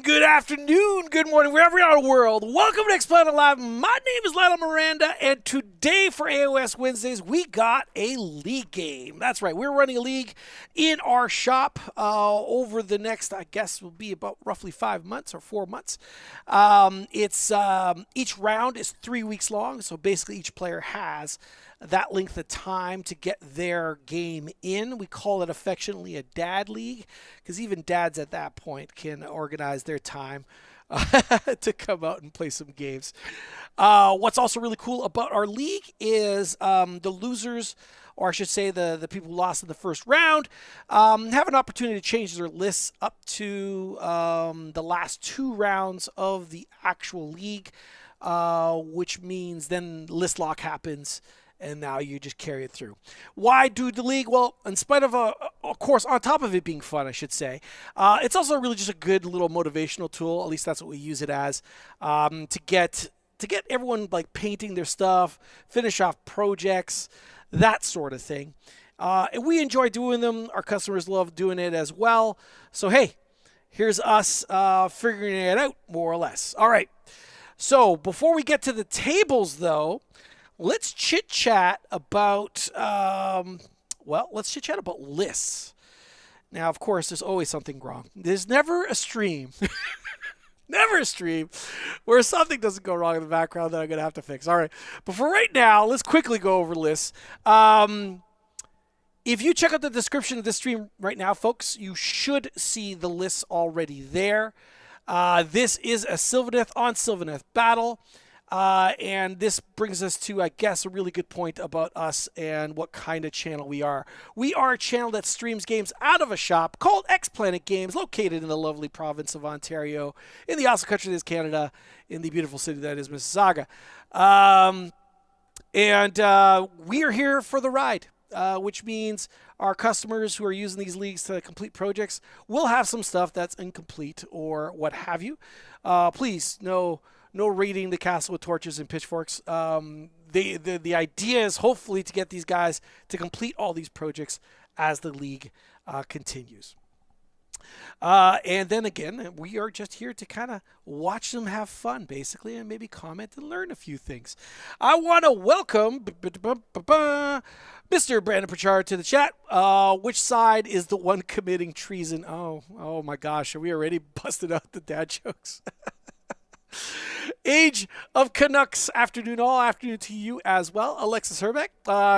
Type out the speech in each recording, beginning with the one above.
Good afternoon, good morning, wherever you are in the world. Welcome to X-Planet Live. My name is Lionel Miranda, and today for AoS Wednesdays, we got a league game. That's right, we're running a league in our shop over the next, I guess, will be about roughly 5 months or 4 months. Each round is 3 weeks long, so basically each player has that length of time to get their game in. We call it affectionately a dad league, because even dads at that point can organize their time to come out and play some games. What's also really cool about our league is the losers, or I should say the people who lost in the first round, have an opportunity to change their lists up to the last 2 rounds of the actual league, which means then list lock happens, and now you just carry it through. Why do the league? Well, in spite of, of course, on top of it being fun, I should say, it's also really just a good little motivational tool. At least that's what we use it as, to get everyone like painting their stuff, finish off projects, that sort of thing. And we enjoy doing them. Our customers love doing it as well. So hey, here's us figuring it out more or less. All right. So before we get to the tables, though, let's chit-chat about, let's chit-chat about lists. Now, of course, there's always something wrong. There's never a stream, never a stream where something doesn't go wrong in the background that I'm going to have to fix. All right, but for right now, let's quickly go over lists. If you check out the description of this stream right now, folks, you should see the lists already there. This is a Sylvaneth on Sylvaneth battle. And this brings us to, I guess, a really good point about us and what kind of channel we are. We are a channel that streams games out of a shop called X-Planet Games, located in the lovely province of Ontario, in the awesome country that is Canada, in the beautiful city that is Mississauga. We are here for the ride, which means our customers who are using these leagues to complete projects will have some stuff that's incomplete or what have you. Please, no raiding the castle with torches and pitchforks. The idea is hopefully to get these guys to complete all these projects as the league continues. And then again, we are just here to kind of watch them have fun, basically, and maybe comment and learn a few things. I want to welcome Mr. Brandon Pritchard to the chat. Which side is the one committing treason? Oh my gosh, are we already busted out the dad jokes? Age of Canucks afternoon, all afternoon to you as well. Alexis Herbeck,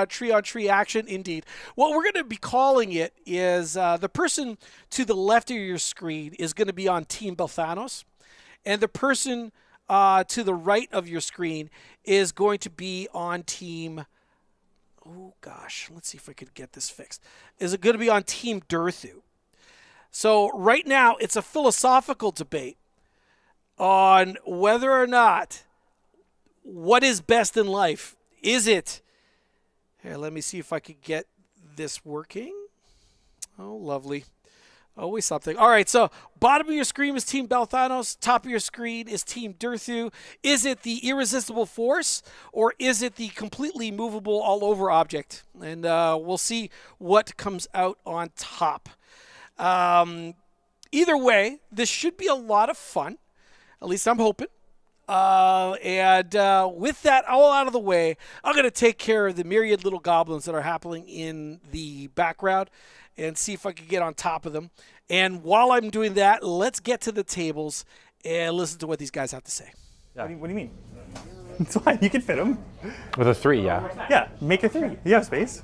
tree on tree action, indeed. What we're going to be calling it is the person to the left of your screen is going to be on Team Belthanos, and the person to the right of your screen is going to be on Team, oh gosh, let's see if I could get this fixed. Is it going to be on Team Durthu? So right now it's a philosophical debate on whether or not what is best in life. Is it, here, let me see if I could get this working. Oh, lovely. Always something. All right, so bottom of your screen is Team Belthanos, top of your screen is Team Durthu. Is it the irresistible force, or is it the completely movable all over object? And we'll see what comes out on top. Either way, this should be a lot of fun. At least I'm hoping. With that all out of the way, I'm going to take care of the myriad little goblins that are happening in the background and see if I can get on top of them. And while I'm doing that, let's get to the tables and listen to what these guys have to say. Yeah. What do you mean? It's fine. You can fit them. With a 3, yeah. Yeah, make a 3. You have space.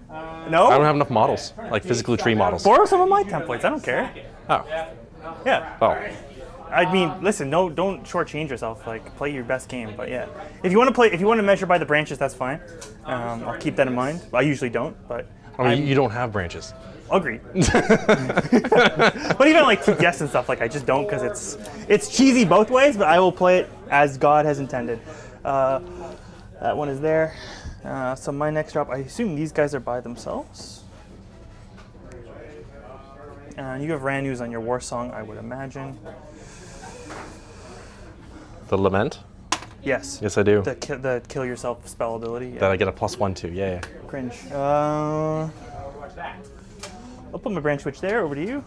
No? I don't have enough models, like physical tree models. Borrow some of my templates. I don't care. Oh. Yeah. Oh. I mean, listen, don't shortchange yourself. Like, play your best game. But yeah, if you want to measure by the branches, that's fine. I'll keep that in mind. I usually don't, but I mean, you don't have branches. Agreed. But even like TDS and stuff, like I just don't, because it's cheesy both ways. But I will play it as God has intended. That one is there. So my next drop, I assume these guys are by themselves. And you have Ranus on your Warsong, I would imagine. The Lament? Yes. Yes, I do. The kill yourself spell ability. Yeah. That I get a +1 to, yeah. Cringe. I'll put my Branchwych there, over to you.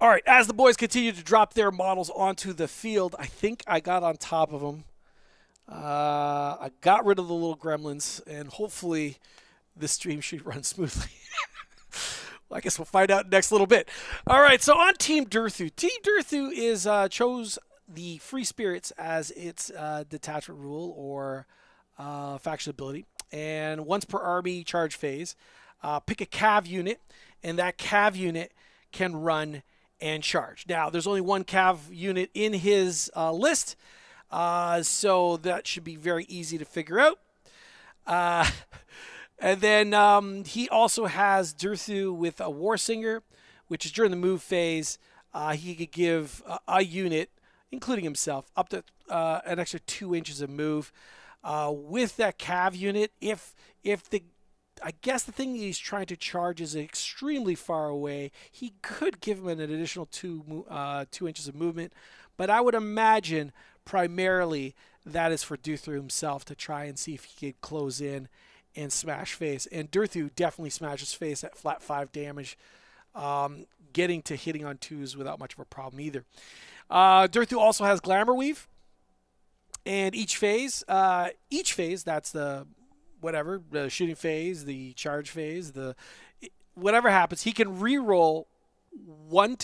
All right, as the boys continue to drop their models onto the field, I think I got on top of them. I got rid of the little gremlins, and hopefully this stream should run smoothly. Well, I guess we'll find out next little bit. All right, so on Team Durthu. Team Durthu is chose the Free Spirits as its detachment rule or faction ability. And once per army charge phase, pick a cav unit, and that cav unit can run and charge. Now, there's only one cav unit in his list, so that should be very easy to figure out. And then he also has Durthu with a Warsinger, which is during the move phase. He could give a unit, including himself, up to an extra 2 inches of move. With that cav unit, if the I guess the thing he's trying to charge is extremely far away, he could give him an additional 2 inches of movement. But I would imagine primarily that is for Durthu himself to try and see if he could close in and smash face. And Durthu definitely smashes face at flat 5 damage, getting to hitting on 2s without much of a problem either. Durthu also has Glamourweave. And each phase, that's the whatever, the shooting phase, the charge phase, the whatever happens, he can re-roll one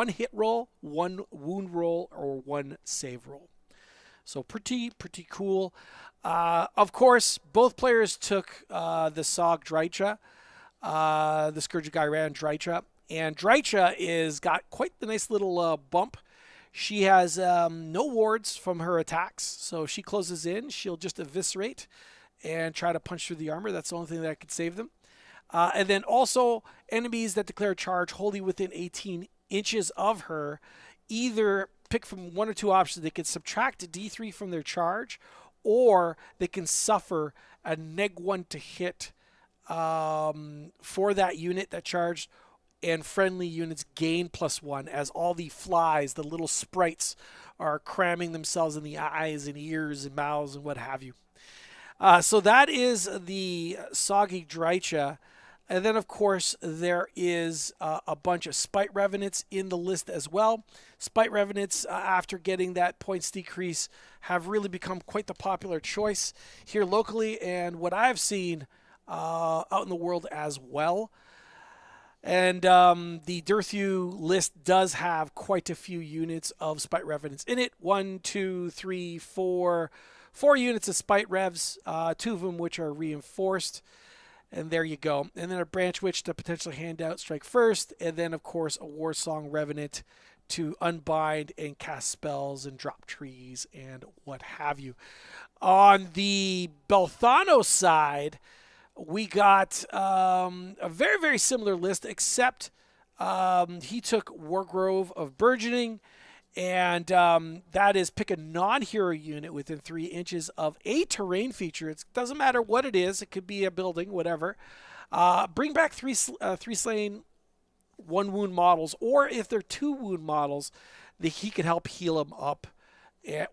hit roll, 1 wound roll, or 1 save roll. So pretty cool. Of course, both players took the Sog Drycha, the Scourge of Ghyran Drycha, and Drycha is got quite the nice little bump. She has no wards from her attacks, so if she closes in, she'll just eviscerate and try to punch through the armor. That's the only thing that could save them. And then also, enemies that declare charge wholly within 18 inches of her, either pick from 1 or 2 options. They can subtract a D3 from their charge, or they can suffer a -1 to hit for that unit that charged, and friendly units gain +1 as all the flies, the little sprites, are cramming themselves in the eyes and ears and mouths and what have you. So that is the Soggy Drycha. And then, of course, there is a bunch of Spite-Revenants in the list as well. Spite-Revenants, after getting that points decrease, have really become quite the popular choice here locally, and what I've seen out in the world as well. And the Durthu list does have quite a few units of Spite-Revenants in it. 1, 2, 3, 4 units of Spite-Revs, 2 of them which are reinforced. And there you go. And then a Branchwych to potentially hand out Strike First. And then, of course, a Warsong Revenant to unbind and cast spells and drop trees and what have you. On the Belthanos side, we got a very, very similar list, except he took Wargrove of Burgeoning, and that is pick a non-hero unit within 3 inches of a terrain feature. It doesn't matter what it is. It could be a building, whatever. Bring back 3 slain 1 wound models, or if they're 2 wound models, he can help heal them up,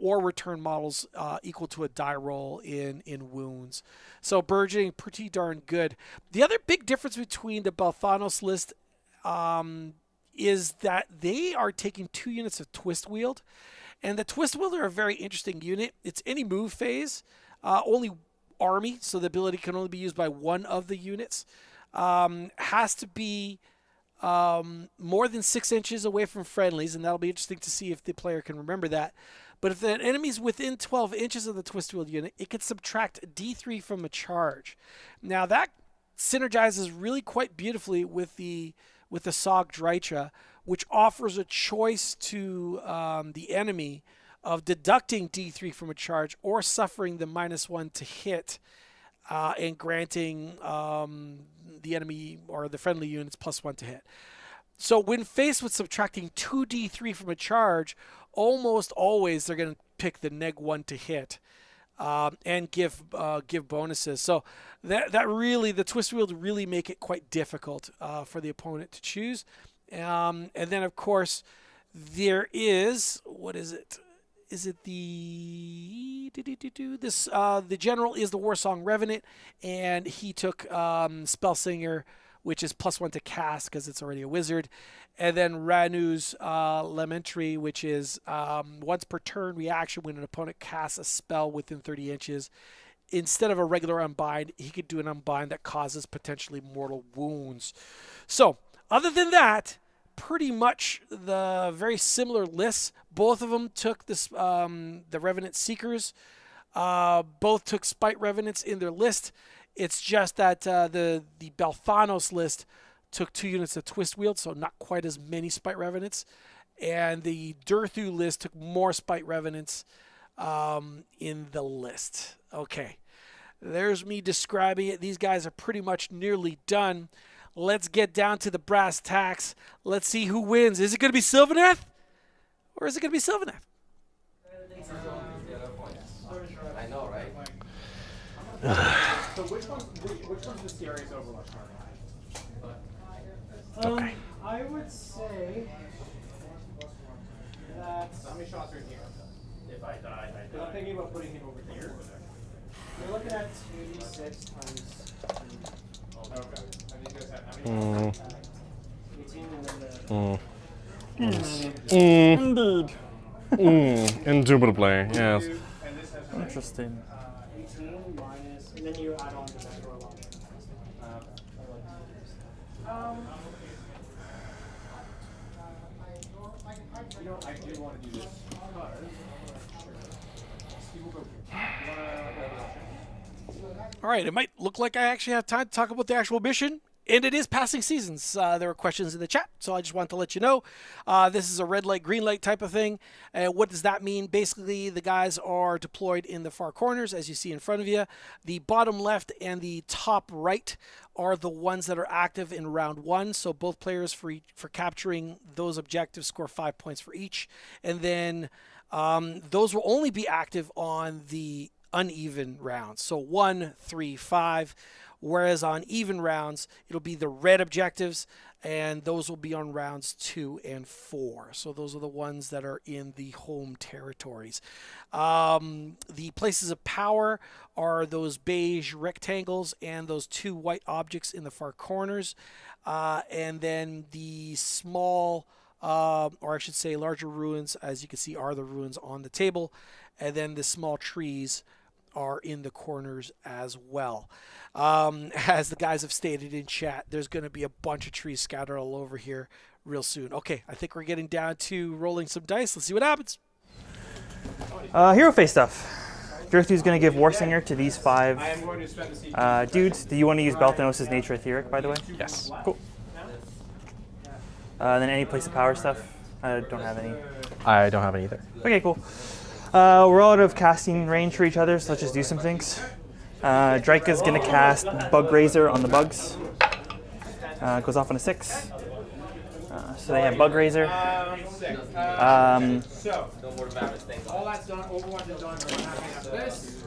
or return models equal to a die roll in wounds. So Burgeoning, pretty darn good. The other big difference between the Belthanos list is that they are taking 2 units of Twist Wield. And the Twist Wield are a very interesting unit. It's any move phase, only army, so the ability can only be used by 1 of the units. Has to be more than 6 inches away from friendlies, and that'll be interesting to see if the player can remember that. But if the enemy's within 12 inches of the Twist Wield unit, it can subtract D3 from a charge. Now that synergizes really quite beautifully with the Sog Drycha, which offers a choice to the enemy of deducting D3 from a charge or suffering the -1 to hit and granting the enemy or the friendly units +1 to hit. So when faced with subtracting 2d3 from a charge, almost always they're going to pick the -1 to hit and give bonuses. So that really, the Twist Wield really make it quite difficult for the opponent to choose. And then of course there is, what is it? Is it the the general is the Warsong Revenant, and he took Spellsinger which is +1 to cast because it's already a wizard. And then Ranu's Lamentary, which is once per turn reaction when an opponent casts a spell within 30 inches. Instead of a regular unbind, he could do an unbind that causes potentially mortal wounds. So, other than that, pretty much the very similar lists. Both of them took this, the Revenant Seekers. Both took Spite-Revenants in their list. It's just that the Belthanos list took 2 units of Twist Wield, so not quite as many Spite-Revenants. And the Durthu list took more Spite-Revenants in the list. Okay, there's me describing it. These guys are pretty much nearly done. Let's get down to the brass tacks. Let's see who wins. Is it going to be Sylvaneth? Or is it going to be Sylvaneth? I know, right? So which one's the serious Overwatch card? Okay. I would say that... How many shots are in here? If I die, I die. I'm thinking about putting him over here. You're looking at 2d6 times 3. Okay. Have you guys had how many? 18 and then the... Indeed. Indubitably, yes. And this has Interesting. 18 minus, and then you add on to that or alone. You know, I do want to do this because Steve will go here. All right, it might look like I actually have time to talk about the actual mission. And it is passing seasons. There were questions in the chat, so I just wanted to let you know. This is a red light, green light type of thing. What does that mean? Basically, the guys are deployed in the far corners, as you see in front of you. The bottom left and the top right are the ones that are active in round 1. So both players for capturing those objectives score 5 points for each. And then those will only be active on the uneven rounds. So 1, 3, 5. Whereas on even rounds, it'll be the red objectives, and those will be on rounds 2 and 4. So those are the ones that are in the home territories. The places of power are those beige rectangles and those 2 white objects in the far corners. And then the small, or I should say larger ruins, as you can see, are the ruins on the table. And then the small trees are in the corners as well. As the guys have stated in chat, there's going to be a bunch of trees scattered all over here real soon. Okay, I think we're getting down to rolling some dice. Let's see what happens. Hero face stuff. Durthu's going to give Warsinger to these 5 dudes. Do you want to use Belthanos' Nature Etheric, by the way? Yes. Cool. Then any place of power stuff? I don't have any. I don't have any either. Okay, cool. We're all out of casting range for each other, so let's just do some things. Drycha's going to cast Bug Razor on the bugs. Goes off on a 6. So they have Bug Razor. So, all that's done. Overwatch is done. We're happy after this.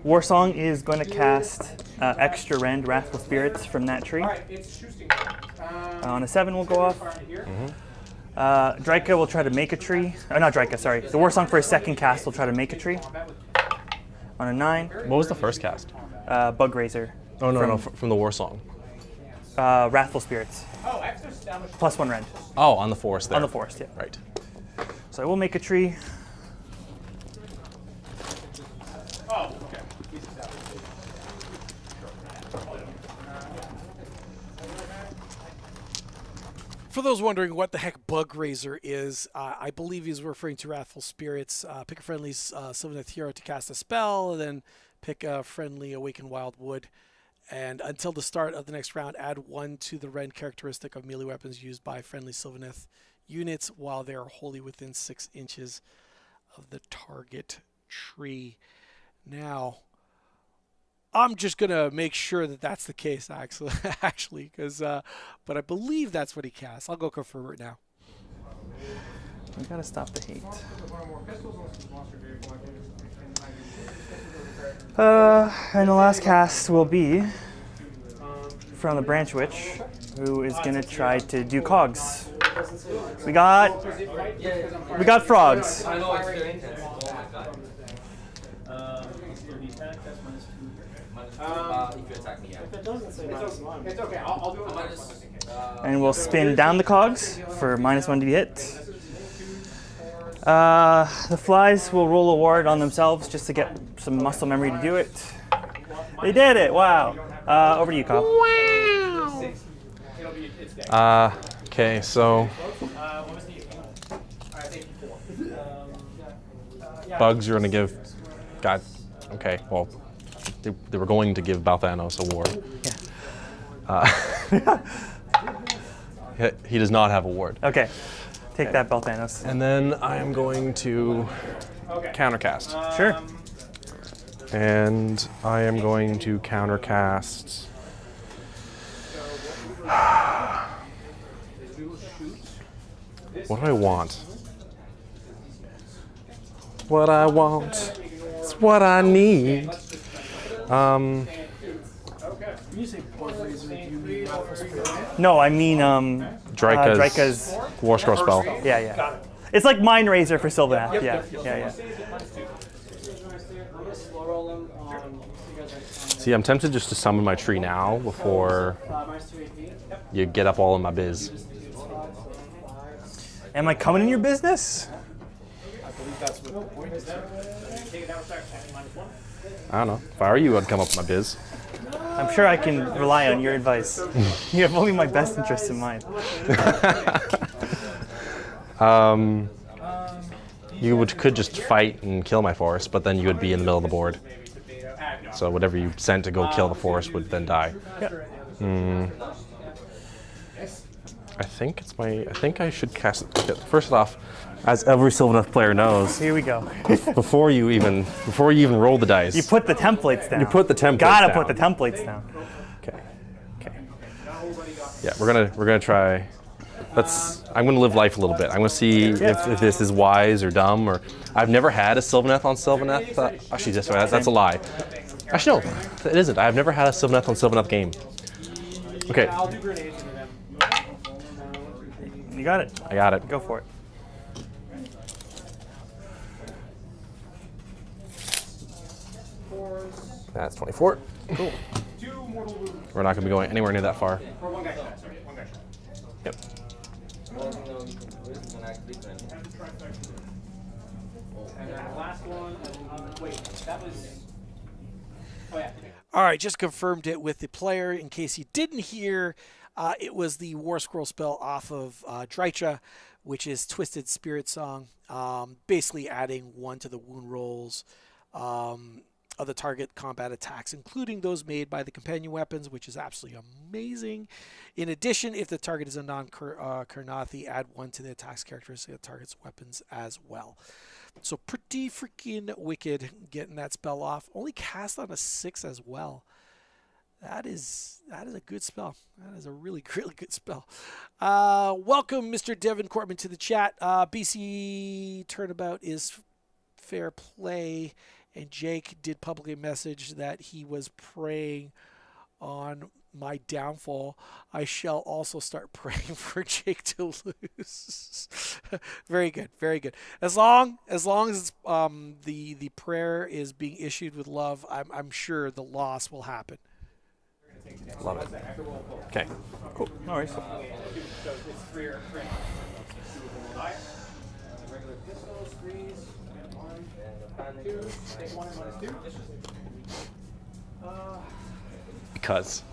Warsong is going to cast Extra Rend Wrathful Spirits from that tree. On a 7 will go off. Drycha will try to make a tree. Not Drycha, sorry. The Warsong for his second cast will try to make a tree. On a 9. What was the first cast? Bug Razor. Oh, no, from the Warsong. Wrathful Spirits. +1 rend. Oh, on the forest there. On the forest, yeah. Right. So I will make a tree. For those wondering what the heck Bug Razor is, I believe he's referring to Wrathful Spirits. Pick a friendly Sylvaneth hero to cast a spell, and then pick a friendly Awakened Wildwood. And until the start of the next round, add 1 to the rend characteristic of melee weapons used by friendly Sylvaneth units while they are wholly within 6 inches of the target tree. Now, I'm just going to make sure that that's the case, actually, because, but I believe that's what he casts. I'll go confirm it now. We gotta stop the hate. And the last cast will be from the Branchwych, who is gonna try to do cogs. We got frogs. I know it's very intense. Oh my god. If you attack me, yeah. If it doesn't say -1. It's okay. I'll do it minus 1. And we'll spin down the cogs for -1 to be hit. The flies will roll a ward on themselves just to get some muscle memory to do it. They did it! Wow. Over to you, Kyle. Okay, so bugs you're gonna give. God. Okay. Well, they were going to give Belthanos a ward. He does not have a ward. Okay. Take that, Belthanos. And then I am going to countercast. Sure. And I am going to countercast. What do I want? What I want is what I need. No, I mean Drycha's War Scroll spell. Yeah. It's like Mind Razor for Sylvaneth. Yeah. See, I'm tempted just to summon my tree now before you get up all in my biz. Am I coming in your business? I don't know. If I were you, I'd come up with my biz. I'm sure I can rely on your advice. You have only my best interests in mind. You could just fight and kill my forest, but then you would be in the middle of the board. So whatever you sent to go kill the forest would then die. I think I should cast it. First off, as every Sylvaneth player knows, Here we go. before you even roll the dice, You put the templates down. you put the templates Gotta down. put the templates down. Okay. Yeah, we're gonna try. I'm gonna live life a little bit. I'm gonna see if this is wise or dumb. Or I've never had a Sylvaneth on Sylvaneth. Actually, that's a lie. Actually, no, it isn't. I've never had a Sylvaneth on Sylvaneth game. Okay, I'll do grenades into them. You got it. I got it. Go for it. That's 24. Cool. 2 mortal wounds. We're not gonna be going anywhere near that far. Or 1 guy shot. Sorry, 1 guy shot. Yep. And then the last one. Wait, that was. Oh yeah. All right, just confirmed it with the player. In case you didn't hear, it was the War Scroll spell off of Drycha, which is Twisted Spirit Song, basically adding 1 to the wound rolls of the target combat attacks, including those made by the companion weapons, which is absolutely amazing. In addition, if the target is a non-Kurnothi, add 1 to the attack's characteristic of the target's weapons as well. So pretty freaking wicked getting that spell off. Only cast on a 6 as well. That is a good spell. That is a really, really good spell. Welcome, Mr. Devin Cortman, to the chat. BC Turnabout is fair play, and Jake did publicly message that he was praying on my downfall. I shall also start praying for Jake to lose. Very good, very good. As long as it's, the prayer is being issued with love, I'm sure the loss will happen. Love it. Okay. Cool. No worries. So it's 3 or 3. Regular pistols, 3s. 1, 2. Take 1 and -2. Because.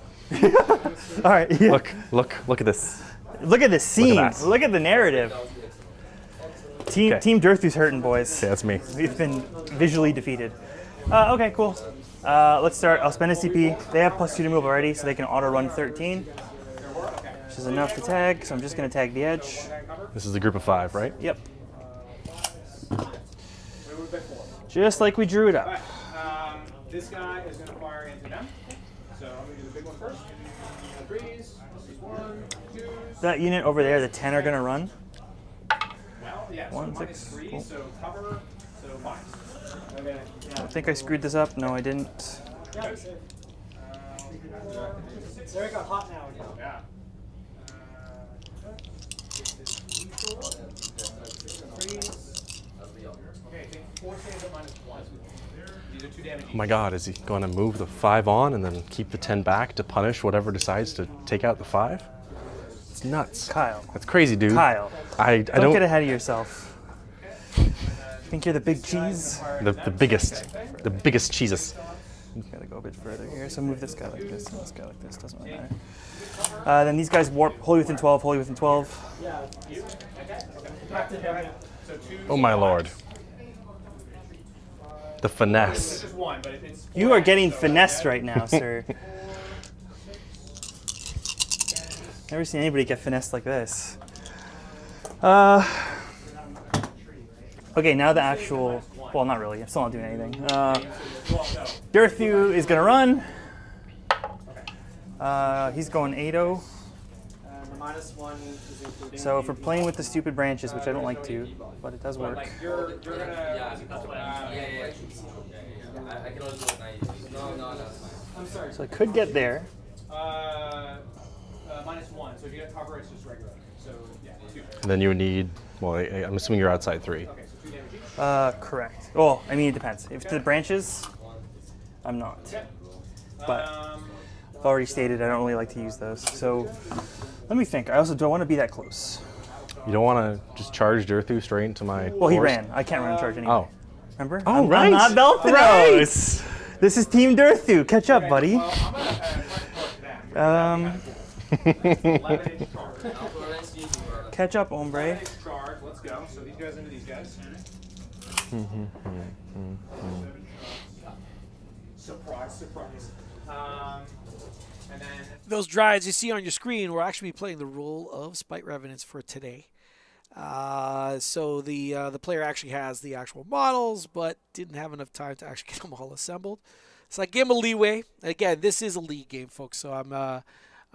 All right. Yeah. Look at this. Look at the scene. that. Look at the narrative. Team Durthu's hurting, boys. Okay, that's me. We've been visually defeated. Okay, cool. Let's start. I'll spend a CP. They have +2 to move already, so they can auto run 13, which is enough to tag. So I'm just going to tag the edge. This is a group of 5, right? Yep. Just like we drew it up. This guy is going to fire into them. So I'm going to do the big one first. 3s. 1, 2. That unit over there, the 10 are going to run. Well, yeah. 1, 6. 3, Cool. so cover. So 5. Okay. I think I screwed this up. No, I didn't. There it got hot now. Yeah. Okay, take 4 saves at -1. These are 2 damage. Oh my God, is he going to move the 5 on and then keep the 10 back to punish whatever decides to take out the 5? It's nuts. Kyle. That's crazy, dude. Kyle. I Don't get ahead of yourself. Think you're the big cheese? the biggest cheeses. Gotta go a bit further here. So move this guy like this and this guy like this. Doesn't really matter. Then these guys warp wholly within 12, wholly within 12. Oh my lord. The finesse. Just 1, but it's You are getting finessed right now, sir. Never seen anybody get finessed like this. Okay, now the actual. Well, not really. I'm still not doing anything. Durthu is gonna run. He's going 8-0. the -1 is including. So if we're playing with the stupid branches, which I don't like to, but it does work. You're gonna. I can only do it 90. No. I'm sorry. So I could get there. -1. So if you get cover, it's just regular. So yeah, 2. And then you would need, well, I'm assuming you're outside 3. Okay, so 2 damage each. Correct. Well, I mean, it depends. If it's the branches, I'm not. But I've already stated I don't really like to use those. So let me think. I also don't want to be that close. You don't want to just charge Durthu straight into my Well, he force? ran. I can't run and charge anyway. Oh. Remember? Oh, I'm right. not Belthanos. Right. This is Team Durthu. Catch up, buddy. Well, I'm gonna that. 11-inch charge. Catch up, hombre. 11-inch charge. Let's go. So these guys into these guys. Surprise. And then Those Dryads you see on your screen will actually be playing the role of Spite-Revenants for today. So the player actually has the actual models, but didn't have enough time to actually get them all assembled. So I gave him a leeway. Again, this is a league game, folks, so I'm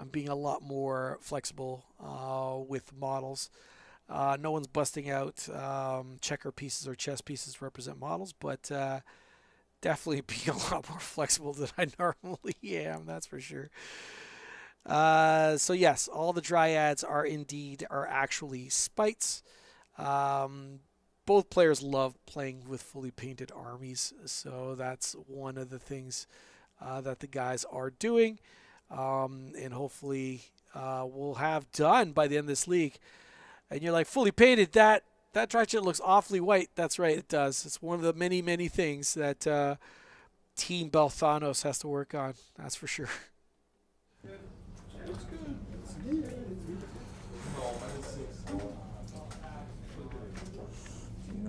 being a lot more flexible with models. No one's busting out checker pieces or chess pieces to represent models, but definitely being a lot more flexible than I normally am, that's for sure. So yes, all the Dryads are actually Spites. Both players love playing with fully painted armies, so that's one of the things that the guys are doing, and hopefully we'll have done by the end of this league. And you're like, fully painted, that Drycha looks awfully white. That's right, it does. It's one of the many things that Team Belthanos has to work on, that's for sure.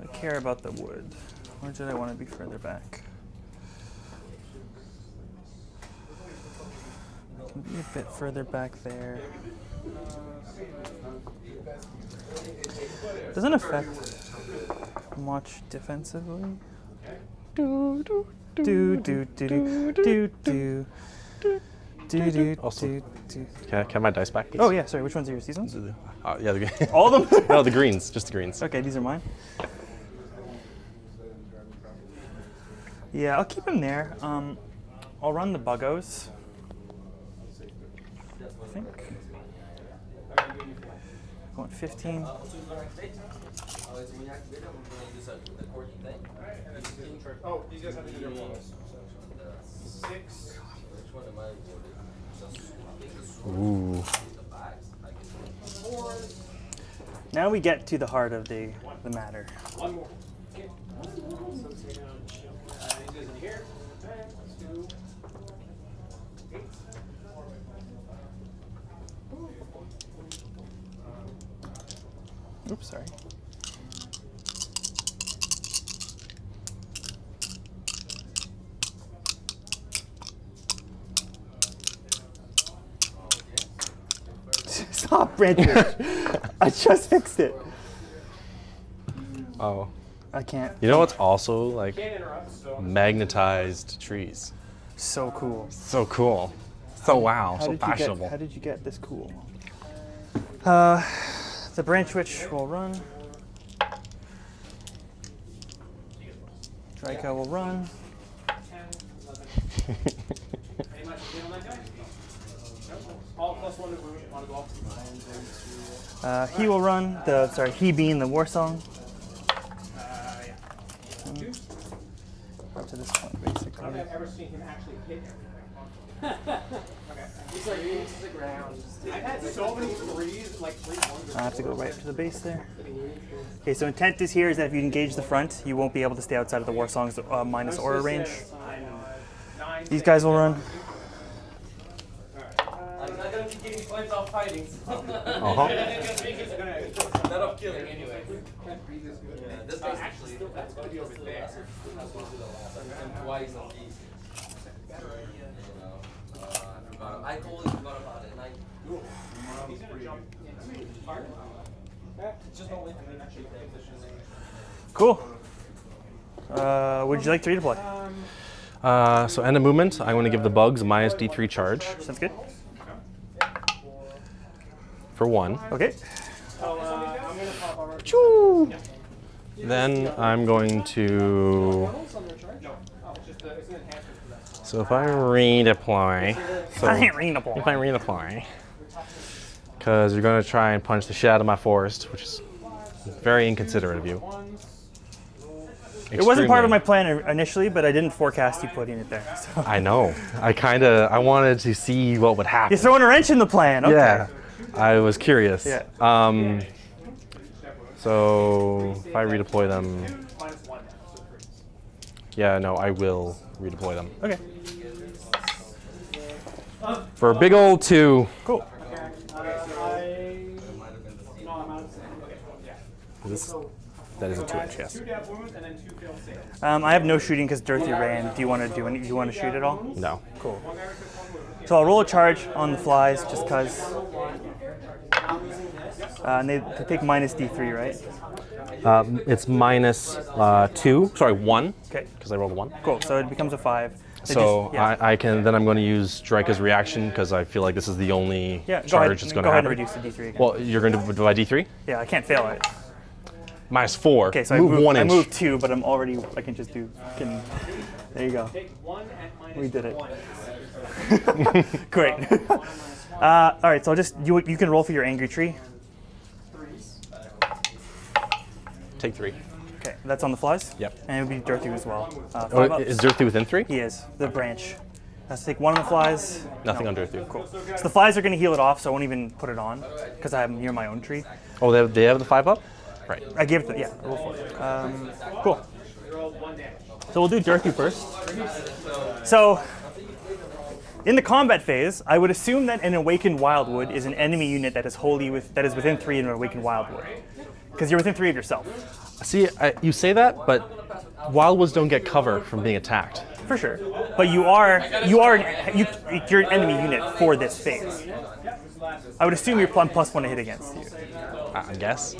I care about the wood. Or did I want to be further back? I can be a bit further back there. Doesn't affect much defensively. Do do do do do do do do. Also, can I have my dice back, please? Oh yeah, sorry. Which ones are your seasons? Yeah, All of them. no, the greens, just the greens. Okay, these are mine. Yeah, I'll keep him there. I'll run the buggos. I think. Going 15. oh, these guys have to do their models. 6. Ooh. Now we get to the heart of the matter. One more. Okay. So take out these guys in here. Okay, let's do 8. Oops, sorry. Stop, Branchwych. I just fixed it. Oh. I can't. You know what's also like Can't interrupt, so magnetized trees? So cool. So cool. So wow. How So did you fashionable. how did you get this cool? The Branchwych will run. Drycha will run. 10, 11. Any much on that guy? Nope. All +1 to wound. Want to go off? He will run. He being the Warsong. Yeah. Up to this point. I don't think I've ever seen him actually hit everything. Okay. He's like into the ground. I've had so many threes, like 3-1s. I have to go right to the base there. Okay, so intent is here is that if you engage the front, you won't be able to stay outside of the Warsong's minus aura range. These guys will run. I'm not gonna be getting points off fighting. Uh-huh. Not of killing anyway. Yeah, this guy's actually that's gonna be over there. And twice on these. I totally forgot about it. And He's gonna jump in. Just don't wait and then actually position. Cool. Would you like to redeploy? So end of movement, I'm going to give the bugs a minus D3 charge Sounds good. for 1. Okay. I'm gonna pop over. Choo! Then I'm going to. No, it's just it's an enhancement for that. So if I redeploy. So I ain't redeploy. if I redeploy, because you're going to try and punch the shit out of my forest, which is very inconsiderate of you. It wasn't part of Extremely. my plan initially, but I didn't forecast you putting it there. So. I know. I wanted to see what would happen. You're throwing a wrench in the plan. Okay. Yeah. I was curious. Yeah. So if I redeploy them, yeah, no, I will redeploy them. Okay. For a big old 2. Cool. That is a 2-inch, yes. 2 dab wounds and then 2 failed saves. I have no shooting because Durthu ran. Do you want to do any? Do you want to shoot at all? No. Cool. So I'll roll a charge on the flies just because. And they take minus D3, right? It's minus 2. Sorry, 1. Okay. Because I rolled a 1. Cool. So it becomes a 5. So yeah. I can. Then I'm going to use Drycha's reaction because I feel like this is the only Yeah, go charge ahead. that's Go going to ahead happen. and reduce the D3 again. Well, you're going to divide D3. Yeah, I can't fail it. Minus 4. Okay, so move 1 I inch. moved 2, but I'm already. I can just do. There you go. Take 1 and minus We did it. 1. Great. All right, so I'll just you can roll for your angry tree. Take 3. Okay, that's on the flies. Yep. And it would be Durthu as well. 5 Oh, ups. is Durthu within 3? He is the branch. Has to take 1 on the flies. Nothing on Durthu. Cool. So the flies are going to heal it off, so I won't even put it on because I'm near my own tree. Oh, they have the 5 up? Right. I gave it. Yeah, roll for it. Cool. So we'll do Durthu first. So in the combat phase, I would assume that an Awakened Wildwood is an enemy unit that is that is within 3 in an Awakened Wildwood, because you're within 3 of yourself. See, you say that, but Wildwoods don't get cover from being attacked. For sure. But you're an enemy unit for this phase. I would assume you're +1 to hit against you. I guess.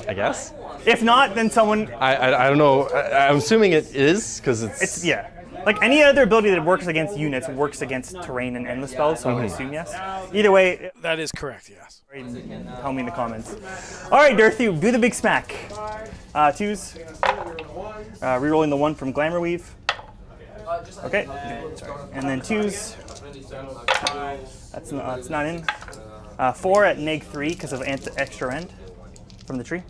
If not, then someone. I don't know. I'm assuming it is because It's yeah. Like any other ability that works against units works against terrain and endless spells, so I would assume yes. Either way, That is correct, yes. tell me in the comments. All right, Durthu, do the big smack. 2s. Rerolling the 1 from Glamourweave. Okay. Sorry. And then 2s. That's not in. 4 at -3 because of extra end from the tree.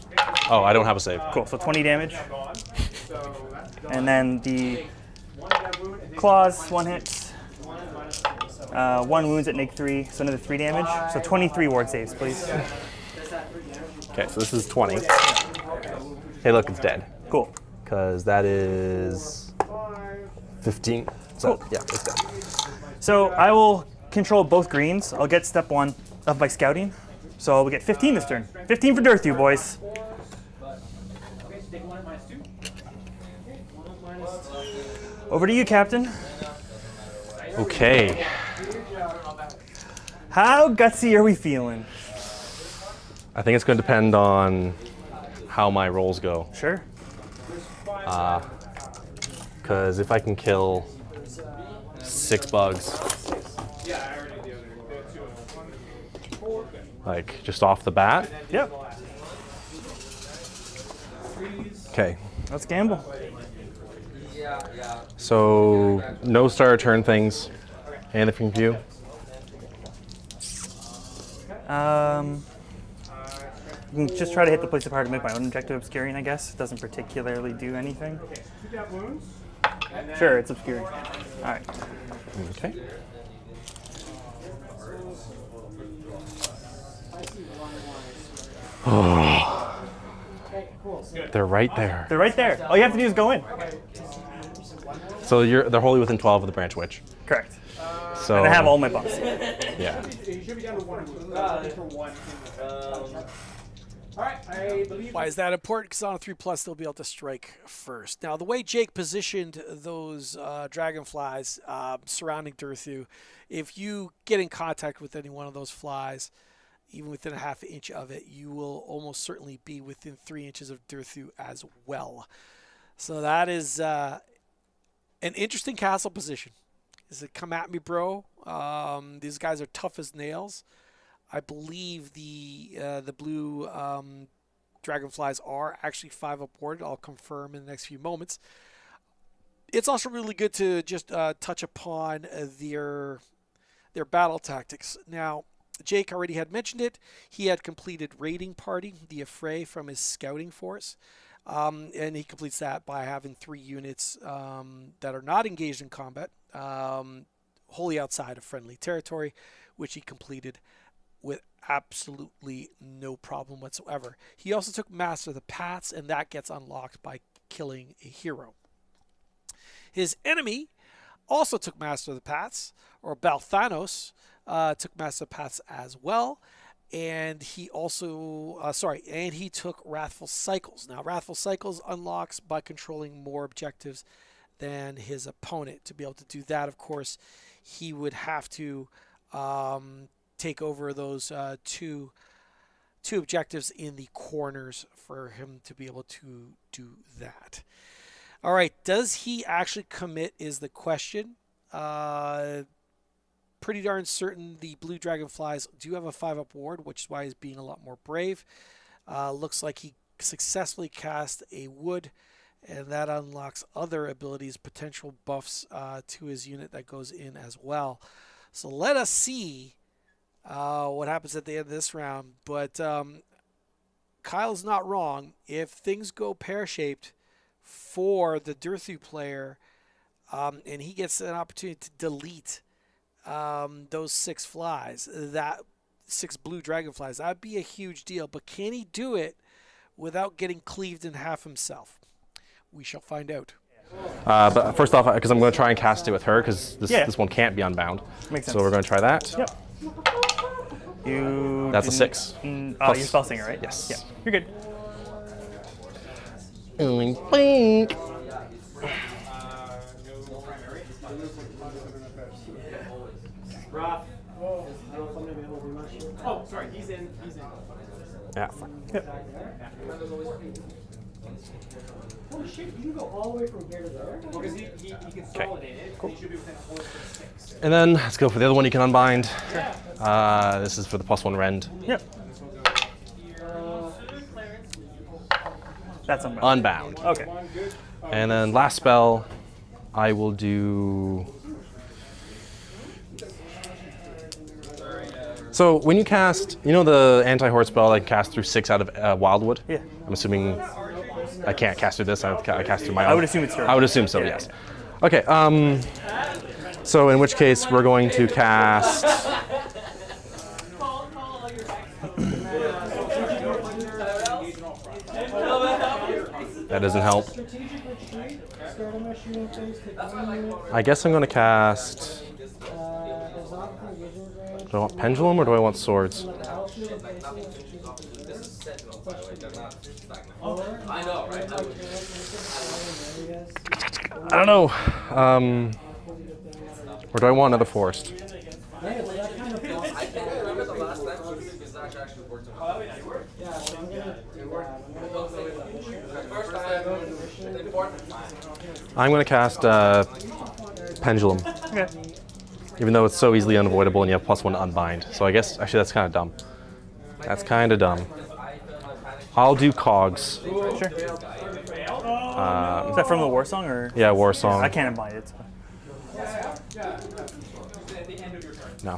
Oh, I don't have a save. Cool. So 20 damage. And then the claws, 1 hit. 1 wounds at -3, so another 3 damage. So 23 ward saves, please. Okay, so this is 20. Hey, look, it's dead. Cool. Because that is 15. So, Cool. yeah, it's dead. So I will control both greens. I'll get step 1 of my scouting. So we'll get 15 this turn. 15 for Durthu, boys. Over to you, Captain. Okay. How gutsy are we feeling? I think it's going to depend on how my rolls go. Sure. Because if I can kill 6 bugs, like just off the bat. Yep. Okay. Let's gamble. So no star turn things. Anything from you? You can just try to hit the place of hard to make my own objective obscuring, I guess. It doesn't particularly do anything. Sure, it's obscuring. All right. Okay. They're right there. They're right there. All you have to do is go in. So they're wholly within 12 of the Branchwych. Correct. So And I have all my buffs. Yeah. You should be down to one. For one. All right, I believe. Why is that important? Because on a 3+, they'll be able to strike first. Now, the way Jake positioned those dragonflies surrounding Durthu, if you get in contact with any one of those flies, even within a ½ inch of it, you will almost certainly be within 3 inches of Durthu as well. So that is an interesting castle position. Is it come at me, bro? These guys are tough as nails. I believe the blue dragonflies are actually 5 upward. I'll confirm in the next few moments. It's also really good to just touch upon their battle tactics. Now, Jake already had mentioned it. He had completed Raiding Party, the Affray, from his scouting force. And he completes that by having 3 units that are not engaged in combat, wholly outside of friendly territory, which he completed with absolutely no problem whatsoever. He also took Master of the Paths, and that gets unlocked by killing a hero. His enemy also took Master of the Paths, or Belthanos took Master of the Paths as well. And he also, and he took Wrathful Cycles. Now, Wrathful Cycles unlocks by controlling more objectives than his opponent. To be able to do that, of course, he would have to take over those two objectives in the corners for him to be able to do that. All right, does he actually commit is the question. Pretty darn certain the blue dragonflies do have a 5-up ward, which is why he's being a lot more brave. Looks like he successfully cast a wood, and that unlocks other abilities, potential buffs to his unit that goes in as well. So let us see what happens at the end of this round. But Kyle's not wrong. If things go pear-shaped for the Durthu player, and he gets an opportunity to delete those 6 flies, that 6 blue dragonflies, that'd be a huge deal. But can he do it without getting cleaved in half himself? We shall find out. But first off, because I'm going to try and cast it with her, because this one can't be unbound. Makes sense. So we're going to try that. Yep. That's a 6. You spell singer, right? Yes. Yeah. You're good. Blink. Oh, sorry, he's in. Yeah. Fuck. Yep. Holy shit, you can go all the way from here to there? Well, because he consolidated, cool. He should be within a horse of 6. And then let's go for the other one you can unbind. This is for the +1 rend. Yep. That's unbound. Unbound. Okay. And then last spell, I will do. So when you cast, you know the anti-horde spell I can cast through 6 out of Wildwood? Yeah. I'm assuming I can't cast through this. I cast through my own. I would assume it's yours. I would assume so, yes. Okay. So in which case we're going to cast. That doesn't help. I guess I'm going to cast. Do I want Pendulum or do I want Swords? I don't know. Or do I want another Forest? I'm going to cast Pendulum. Okay. Even though it's so easily unavoidable and you have +1 to unbind. So I guess, actually, that's kind of dumb. That's kind of dumb. I'll do Cogs. Sure. Is that from the Warsong or? Yeah, Warsong. I can't unbind it. So. No.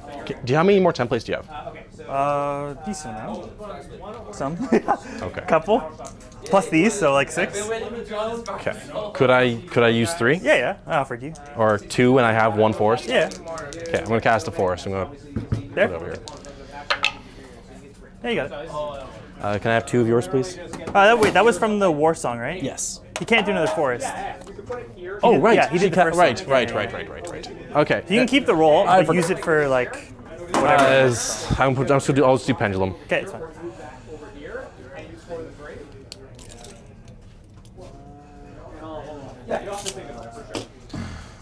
How many more templates do you have? Decent amount. Some. Okay. Couple. Plus these, so like 6. Okay. Could I use 3? Yeah, I offered you. Or 2 and I have 1 forest? Yeah. Okay, I'm gonna cast a forest. I'm gonna There. put it over here. There you got it. Can I have 2 of yours, please? Wait, that was from the Warsong, right? Yes. He can't do another forest. Oh, right. Yeah, he did the first one. Right. Okay. You can keep the roll, I but use it for like whatever. I'm just gonna do. I'll just do pendulum. Okay, it's fine.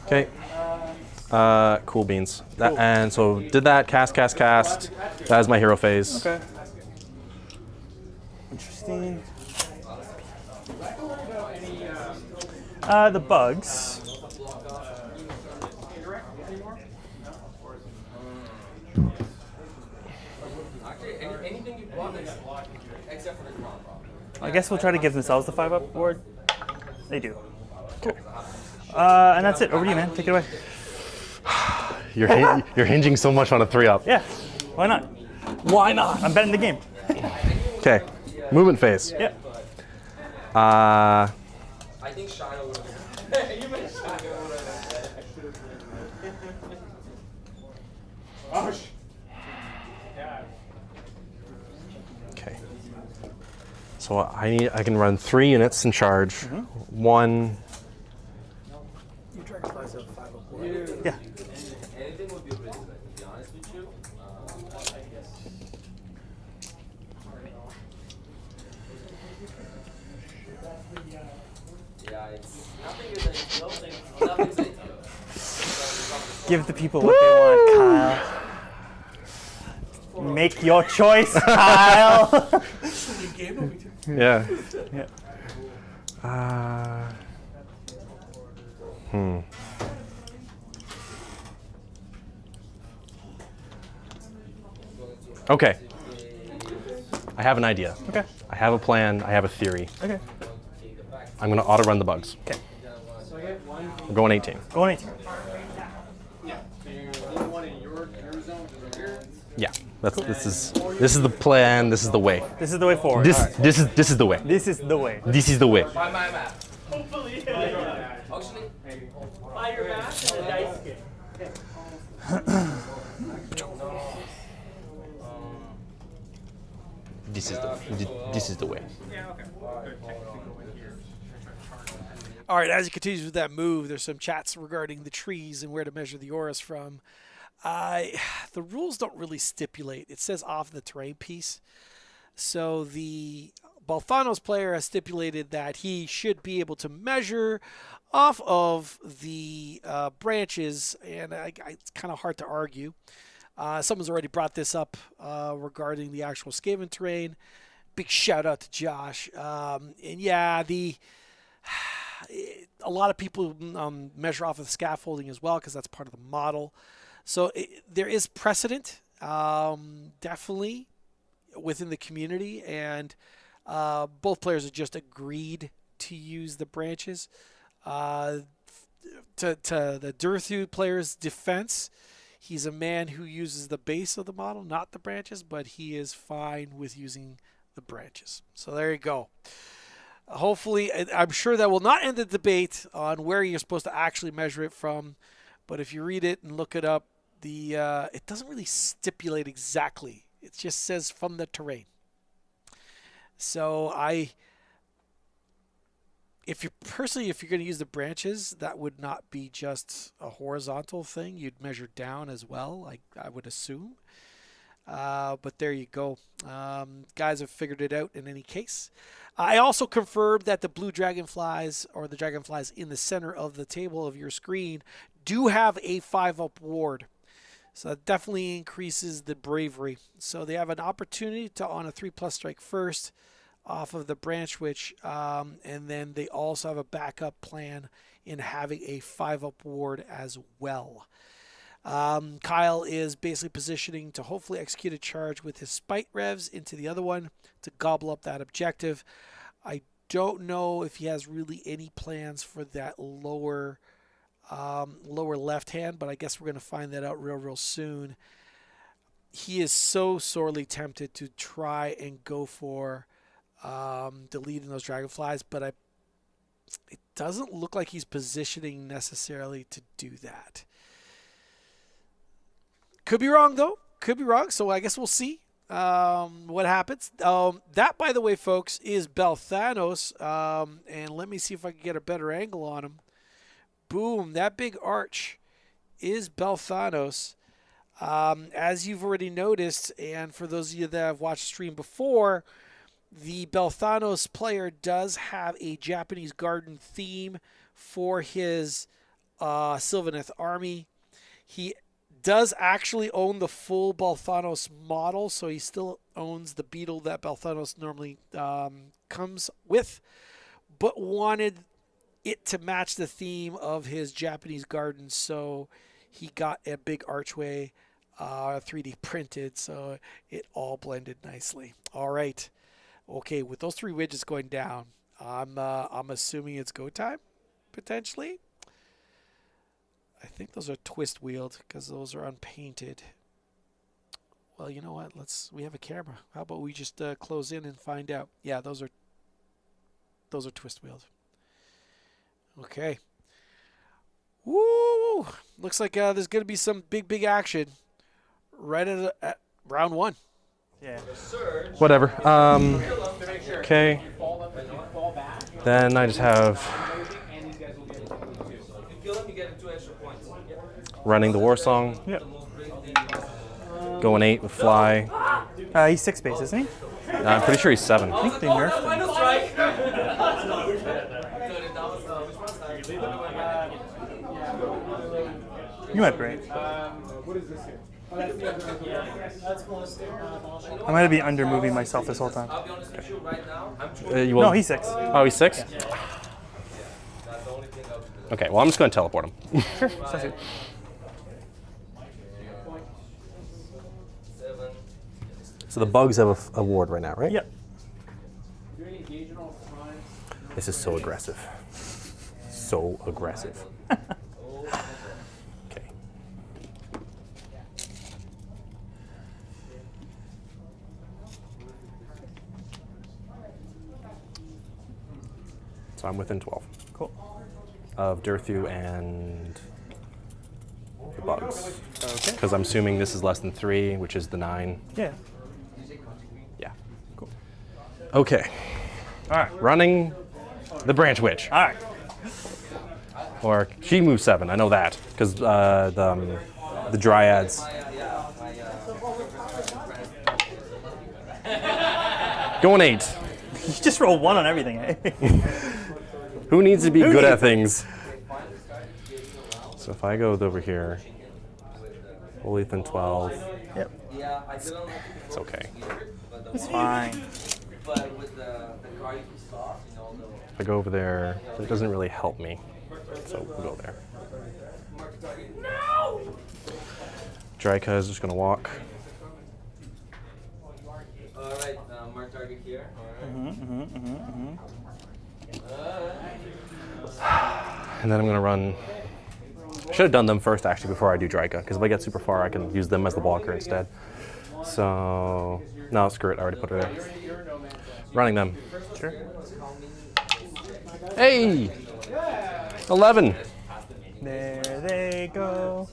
Okay. Cool beans. That, and so did that. Cast. That is my hero phase. Okay. Interesting. The bugs. Anything you want except for the command problem. I guess we'll try to give themselves the 5-up board. They do. Cool. And that's it. Over to you, man. Take it away. You're hinging so much on a 3-up. Yeah. Why not? Why not? I'm betting the game. Okay. Movement phase. Yeah. I think Shia would have. You meant Shia would have. Okay. So I can run 3 units in charge. 1. Yeah. Anything would be really good, to be honest with you. Yeah, it's nothing is ideal. Nothing's ideal. Give the people what they want, Kyle. Make your choice, Kyle. Yeah. Yeah. Okay. I have an idea. Okay. I have a plan. I have a theory. Okay. I'm going to auto run the bugs. Okay. We're going 18. Go on 18. Yeah. This is the plan. This is the way. This is the way forward. This All right. this is the way. This is the way. This is the way. By my math. Hopefully. Actually, By your math and the dice game. This is the way. Yeah, okay. All right, as he continues with that move, there's some chats regarding the trees and where to measure the auras from. The rules don't really stipulate. It says off the terrain piece. So the Belthanos player has stipulated that he should be able to measure off of the branches, and it's kind of hard to argue. Someone's already brought this up regarding the actual Skaven terrain. Big shout out to Josh. And yeah, a lot of people measure off of the scaffolding as well because that's part of the model. So there is precedent, definitely, within the community, and both players have just agreed to use the branches. To the Durthu player's defense, he's a man who uses the base of the model, not the branches, but he is fine with using the branches. So there you go. Hopefully, I'm sure that will not end the debate on where you're supposed to actually measure it from, but if you read it and look it up, it doesn't really stipulate exactly. It just says from the terrain. So if you're going to use the branches, that would not be just a horizontal thing. You'd measure down as well, I would assume. But there you go. Guys have figured it out in any case. I also confirmed that the blue dragonflies, or the dragonflies in the center of the table of your screen, do have a 5-up ward. So that definitely increases the bravery. So they have an opportunity to on a 3+ strike first off of the Branchwych, and then they also have a backup plan in having a 5-up ward as well. Kyle is basically positioning to hopefully execute a charge with his Spite-Revs into the other one to gobble up that objective. I don't know if he has really any plans for that lower left hand, but I guess we're going to find that out real soon. He is so sorely tempted to try and go for deleting those dragonflies, but it doesn't look like he's positioning necessarily to do that. Could be wrong, though. Could be wrong, so I guess we'll see what happens. That, by the way, folks, is Belthanos, and let me see if I can get a better angle on him. Boom, that big arch is Belthanos. As you've already noticed, and for those of you that have watched the stream before, the Belthanos player does have a Japanese garden theme for his Sylvaneth army. He does actually own the full Belthanos model, so he still owns the beetle that Belthanos normally comes with, but wanted it to match the theme of his Japanese garden, so he got a big archway 3D printed, so it all blended nicely. All right. Okay, with those 3 widgets going down, I'm assuming it's go time, potentially. I think those are twist wheeled because those are unpainted. Well, you know what? We have a camera. How about we just close in and find out? Yeah, those are twist wheeled. Okay. Woo! Looks like there's going to be some big action right at round 1. Yeah. Whatever. Okay. Then I just have running the Warsong. Yep. Going 8 with fly. He's 6 base, isn't he? I'm pretty sure he's 7. I think they nerfed him. You might be right. What is this here? I might be under moving myself this whole time. No, he's 6. Oh, he's 6? Yeah. Okay, well, I'm just going to teleport him. Sure, sounds good. So the bugs have a ward right now, right? Yep. This is so aggressive. So aggressive. Okay. So I'm within 12. Cool. Of Durthu and the bugs. Okay. Because I'm assuming this is less than 3, which is the 9. Yeah. Yeah. Cool. Okay. All right. Running the Branchwych. All right. Or she moves 7. I know that because the Dryads. Going 8. You just roll 1 on everything, eh? Who needs to be good at things? So if I go over here, we'll within 12. Yep. It's okay. It's fine. If I go over there, it doesn't really help me. So we'll go there. Drycha is just going to walk. All right, mark target here. And then I'm going to run. I should have done them first, actually, before I do Drycha, because if I get super far, I can use them as the blocker instead. So, no, screw it. I already put it there. Running them. Sure. Hey! 11. There they go.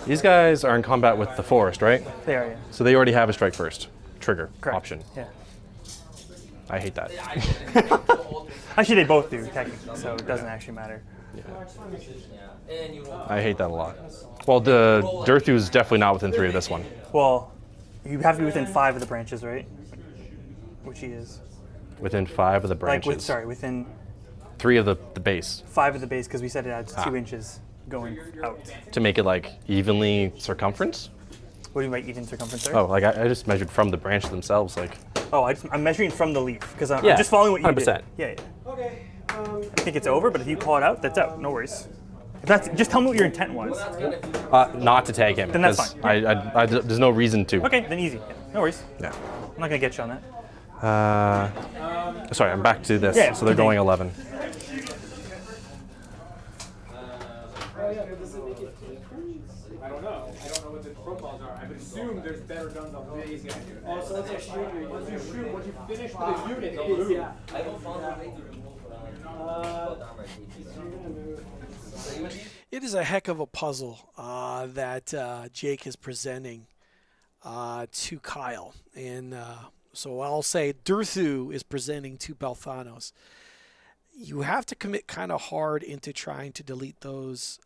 These guys are in combat with the forest, right? They are, yeah. So they already have a strike first trigger Correct. option. Yeah. I hate that. Actually, they both do, technically, so it doesn't actually matter. I hate that a lot. Well, the Durthu is definitely not within 3 of this one. Well, you have to be within 5 of the branches, right? Which he is. Within 5 of the branches. Within 3 of the base. 5 of the base, because we said it adds 2 inches going out. To make it like evenly circumference? What do you mean by even circumference there? Oh, like I just measured from the branch themselves, like. Oh, I'm measuring from the leaf, because I'm Yeah, just following what you 100%. did. Yeah. Okay. I think it's over, but if you call it out, that's out. No worries. If that's, just tell me what your intent was. Not to tag him. Then that's 'cause fine. I there's no reason to. Okay, then easy. Yeah, no worries. Yeah. I'm not going to get you on that. Sorry, I'm back to this. Yeah, So they're going 11. I don't know. I don't know what the profiles are. assume there's better guns on these guys. Oh, so that's extreme. Once you shoot, once you finish with a unit, it moves. Yeah. I don't find a way to remove It is a heck of a puzzle that Jake is presenting to Kyle. And so I'll say Durthu is presenting to Belthanos. You have to commit kind of hard into trying to delete those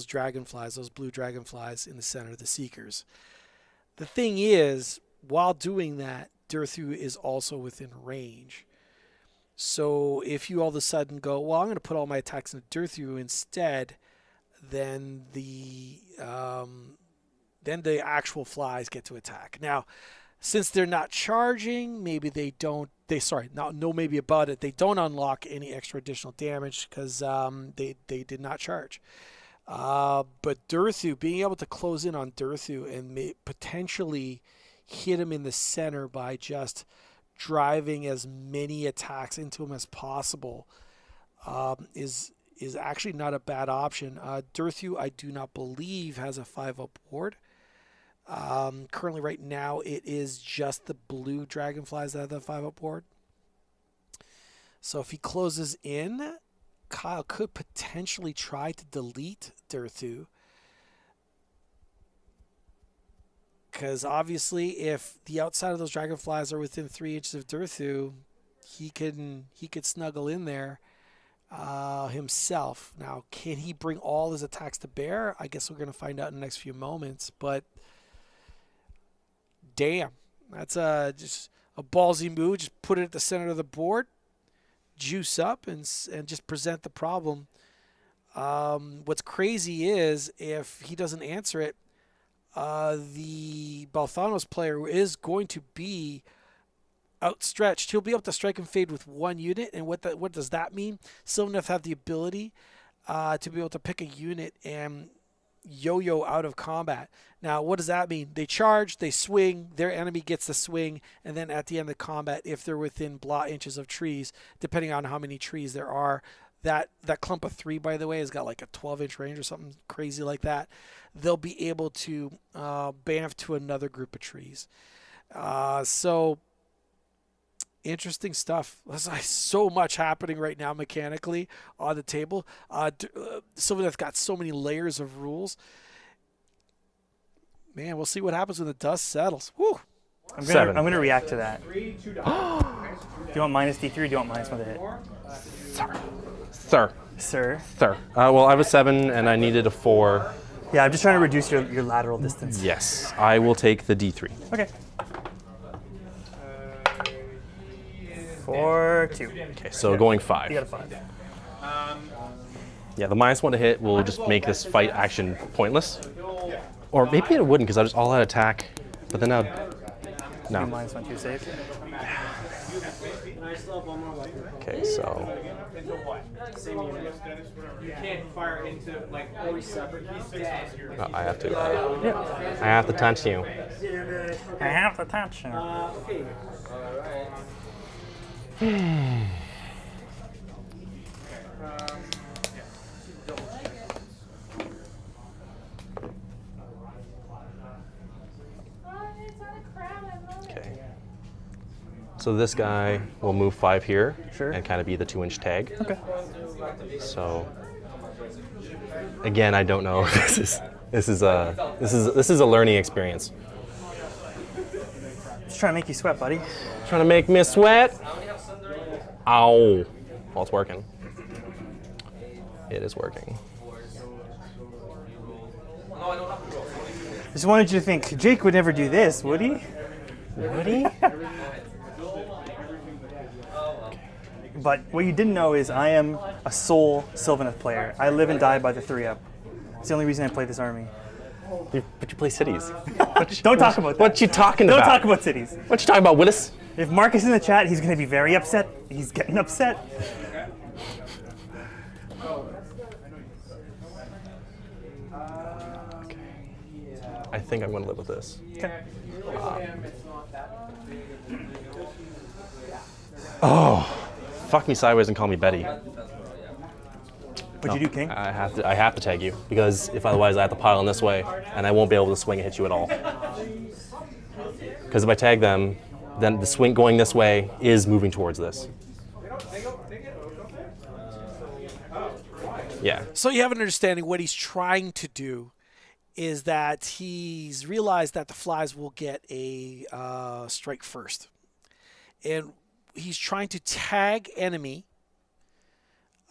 dragonflies, those blue dragonflies in the center of the Seekers. The thing is, while doing that, Durthu is also within range. So if you all of a sudden go, well, I'm going to put all my attacks into Durthu instead, then the actual flies get to attack. Now, since they're not charging, maybe they don't. Maybe about it. They don't unlock any extra additional damage because they did not charge. But Durthu, being able to close in on Durthu and potentially hit him in the center by just driving as many attacks into him as possible is actually not a bad option. Durthu, I do not believe, has a 5-up ward. Currently, right now, it is just the blue dragonflies that have the 5-up ward. So if he closes in, Kyle could potentially try to delete Durthu. Because obviously, if the outside of those dragonflies are within 3 inches of Durthu, he could snuggle in there himself. Now, can he bring all his attacks to bear? I guess we're going to find out in the next few moments. But damn, that's just a ballsy move. Just put it at the center of the board, juice up, and just present the problem. What's crazy is if he doesn't answer it, the Belthanos player is going to be outstretched. He'll be able to strike and fade with 1 unit. And what does that mean? Sylvaneth have the ability to be able to pick a unit and yo-yo out of combat. Now, what does that mean? They charge, they swing, their enemy gets the swing, and then at the end of the combat, if they're within inches of trees, depending on how many trees there are, that clump of 3, by the way, has got like a 12-inch range or something crazy like that. They'll be able to bamf to another group of trees. So interesting stuff. There's so much happening right now mechanically on the table. Sylvaneth got so many layers of rules. Man, we'll see what happens when the dust settles. Woo! I'm gonna react to that. Do you want minus D3 or do you want minus 1 to hit? Sir. Well, I have a 7 and I needed a 4. Yeah, I'm just trying to reduce your lateral distance. Yes, I will take the D3. Okay. 4, 2. Okay, so going 5. You got a 5. Yeah, the minus 1 to hit will just make this fight action pointless. Or maybe it wouldn't because I just all out attack. But then no. Minus 1, 2 save. Okay, so. You can't fire into like all separate. He's dead. I have to. I have to touch you. I have to touch you. Okay. Okay. So this guy will move 5 here Sure. and kind of be the 2-inch tag. Okay. So again, I don't know. This is a learning experience. Just trying to make you sweat, buddy. Trying to make me sweat. Ow. Well, it's working. It is working. Just wanted you to think, Jake would never do this, would he? Would he? But what you didn't know is I am a sole Sylvaneth player. I live and die by the 3-up. It's the only reason I play this army. But you play cities. Don't talk about that. What you talking Don't about? talk about cities. What you talking about, Willis? If Mark is in the chat, he's going to be very upset. He's getting upset. I think I'm going to live with this. Okay. Oh, fuck me sideways and call me Betty. Would you do king? I have to tag you because if otherwise I have to pile in this way and I won't be able to swing and hit you at all. Because if I tag them, then the swing going this way is moving towards this. Yeah. So you have an understanding what he's trying to do is that he's realized that the flies will get a strike first. And he's trying to tag enemy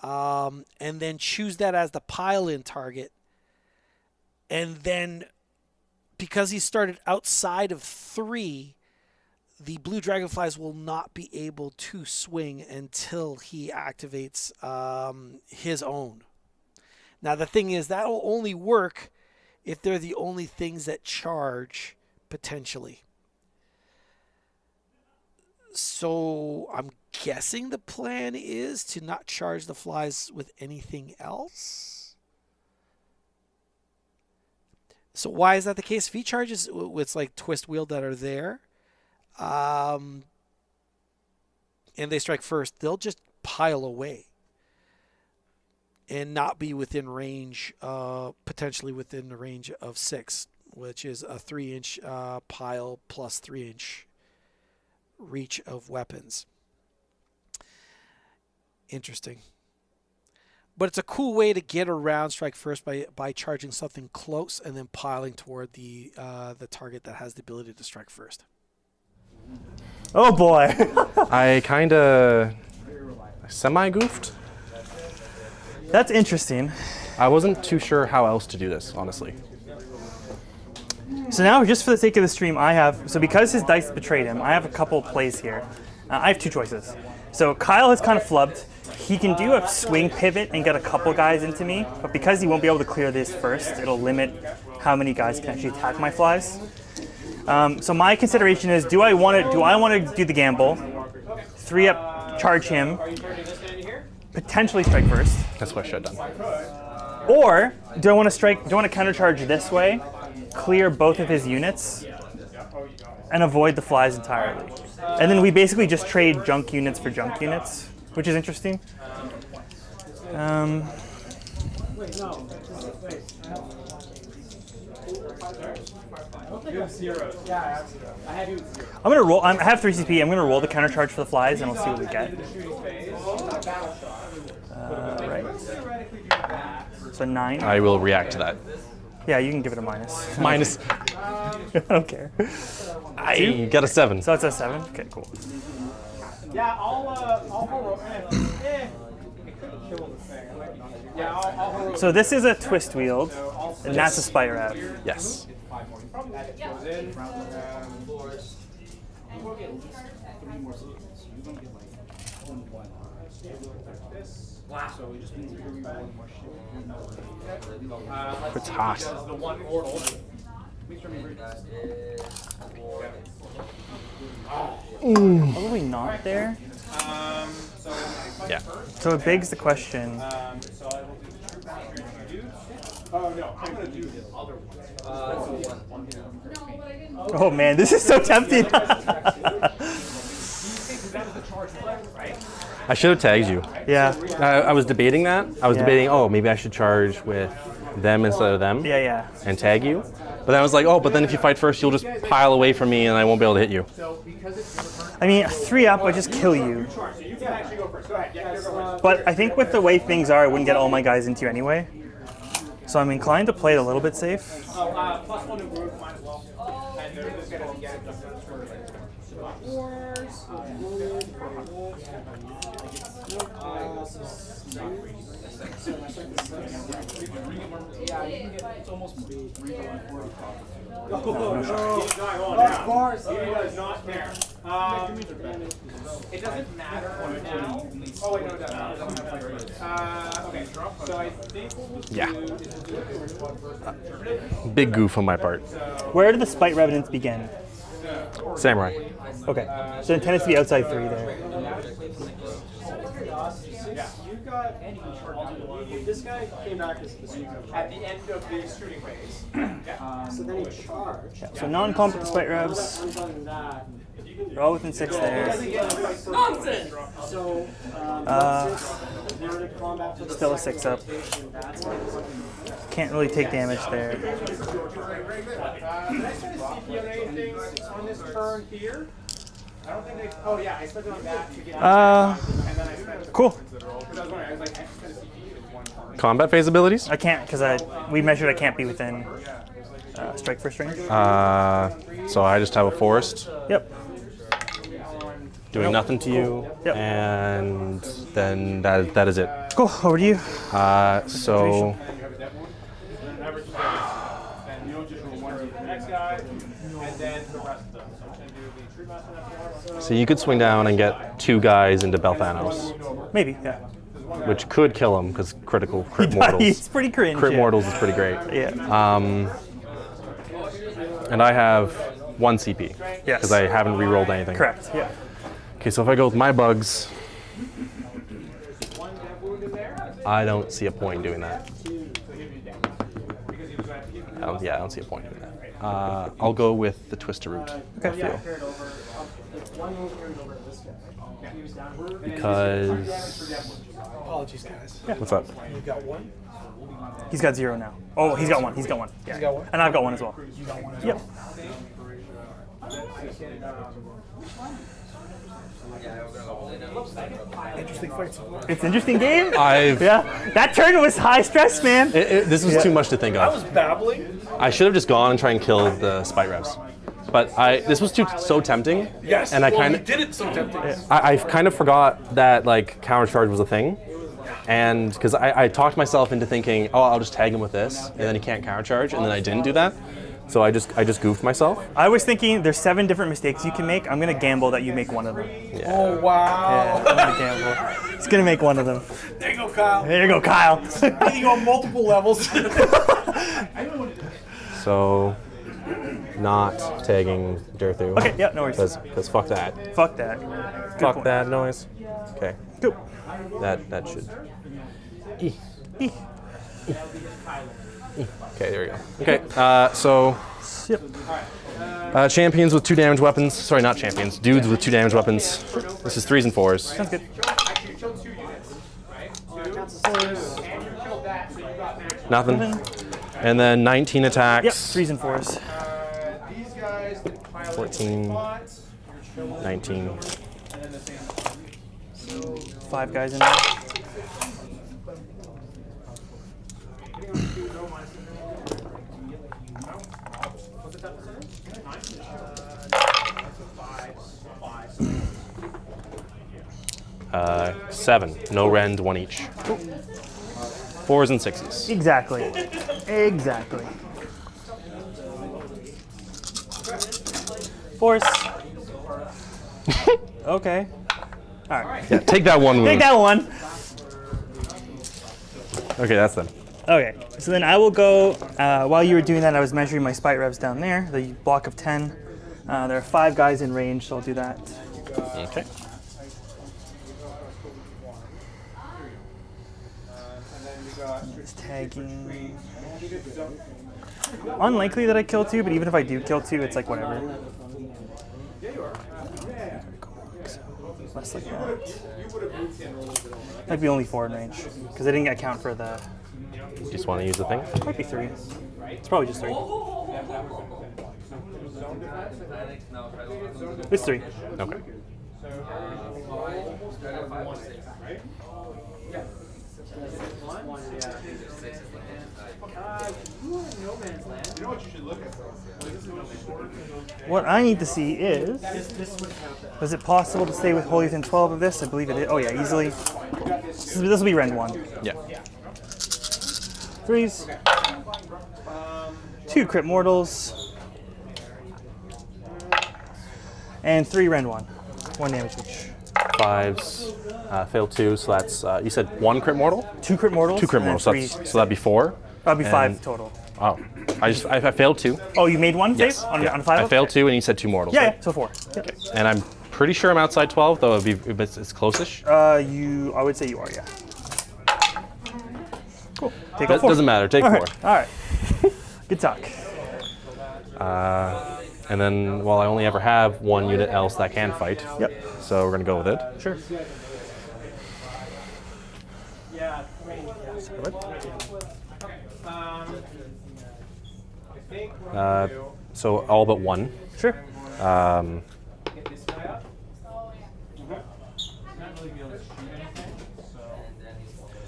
and then choose that as the pile-in target. And then because he started outside of 3, the blue dragonflies will not be able to swing until he activates his own. Now, the thing is, that will only work if they're the only things that charge, potentially. So I'm guessing the plan is to not charge the flies with anything else. So why is that the case? If he charges with like twist wheel that are there, and they strike first, they'll just pile away and not be within range, potentially within the range of 6, which is a 3-inch pile plus 3-inch reach of weapons. Interesting. But it's a cool way to get around strike first by charging something close and then piling toward the target that has the ability to strike first. Oh boy. I kind of semi-goofed. That's interesting. I wasn't too sure how else to do this, honestly. So now, just for the sake of the stream, so because his dice betrayed him, I have a couple plays here. I have 2 choices. So Kyle has kind of flubbed. He can do a swing pivot and get a couple guys into me, but because he won't be able to clear this first, it'll limit how many guys can actually attack my flies. So my consideration is, do I want to do the gamble, 3-up, charge him, potentially strike first? That's what I should have done. Or do I want to countercharge this way, clear both of his units, and avoid the flies entirely? And then we basically just trade junk units for junk units, which is interesting. I'm gonna roll. I have 3 CP. I'm gonna roll the countercharge for the flies, and we'll see what we get. Right. So 9. I will react to that. Yeah, you can give it a minus. Minus. I don't care. I got a 7. So it's a 7. Okay, cool. Yeah, I'll So this is a twist wield, and that's a Spite-Rev. Yes. It's hot. Probably not there. Yeah. So it begs the question. Oh man, this is so tempting. I should have tagged you. Yeah. I was debating that. I was debating, maybe I should charge with them instead of them. Yeah. And tag you. But then I was like, but then if you fight first, you'll just pile away from me and I won't be able to hit you. I mean, 3-up, I just kill you. But I think with the way things are, I wouldn't get all my guys into you anyway. So I'm inclined to play it a little bit safe. Of course, he does not care. It doesn't matter now. Oh wait, no, it doesn't. Okay, so I think what we'll do is Big goof on my part. Where do the Spite-Revenants begin? Samurai. Okay, so it tends to be outside 3 there. This guy came back at the end of the shooting phase. So then he charged. So non-comp with the Spite-Revs. We're all within 6 there. Nonsense! So, Still a 6 up. Can't really take damage there. Can I just see if you have anything on this turn here? I don't think they. Oh yeah, I spent it on that to get out. And then I spent it. Cool. Because I was wondering, I was like, I spent a CP in one turn. Combat phase abilities? I can't because we measured I can't be within strike first range. So I just have a forest Yep. doing nothing to you, Yep. and then that is it. Cool. Over to you. So And you have a debt wound. And then average then you don't just roll one for the next guy, and then the rest of them. So I'm going to do the Tree-Revenants. so you could swing down and get 2 guys into Belthanos, Maybe. Yeah. which could kill him because crit He's mortals. pretty cringe. Crit yeah. mortals is pretty great. Yeah. And I have 1 CP Yes. because I haven't re-rolled anything. Correct. Yeah. Okay, so if I go with my bugs, I don't see a point in doing that. Yeah, I don't see a point in doing that. I'll go with the Twister Root. Okay. I feel. Because Apologies, guys. what's up? You got one. He's got 0 now. Oh, he's got 1. He's got 1. Yeah. He's got 1? And I've got 1 as well. You got one as Yep. well. Interesting fight so far. It's an interesting game. I've. Yeah. That turn was high stress, man. This was too much to think I was of. babbling. I should have just gone and tried and killed the Spite-Revs. But this was so tempting. Yes. And I well, kind we of. did it so tempting. I kind of forgot that like counter charge was a thing, and because I talked myself into thinking, oh, I'll just tag him with this, and then he can't counter charge, and then I didn't do that, so I just goofed myself. I was thinking there's 7 different mistakes you can make. I'm gonna gamble that you make one of them. Oh, wow. Yeah, I'm gonna gamble. He's gonna make one of them. There you go, Kyle. There you go, Kyle. You go on multiple levels. So, not tagging Durthu. Okay, yeah, no worries. Because fuck that. Fuck that. Good Fuck point. that noise. Okay. Cool. That should. Okay, there we go. Okay, so Yep. champions with 2 damage weapons. Sorry, not champions. Dudes with 2 damage weapons. This is 3s and 4s. Sounds good. Actually, you killed 2 units, right? 2. And you killed that, so you got max. Nothing. And then 19 attacks. Yep. 3s and 4s. These guys, the pilot 14, spots, 19. and then the same. 5 guys in there. Uh, 7. No rend, 1 each. 4s and 6s. Exactly. Exactly. 4s. Okay. All right. Yeah, take that 1 wound. Take that one. Okay, that's them. Okay. So then I will go. While you were doing that, I was measuring my spite revs down there. The block of 10. There are 5 guys in range, so I'll do that. Okay. Just tagging. Unlikely that I kill 2, but even if I do kill 2, it's like whatever. Less like that. Might be only 4 in range because I didn't account for the. You just want to use the thing? Might be 3. It's probably just 3. It's 3. Okay. What I need to see is it possible to stay with wholly within 12 of this? I believe it is. Oh yeah, easily. This will be rend 1. Yeah. 3s. 2 crit mortals. And 3 rend 1. 1 damage each. 5s. Fail 2, so that's, you said 1 crit mortal? 2 crit mortals. 2 crit and then mortals, 3. so that'd be 4. That'd be 5 and- total. Oh. I failed 2. Oh, you made 1 Yes. save on Yeah. a 5? I failed 2 and you said 2 mortals. Yeah, right? yeah, so 4. Yep. Okay. And I'm pretty sure I'm outside 12, though it's close-ish. I would say you are, yeah. Cool. Take out 4. Doesn't matter, take 4. All right. Good talk. And then, well, I only ever have one unit else that can fight. Yep. So we're going to go with it. Sure. Yeah. So all but one. Sure. Get this guy up. Not really be able to shoot anything.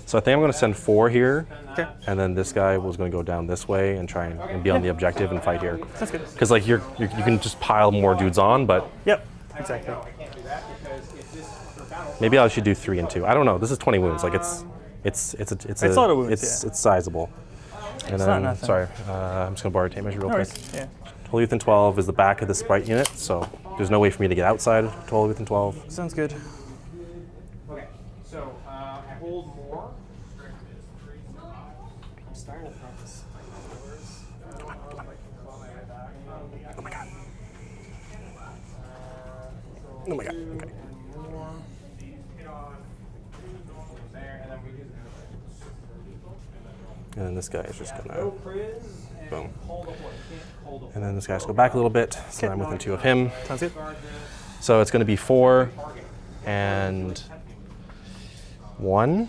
So I think I'm going to send 4 here. Okay. And then this guy was going to go down this way and try and be on the objective and fight here. That's good. Because like you can just pile more dudes on, but Yep. Exactly. maybe I should do 3 and 2. I don't know. This is 20 wounds. Like it's a lot of wounds, It's sizable. And It's then, not nothing. sorry, I'm just going to borrow a tape measure real No quick. worries. Yeah. Total Youth in 12 is the back of the Sprite unit, so there's no way for me to get outside of Total Youth in 12. Sounds good. Okay, so I hold more. I'm starting to practice. Oh my god. Oh my god. Okay. And then this guy is just gonna boom. And then this guy's go back a little bit, so I'm within 2 of him. Sounds good. So it's gonna be 4 and 1.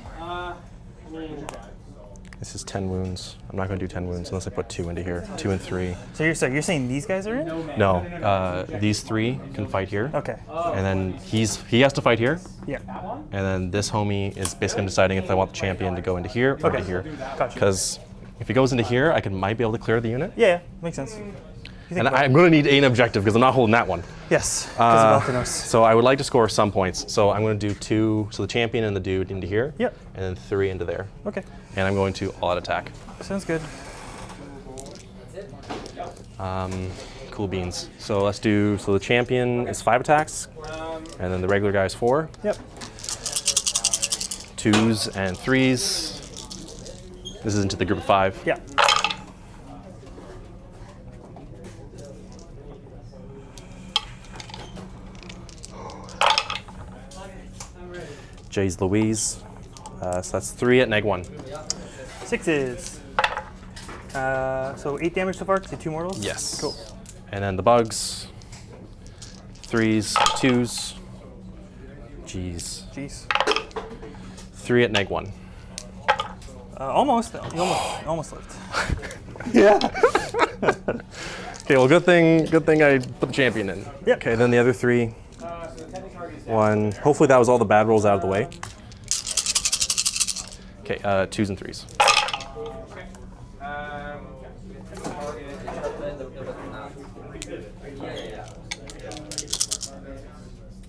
This is 10 wounds. I'm not gonna do 10 wounds unless I put 2 into here. 2 and 3. So you're saying these guys are in? No, these 3 can fight here. Okay. And then he has to fight here. Yeah. And then this homie is basically deciding if I want the champion to go into here or into here. Gotcha. Because if he goes into here, I might be able to clear the unit. Yeah, makes sense. And I'm going to need an objective because I'm not holding that one. Yes, because of Belthanos. So I would like to score some points. So I'm going to do 2, so the champion and the dude into here. Yep. And then 3 into there. Okay. And I'm going to all out attack. Sounds good. Cool beans. So let's do, so the champion is 5 attacks. And then the regular guy is 4. Yep. 2s and 3s. This is into the group of 5. Yeah. Jay's Louise. So that's 3 at -1. 6s. So 8 damage so far, 2 mortals? Yes. Cool. And then the bugs. 3s, 2s. Jeez. Jeez. 3 at -1. Almost. You almost lived. Yeah. Okay, well, good thing I put the champion in. Yep. Okay, then the other 3. 1. Hopefully that was all the bad rolls out of the way. Okay, 2s and 3s.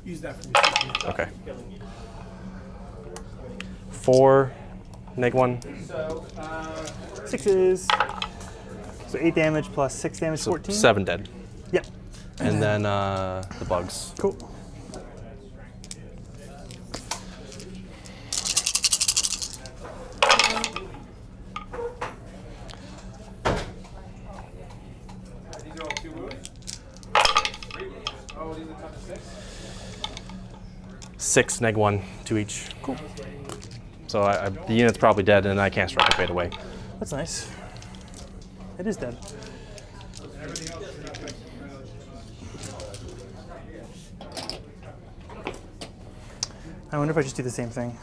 Use that for me. Okay. 4, -1. 6s. So 8 damage plus 6 damage, So 14? 7 dead. Yep. And then the bugs. Cool. These are all 2 wounds? Oh, these are top 6? 6, -1, 2 each. Cool. So the unit's probably dead, and I can't strike it right away. That's nice. It is dead. I wonder if I just do the same thing.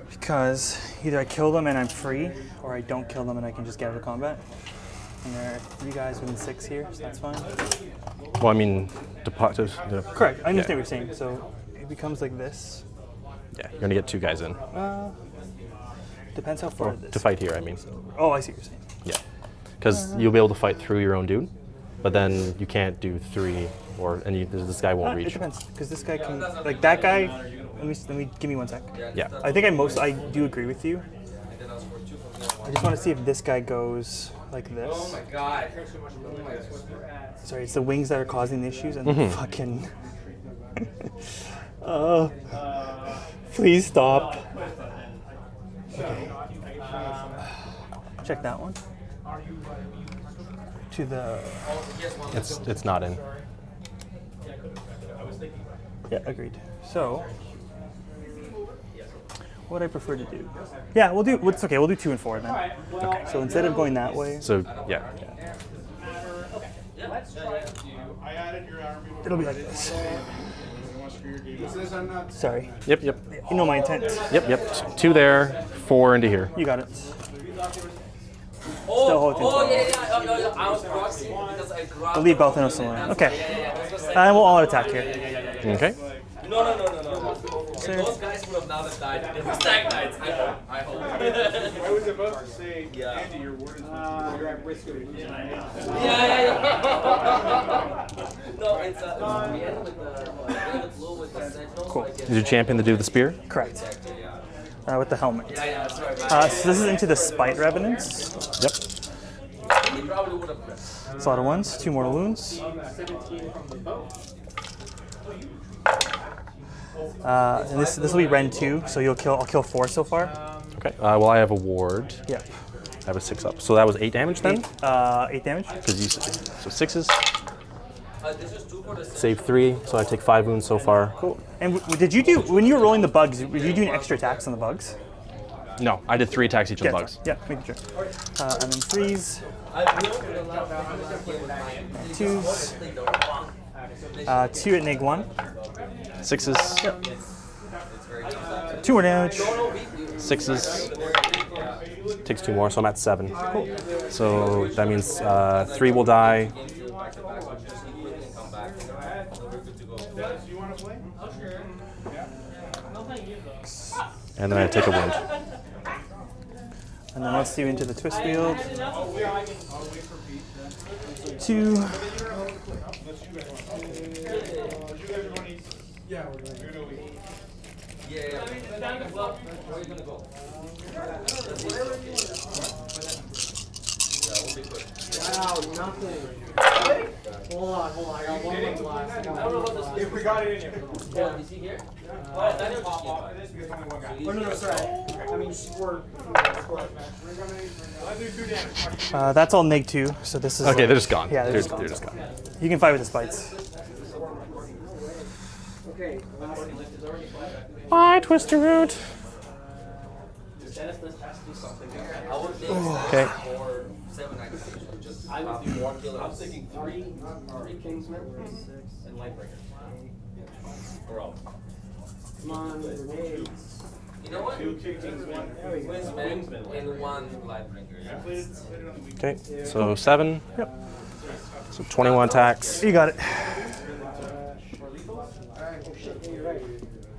Because either I kill them and I'm free, or I don't kill them and I can just get out of combat. And there are 3 guys within 6 here, so that's fine. Well, I mean, Correct, I understand Yeah. what you're saying. So it becomes like this. Yeah, you're gonna get 2 guys in Depends how far this. to fight here. I mean, Oh, I see what you're saying. yeah, because you'll be able to fight through your own dude, but then you can't do 3, this guy won't It reach. depends, because this guy can, like that guy. Let me give me 1 sec. Yeah. I think I do agree with you. I just want to see if this guy goes like this. Oh my god. Sorry, it's the wings that are causing the issues, and Mm-hmm. fucking. Please stop. Check that one. To the. It's not in. Yeah, agreed. So, what I prefer to do? Yeah, we'll do. It's okay. We'll do 2 and 4 then. Okay. So instead of going that way, So yeah. It'll be like this. Sorry. Yep, yep. You know my intent. Yep, yep. So 2 there, 4 into here. You got it. Oh, yeah. I was proxy because I grabbed. We'll leave Belthanos alone. Okay. And we'll all attack here. Okay. No. Those guys would have now died. It's Stag Knights. I hope. I was about to say, Andy, your word is No, it's we end with the blue with the sentinel. Cool. Is your champion to do the spear? Correct. With the helmet. That's right. So this is into the Spite-Revenants. Yep. He probably would have. It's a lot of ones. 2 mortal wounds. And this will be Ren 2, so I'll kill 4 so far. Okay. Well, I have a ward. Yep. I have a 6 up. So that was 8 damage then? 8 damage. Because you so 6s. This is 2 for the Save 3, so I take 5 wounds so far. Cool. And did you do, when you were rolling the bugs, were you doing extra attacks on the bugs? No, I did 3 attacks each on the bugs. Yeah, making sure. And then 3s. 2s. 2 at neg 1. 6s. Yep. 2 more damage. 6s. Takes 2 more, so I'm at 7. Cool. So that means 3 will die. And then I take a wound. And then let's see into the twist field. 2. Wow, nothing. Hold on. I got one more blast. If we got it in here. Yeah. Is he here? No, sorry. I mean, score. That's all neg 2, so this is. Okay, they're just gone. Yeah, they're just gone. You can fight with the spites. Okay. Bye, Twister Root. Okay. I was thinking 3 Kingsmen and Lightbreakers. We're all. Come on, grenades. You know what? 2 Kingsmen and 1 Lightbreaker. Okay, so 7. Yep. So 21 attacks. You got it.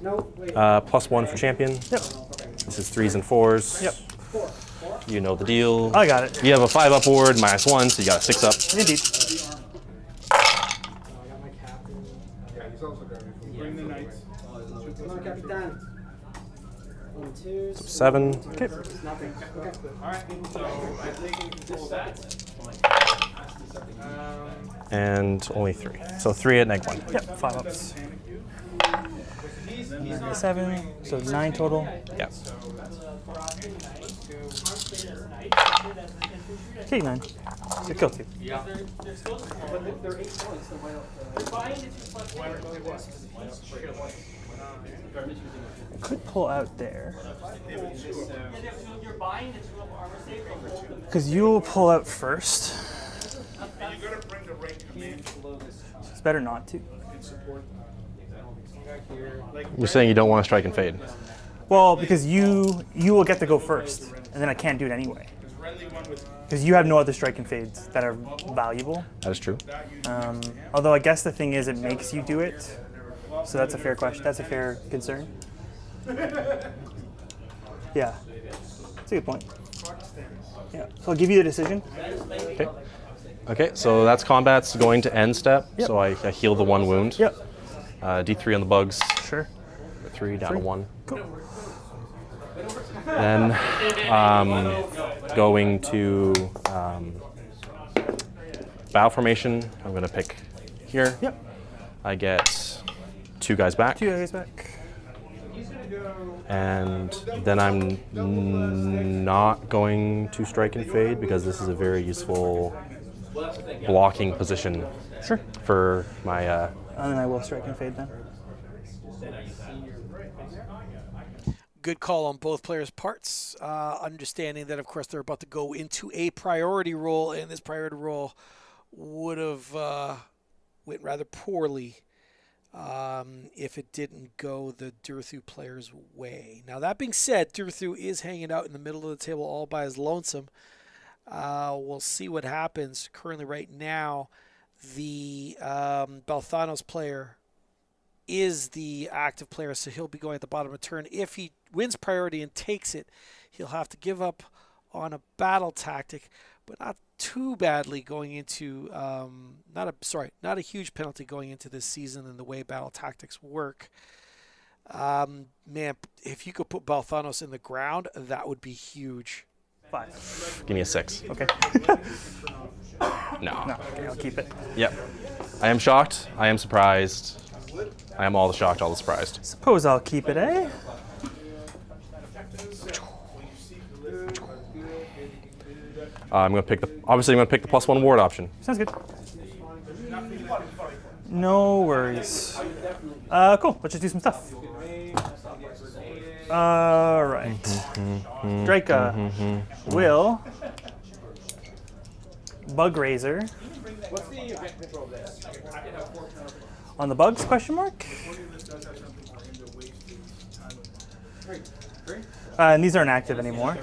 No, wait. +1 for champion. Yep. This is 3s and 4s. Yep. You know the deal. I got it. You have a 5 up ward, -1, so you got a 6 up. Indeed. I got my captain. Yeah, he's also got it. Bring the knights. Come on, Capitan. 1, 2. 7. Okay. Nothing. Okay. Alright, so I'm taking control of that. And only 3. So 3 at -1. Yep, 5 ups. 7, so 9 total. Yeah. Okay, 9. So kill 2. Yeah. But they're 8 points. I could pull out there. Because you'll pull out first. And you're gonna bring the rank command. It's better not to. You're saying you don't want to strike and fade. Well, because you will get to go first, and then I can't do it anyway. Because you have no other strike and fades that are valuable. That is true. Although I guess the thing is, it makes you do it. So that's a fair question. That's a fair concern. Yeah, that's a good point. Yeah, so I'll give you the decision. Okay. Okay, so that's combat's going to end step. Yep. So I heal the 1 wound. Yep. D3 on the bugs. Sure. 3 down to 1. Cool. Then going to battle formation. I'm going to pick here. Yep. I get 2 guys back. 2 guys back. And then I'm not going to strike and fade because this is a very useful blocking position Sure. for my. And then I will strike and fade then. Good call on both players' parts. Understanding that, of course, they're about to go into a priority role, and this priority role would have went rather poorly if it didn't go the Durthu player's way. Now, that being said, Durthu is hanging out in the middle of the table all by his lonesome. We'll see what happens. Currently, right now, the Belthanos player is the active player, so he'll be going at the bottom of the turn. If he wins priority and takes it, he'll have to give up on a battle tactic, but not too badly going into not a huge penalty going into this season and the way battle tactics work. Man, if you could put Belthanos in the ground, that would be huge. 5. Give me a 6. Okay. No. No, okay, I'll keep it. Yep. I am shocked. I am surprised. I am all the shocked, all the surprised. Suppose I'll keep it, eh? I'm gonna pick the +1 ward option. Sounds good. No worries. Cool. Let's just do some stuff. All right. Drycha will Bug Razor What's the event control of this? on the bugs? Question mark. And these aren't active anymore,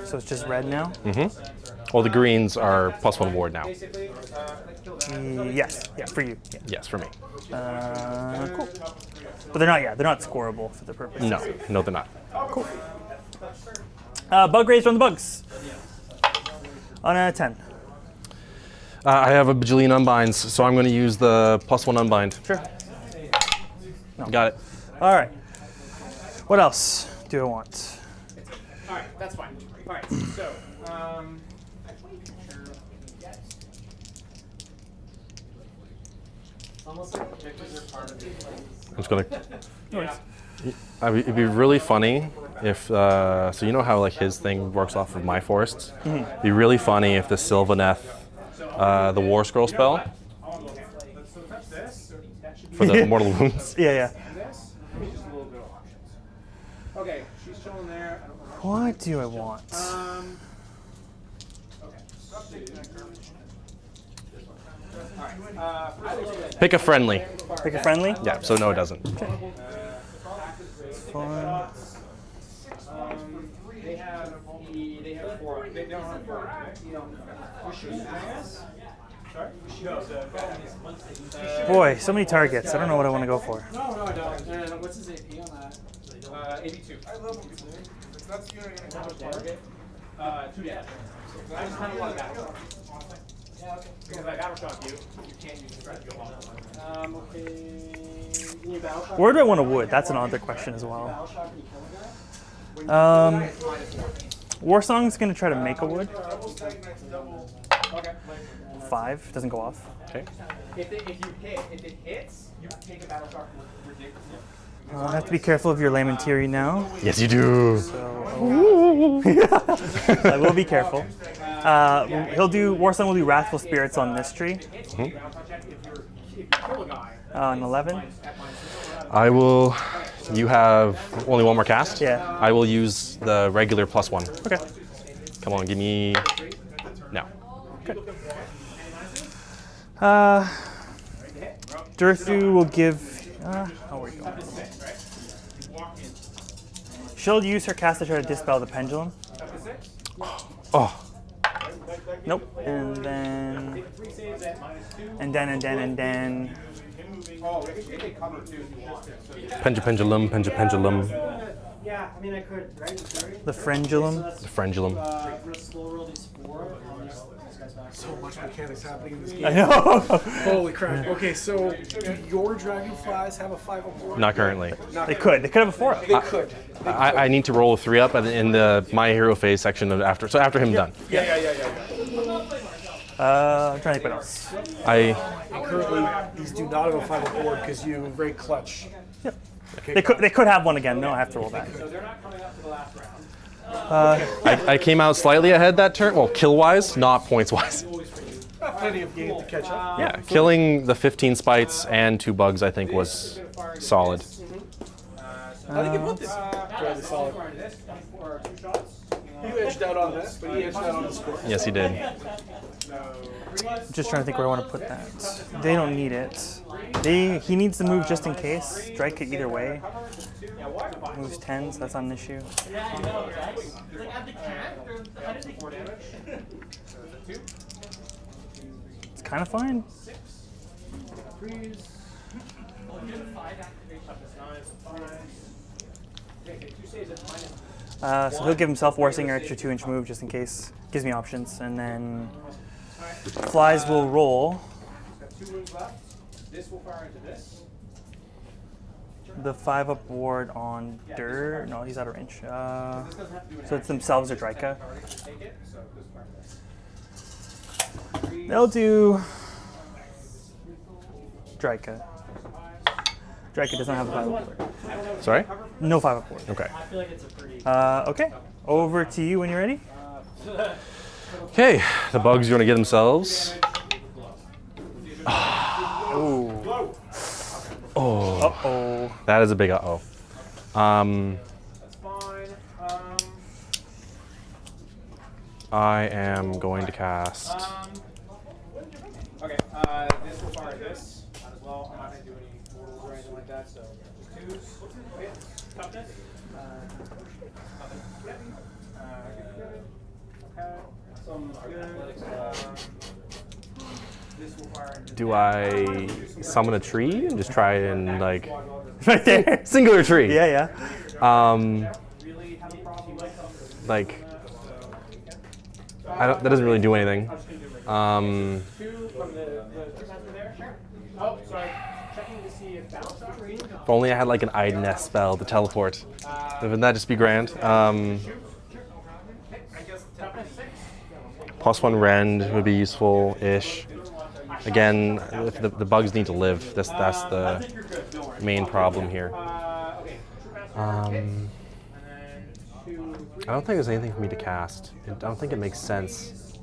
so it's just red now. Well, the greens are +1 ward now. Yes. Yeah, for you. Yeah. Yes, for me. Cool. But they're not. Yeah, they're not scoreable for the purpose. No, they're not. Cool. Bug Razor on the bugs. On a 10. I have a bajillion unbinds, so I'm going to use the +1 unbind. Sure. No. Got it. All right. What else do I want? All right, that's fine. All right, so almost like pictures are part of it. I'm just going to... It'd be really funny if... so you know how like his thing works off of my forests? It'd be really funny if the Sylvaneth, the War Scroll spell for the Mortal Wounds. Yeah. This, just a little bit of options. Okay, she's chilling there. I don't know. What do I want? Pick a friendly. Pick a friendly? Yeah, so no it doesn't. Fun. They have 4. They don't have 4. Boy, so many targets. I don't know what I want to go for. No, I don't. And what's his AP on that? 82. I love him. That's your target. 2 damage. I just kind of want that. Yeah, okay. Because if I battle shock you, you can't use the threat to go home. Okay. Can you battle shock? Where do I want to wood? That's another question as well. Battle shock and you kill a guy? Warsong's going to try to make a wood. Okay. 5. Doesn't go off. Okay. If it hits, you take a battle shock ridiculous. I have to be careful of your Lamentary now. Yes, you do. So I will be careful. Warsong will do Wrathful Spirits on this tree. An 11. I will... You have only 1 more cast? Yeah. I will use the regular +1. Okay. Come on, give me... No. Durthu will give... how are we going? She'll use her cast to try to dispel the pendulum. Oh. Nope. And then... Pendulum. Yeah, I mean I could, right? The Frendulum. The Frendulum. So much mechanics happening in this game. I know. Holy crap. Okay, so do your dragonflies have a 5/4? Not currently. They could. They could have a 4-up. They could. I need to roll a 3-up in the My Hero phase section of after. So after him done. Yeah. I'm trying to think what else. And currently, these do not have a 5/4 because you very clutch. Yep. They could have one again. No, I have to roll that. So they're not coming up to the last round. I came out slightly ahead that turn. Well, kill-wise, not points-wise. Plenty of game to catch up. Yeah, killing the 15 spites and 2 bugs, I think, was solid. How did you put this? Fairly solid. You edged out on this, but he edged out on the score. Yes, he did. Just trying to think where I want to put that. They don't need it. He needs to move just in case. Drycha either way. Moves 10, so that's not an issue. It's kind of fine. So he'll give himself Warsinger extra 2-inch move just in case. Gives me options, and then flies will roll. This will fire into this. The 5-up ward on Dur. No, he's out of range. So it's themselves or Drycha. They'll do Drycha. Drycha does not have a 5-up ward. Sorry? No 5-up ward. Okay. Okay. Over to you when you're ready. Okay, the bugs are going to get themselves. Ooh. Oh, Uh-oh. that is a big uh-oh. That's fine. I am going to cast. Okay, this will fire this as well. I'm not going to do any mortals or anything like that, so just twos. Okay, toughness. Nothing. Yep. Good. Okay. Some good. This will fire into Do I summon a tree and just try and like Right there. singular tree? Yeah. really have a problem with Like that doesn't really do anything. two from the there. Sure. Oh, sorry. Checking to see if bounce on range. If only I had like an Idness spell to teleport. Wouldn't that just be grand? +1 rend would be useful-ish. Again, if the bugs need to live. That's the main problem here. I don't think there's anything for me to cast. I don't think it makes sense.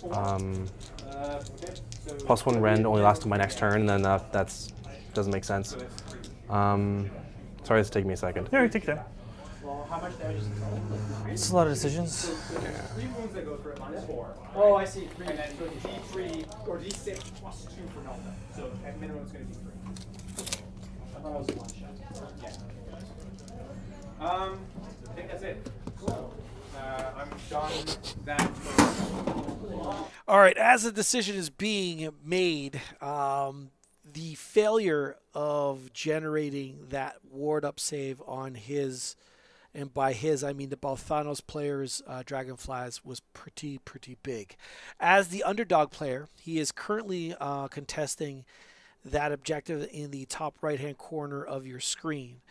+1 rend only lasts to my next turn, and then that's doesn't make sense. Sorry, it's taking me a second. Yeah, take your time. Well, how much damage is it? It's a lot of decisions. 3 wounds that go through it -4. Oh, I see. 3 and then so D3 or D6 +2 for Melta. So at minimum it's going to be 3. I thought it was 1 shot. Yeah. I think that's it. So I'm done that. All right, as the decision is being made, the failure of generating that ward up save on his, and by his I mean the Belthanos player's Dragonflies, was pretty big. As the underdog player, he is currently contesting that objective in the top right hand corner of your screen.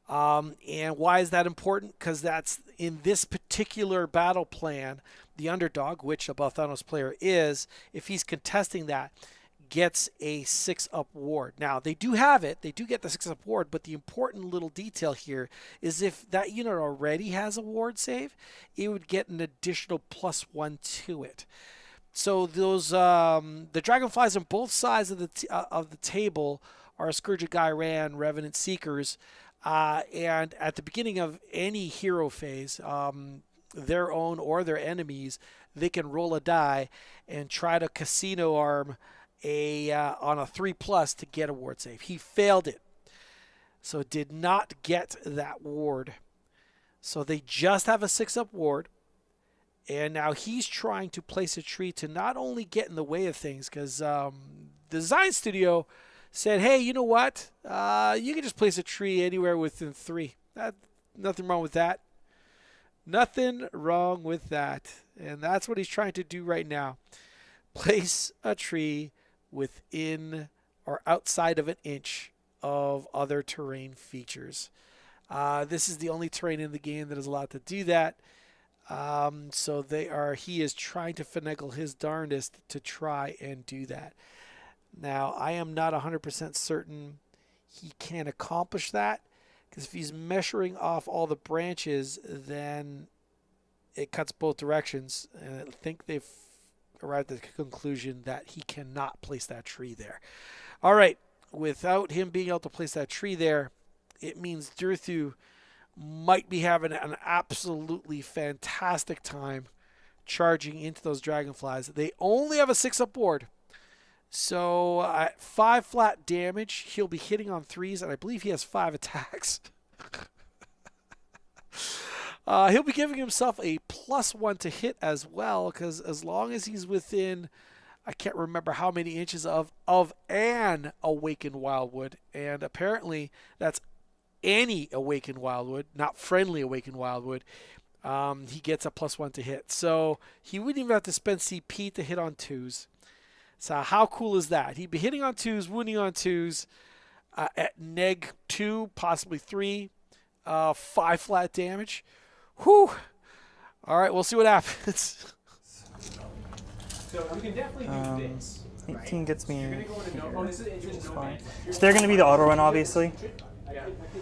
And why is that important? Because that's in this particular battle plan, the underdog, which a Belthanos player is, if he's contesting that, gets a 6-up ward. Now, they do have it. They do get the 6-up ward, but the important little detail here is if that unit already has a ward save, it would get an additional +1 to it. So those the Dragonflies on both sides of the table are Scourge of Ghyran, Revenant Seekers, and at the beginning of any hero phase, their own or their enemies, they can roll a die and try to casino arm on a 3+ to get a ward save. He failed it, so did not get that ward. So they just have a 6-up ward, and now he's trying to place a tree to not only get in the way of things, because the design studio said, hey, you know what? You can just place a tree anywhere within 3. Nothing wrong with that. Nothing wrong with that. And that's what he's trying to do right now. Place a tree within or outside of an inch of other terrain features. This is the only terrain in the game that is allowed to do that. So he is trying to finagle his darndest to try and do that. Now, I am not 100% certain he can accomplish that, because if he's measuring off all the branches, then it cuts both directions, and I think they've arrived at the conclusion that he cannot place that tree there. All right, without him being able to place that tree there, it means Durthu might be having an absolutely fantastic time charging into those dragonflies. They only have a 6-up ward. So at 5 flat damage, he'll be hitting on 3s, and I believe he has 5 attacks. He'll be giving himself a +1 to hit as well, because as long as he's within, I can't remember how many inches of an Awakened Wildwood, and apparently that's any Awakened Wildwood, not friendly Awakened Wildwood, he gets a +1 to hit. So he wouldn't even have to spend CP to hit on 2s. So how cool is that? He'd be hitting on 2s, wounding on 2s at -2, possibly 3, 5 flat damage. Whew. All right, we'll see what happens. So we can definitely do this. 18 gets me You're in. gonna go into no. Oh, this is Fine. So they're going to be the auto run, obviously.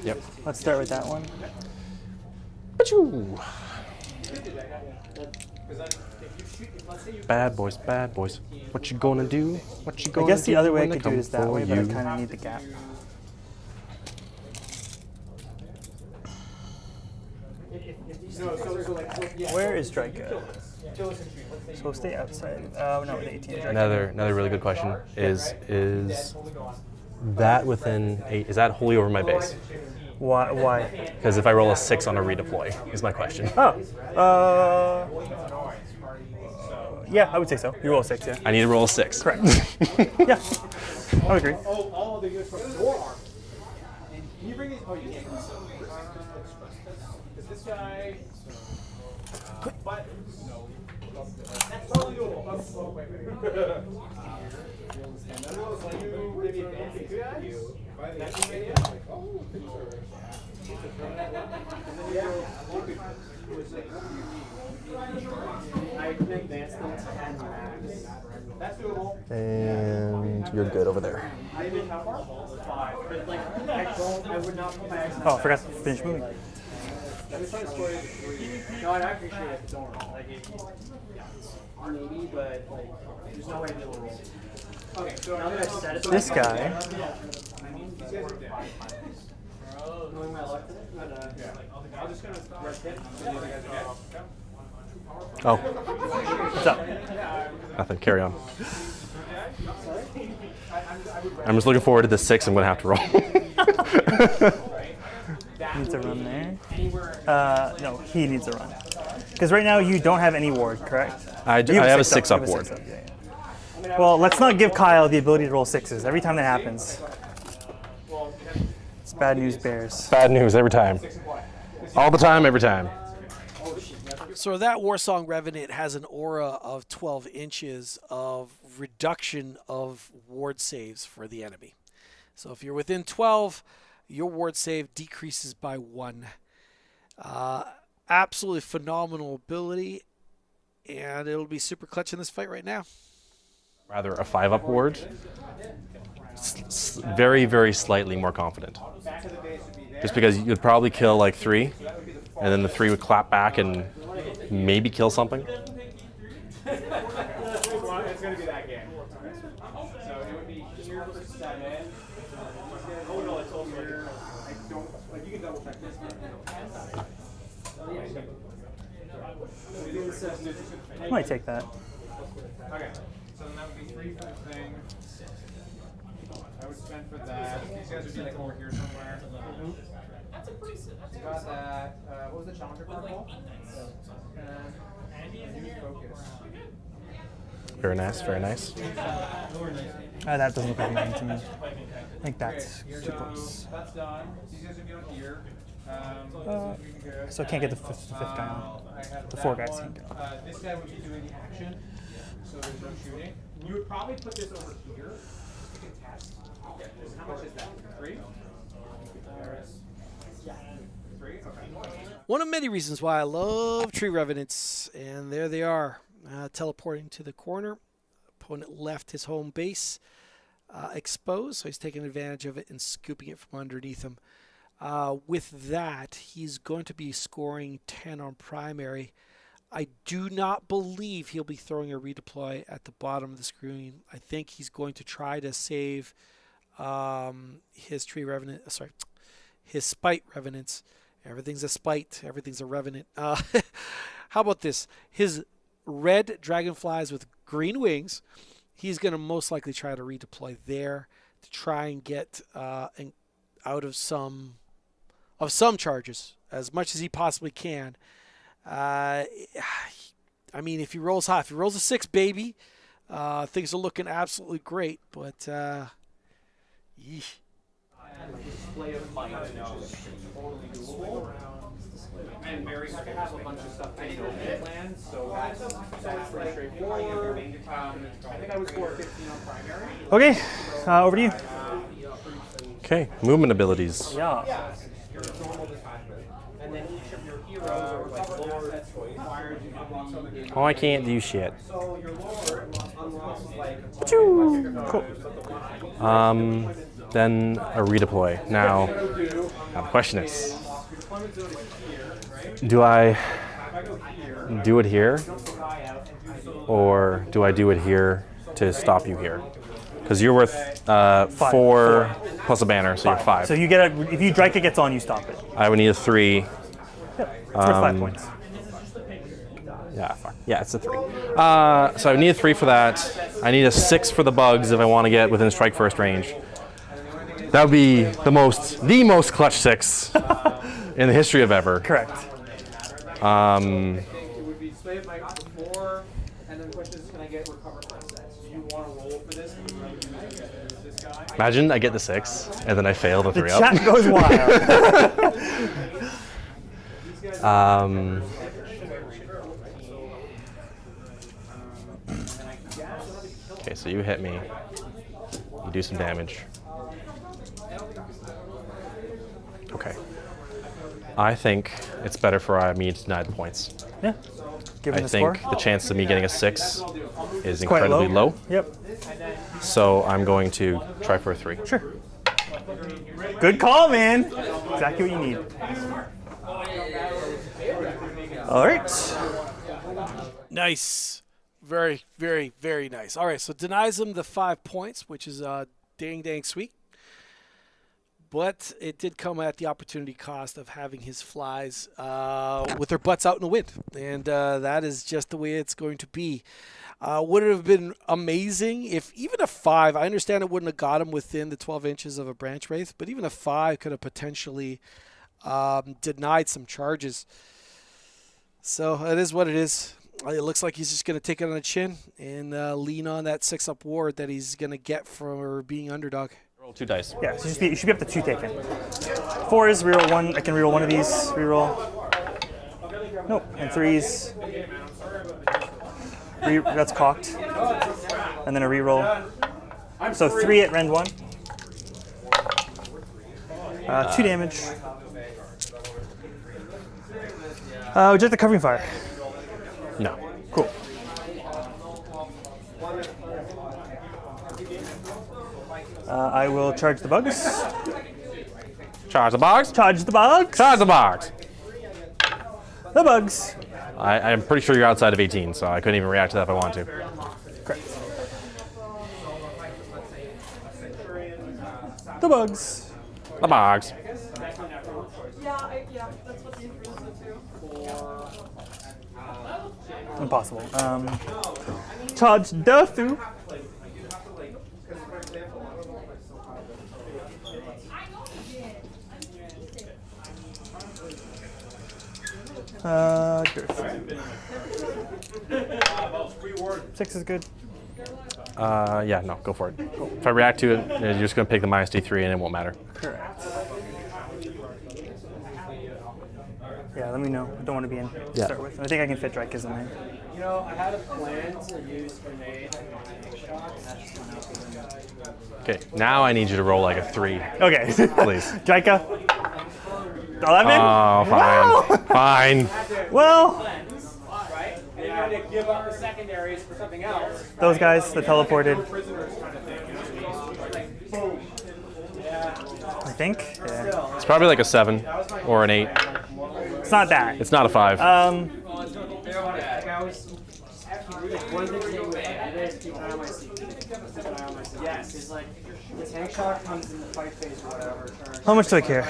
Yep. Let's start with that one. Achoo. Bad boys, bad boys. What you gonna do? What you I gonna guess the do other way I when they could do it come is that for way, but I you? kind of need the gap. Where is Drycha? So stay outside. No, the 18. Drycha. Another really good question is that within 8? Is that wholly over my base? Why? Because if I roll a 6 on a redeploy, is my question. Oh. Yeah, I would say so. You roll a 6, yeah. I need to roll a 6. Correct. Yeah, I would agree. Oh, all the units from your army. And can you bring these? Oh, you can't. Is this guy? But no. That's totally doable. Oh, wait. You maybe advance it to you. That's the idea. I can advance them 10 max. That's doable. And you're good over there. I did how far? 5. But like, I would not put my X. Oh, I forgot to finish moving. I was trying to score it at 3. No, I appreciate it. Don't worry. Like, maybe, but like, there's no way to be able to roll. Okay, so now that I've set it, This guy. knowing my luck today, but I'm just gonna rest hit. Oh, What's up? nothing. Carry on. I'm just looking forward to the 6 I'm going to have to roll. Needs a run there. No, he needs a run. Because right now you don't have any ward, correct? I You have a 6 6-up You have a ward. 6-up, yeah, yeah. Well, let's not give Kyle the ability to roll 6s. Every time that happens, it's bad news bears. Bad news every time. All the time, every time. So that Warsong Revenant has an aura of 12 inches of reduction of ward saves for the enemy. So if you're within 12, your ward save decreases by 1. Absolutely phenomenal ability, and it'll be super clutch in this fight right now. Rather a 5-up ward. Very, very slightly more confident. Just because you'd probably kill like 3, and then the 3 would clap back and maybe kill something. It's gonna be that game. So it would be here for 7. Oh no, it's also here. I don't like you can double check this. I might take that. Okay, so then that would be 3 for the thing. I would spend for that. These guys would be like over here somewhere. Got that. What was the challenger purple? New focus. Very nice, very nice. That doesn't look like anything to me. I think that's too close. That's done. These guys would be on here. So I can't get the fifth guy on. The 4 guys can't get on. This guy would be doing the action, so there's no shooting. You would probably put this over here. You can test. How much is that? 3? 3? Okay. One of many reasons why I love Tree-Revenants, and there they are, teleporting to the corner. Opponent left his home base exposed, so he's taking advantage of it and scooping it from underneath him. With that, he's going to be scoring 10 on primary. I do not believe he'll be throwing a redeploy at the bottom of the screen. I think he's going to try to save his his Spite-Revenants. Everything's a spite. Everything's a revenant. How about this? His red dragonflies with green wings. He's going to most likely try to redeploy there to try and get out of some charges as much as he possibly can. I mean, if he rolls high, if he rolls a 6, baby, things are looking absolutely great. But yeesh. Display of might. Totally doable. And Mary's going to have a bunch of stuff in the land, so that's pretty straightforward. I think I would score 15 on primary. Okay, over to you. Okay, movement abilities. Yeah. And then each of your heroes or like lords requires you to be in. Oh, I can't do shit. So your lord unlocks like. Cool. Then a redeploy. Now the question is, do I do it here, or do I do it here to stop you here? Because you're worth 4 plus a banner, so you're 5. So you get if you Drycha gets on, you stop it. I would need a 3. It's worth 5 points. Yeah, fuck. Yeah, it's a 3. So I need a 3 for that. I need a 6 for the bugs if I want to get within strike first range. That would be the most clutch 6 in the history of ever. Correct. It would be displayed by 4, and then the question is, can I get recover assets? Do you want to roll for this? This guy? Imagine I get the 6 and then I fail the 3 The up. chat goes wild. Okay, so you hit me. You do some damage. Okay. I think it's better for me to deny the points. Yeah. Given I the think score. the chance of me getting a 6 is Quite incredibly low. Yep. So I'm going to try for a 3. Sure. Good call, man. Exactly what you need. All right. Nice. Very, very, very nice. All right, so denies him the 5 points, which is dang sweet. But it did come at the opportunity cost of having his flies with their butts out in the wind. And that is just the way it's going to be. Would it have been amazing if even a 5, I understand it wouldn't have got him within the 12 inches of a branch wraith, but even a 5 could have potentially denied some charges. So it is what it is. It looks like he's just going to take it on the chin and lean on that 6-up ward that he's going to get for being underdog. Roll 2 dice. Yeah, so you should be up to 2 taken. 4 is reroll 1. I can reroll one of these. Reroll. Nope. And 3s. That's cocked. And then a reroll. So 3 at rend 1. 2 damage. Would you like the covering fire? No. Cool. I will charge the bugs. Charge the bugs. Charge the bugs. Charge the bugs. The bugs. I'm pretty sure you're outside of 18, so I couldn't even react to that if I wanted to. Correct. The bugs. The bugs. Yeah, that's what the influence is too. Impossible. Charge Durthu. Durthu. 6 is good. Yeah, no, go for it. If I react to it, you're just going to pick the minus D3 and it won't matter. Correct. Yeah, let me know. I don't want to be in to Yeah. start with. I think I can fit Drycha's in there. You know, I had a plan to use grenade and shot, and that's just went out the window. Okay, now I need you to roll like a 3. Okay. Please. Drycha. 11? Oh, fine. Fine. Well, Right? And you had to give up the secondaries for something else. those guys that teleported, Prisoners kind of thing. You know what I mean? Like, boom. Yeah. I think. Yeah. It's probably like a 7 or an 8. It's not that. It's not a 5. One thing to take away is keep an eye on my CP. Keep an eye on my CP. Yes, it's like the tank shot comes in the fight phase or whatever. How much do I care?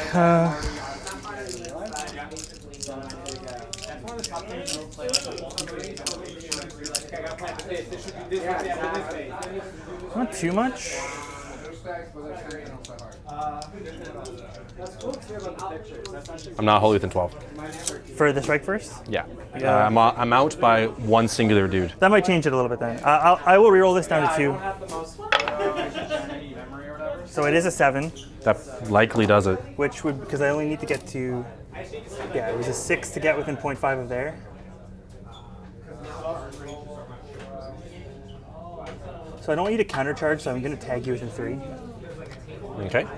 Not too much. I'm not wholly within 12. For the strike first? Yeah. Yeah. I'm out by one singular dude. That might change it a little bit then. I will reroll this down to 2. So it is a 7, That likely does it. which would, because I only need to get to, yeah, it was a 6 to get within 0.5 of there. So I don't want you to countercharge, so I'm going to tag you within 3. Okay. And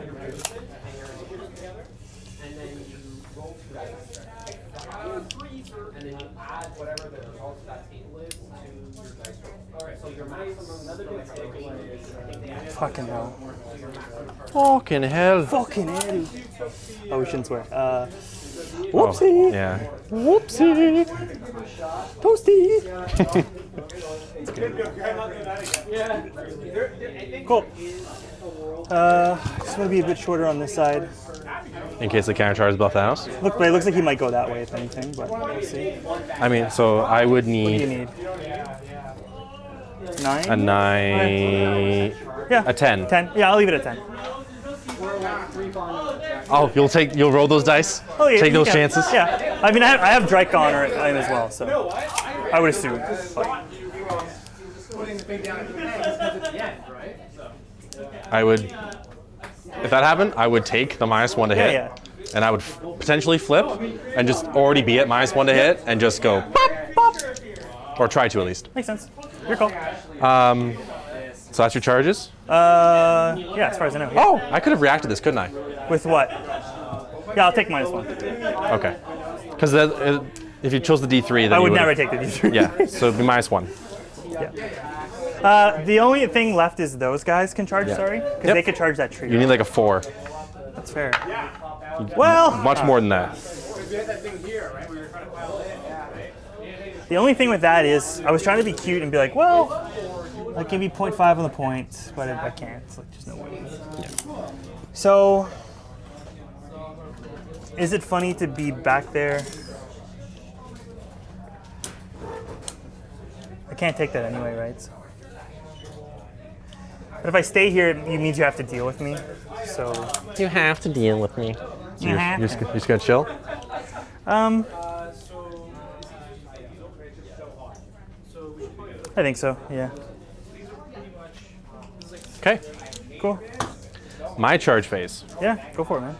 then you add whatever the result of that table is to your dice roll. Alright, so your maximum, another good takeaway is I think they add Fucking hell. Fucking hell. Fucking hell. Oh, we shouldn't swear. Whoopsie. Oh, yeah. Whoopsie. Toasty. Cool. Just want to be a bit shorter on this side. In case the counter charge Belthanos. Look, but it looks like he might go that way if anything, but we'll see. I mean, so I would What do you need need? 9? a 9. Yeah. A 10. 10. Yeah, I'll leave it at 10. Oh, you'll roll those dice? Oh, yeah, Take you those can. chances? Yeah. I mean, I have Drycha on her in as well, so I would assume. But I would, if that happened, I would take the -1 to hit. yeah. And I would potentially flip and just already be at -1 to hit and just go pop, pop. Or try to at least. Makes sense. Your call. So that's your charges? Yeah, as far as I know. Yeah. Oh, I could have reacted this, couldn't I? With what? Yeah, I'll take -1. Okay. Because if you chose the D3, then I you would would've- never take the D3. Yeah, so it'd be -1. The only thing left is those guys can charge, sorry. Because Yep. they could charge that tree. You need like a 4. That's fair. Well, Much more than that. the only thing with that is I was trying to be cute and be like, well, I'll give you 0.5 on the point, but I can't. It's like, just no way. So, is it funny to be back there? I can't take that anyway, right? So. But if I stay here, it means you have to deal with me. So You have to deal with me. you have You're just gonna chill? I think so. Yeah. Okay. Cool. My charge phase. Yeah. Go for it, man.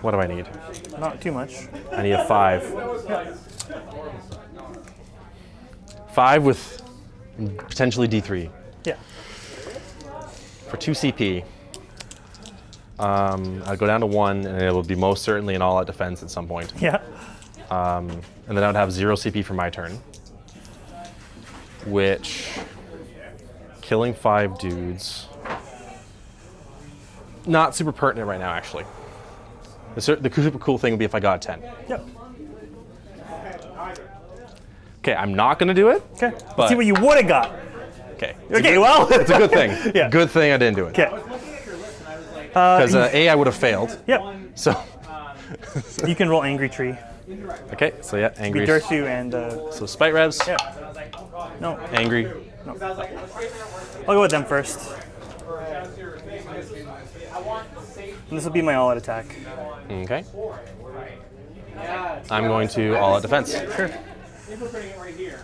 What do I need? Not too much. I need a 5. 5 with potentially D3. Yeah. For 2 CP, I'll go down to 1, and it will be most certainly an all-out defense at some point. Yeah. And then I would have 0 CP for my turn, which, killing 5 dudes, not super pertinent right now, actually. The super cool thing would be if I got a 10. Yep. Okay, I'm not going to do it. Okay. But- Let's see what you would have got. Okay. Okay. Well. It's a good thing. Yeah. Good thing I didn't do it. Okay. Because A, I would have failed. Yep. So, You can roll Angry Tree. okay, so yeah, Be angry. Durthu and So Spite-Revs, yeah. No. angry. I'll go with them first. And this will be my all-out attack. Okay. I'm going to all-out defense. Sure. Putting it right here,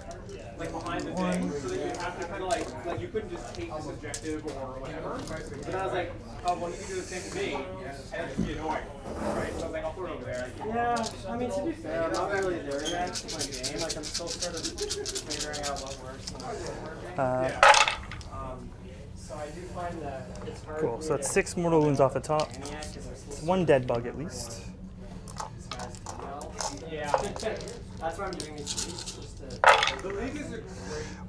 like behind the thing, so that you have to kind of like you couldn't just take this objective or whatever. But I was like, oh, well, you can do the same to me, and that's just be annoying, right? So I was like, I'll throw it over there. Yeah, I mean, to be fair, I'm not really there yet with my game. Like, I'm still sort of figuring out what works and what isn't working. So I do find that it's hard. Cool. So that's 6 mortal wounds off the top. It's 1 dead bug at least. Yeah, that's why I'm doing these.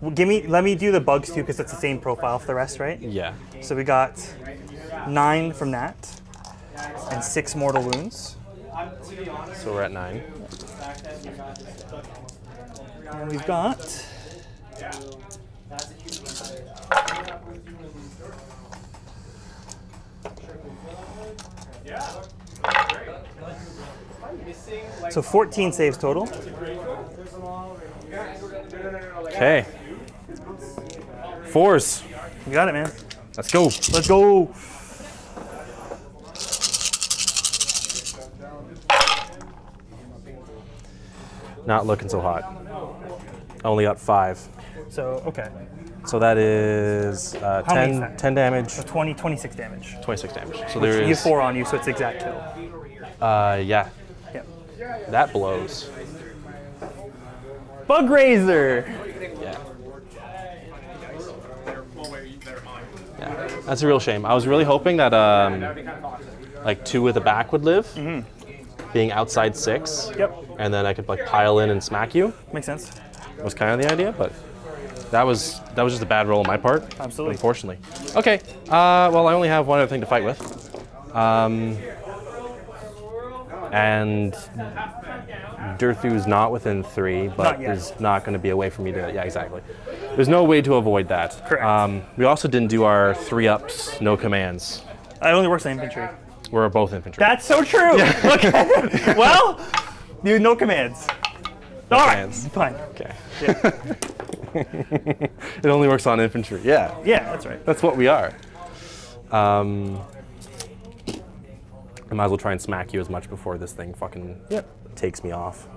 Well, let me do the bugs too, because it's the same profile for the rest, right? Yeah. So we got 9 from that, and 6 mortal wounds. So we're at 9. And we've got so 14 saves total. Okay. 4s. You got it, man. Let's go. Let's go. Not looking so hot. Only got 5. So, okay. So that is How many is that? 10 damage, So 26 damage. 26 damage. So Which there you have is, 4 on you, so it's exact kill. yeah, Yep. that blows. Bug Razor! Yeah. Yeah, that's a real shame. I was really hoping that like 2 with the back would live, being outside 6. Yep. And then I could like pile in and smack you. Makes sense. Was kind of the idea, but that was just a bad roll on my part. Absolutely. Unfortunately. Okay. Well, I only have one other thing to fight with. And Durthu's not within 3, but Not yet. there's not going to be a way for me to. Yeah, exactly. There's no way to avoid that. Correct. We also didn't do our 3-ups, no commands. I only works on infantry. We're both infantry. That's so true! Okay. Well, you no commands. No All commands. right, fine. Okay. Yeah. It only works on infantry. Yeah. Yeah, that's right. That's what we are. I might as well try and smack you as much before this thing fucking takes me off.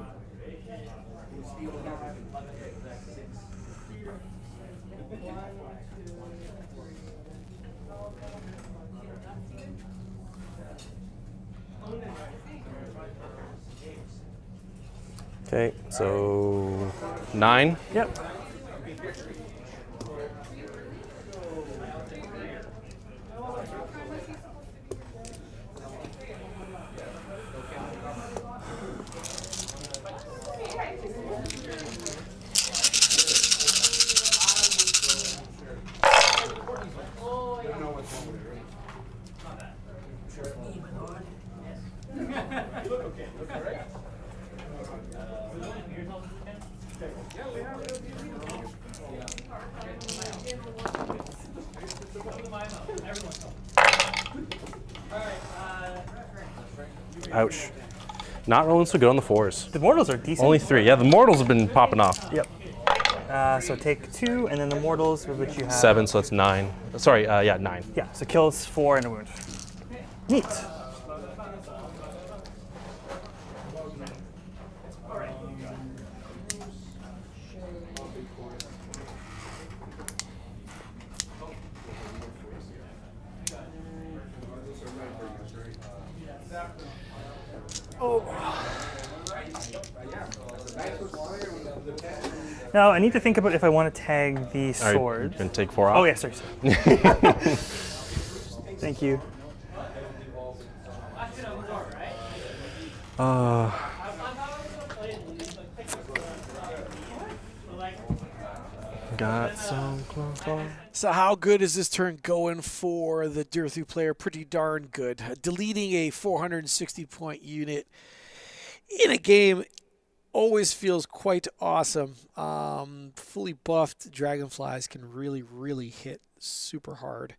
Okay, so 9. Yep. Ouch. Not rolling so good on the 4s. The mortals are decent. Only 3. Yeah, the mortals have been popping off. Yep. So take 2, and then the mortals, with which you have 7, so that's 9. Sorry, yeah, 9. Yeah, so kills 4 and a wound. Neat. Now, I need to think about if I want to tag the Are you sword. going to take 4 off? Oh, yeah, sorry. Thank you. Got some close. So how good is this turn going for the Durthu player? Pretty darn good. Deleting a 460-point unit in a game always feels quite awesome. Fully buffed dragonflies can really, really hit super hard.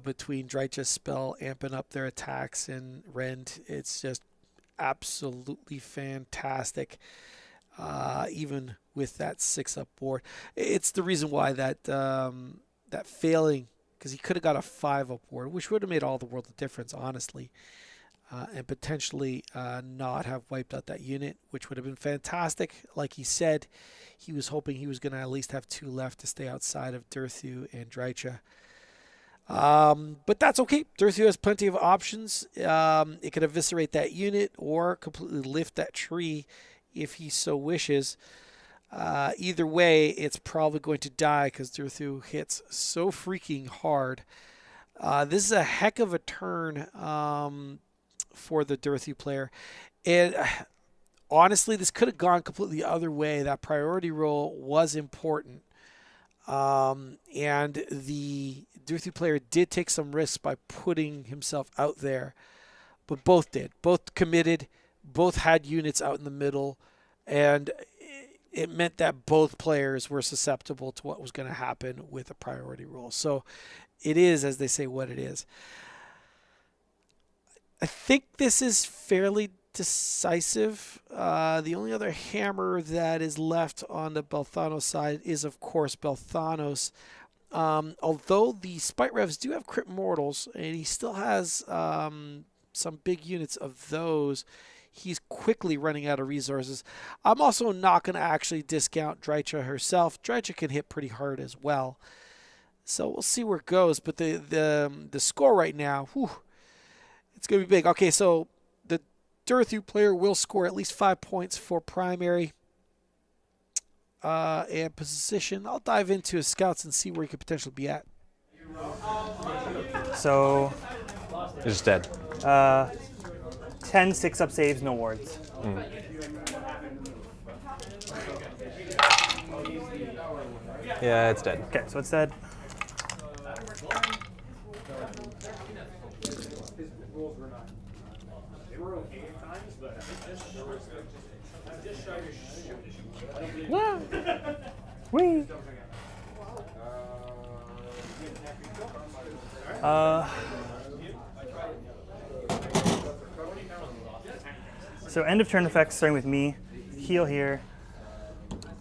Between Drycha's spell amping up their attacks and rend, it's just absolutely fantastic. Even with that 6-up board, it's the reason why that that failing, because he could have got a 5-up board, which would have made all the world of difference, honestly, and potentially not have wiped out that unit, which would have been fantastic. Like he said, he was hoping he was going to at least have 2 left to stay outside of Durthu and Drycha. But that's okay. Durthu has plenty of options. It could eviscerate that unit or completely lift that tree if he so wishes. Either way, it's probably going to die because Durthu hits so freaking hard. This is a heck of a turn for the Durthu player. And honestly, this could have gone completely the other way. That priority roll was important. And the Durthu player did take some risks by putting himself out there. But both did. Both committed. Both had units out in the middle. And it meant that both players were susceptible to what was going to happen with a priority roll. So it is, as they say, what it is. I think this is fairly decisive. The only other hammer that is left on the Belthanos side is, of course, Belthanos. Although the Spite-Revs do have crit mortals, and he still has some big units of those, he's quickly running out of resources. I'm also not going to actually discount Drycha herself. Drycha can hit pretty hard as well. So we'll see where it goes. But the score right now, whew, it's going to be big. Okay, so the Durthu player will score at least 5 points for primary and position. I'll dive into his scouts and see where he could potentially be at. So It's just dead. 10 6-up saves, no wards. Yeah, it's dead. Okay, so it's dead. Whee! So end of turn effects starting with me. Heal here.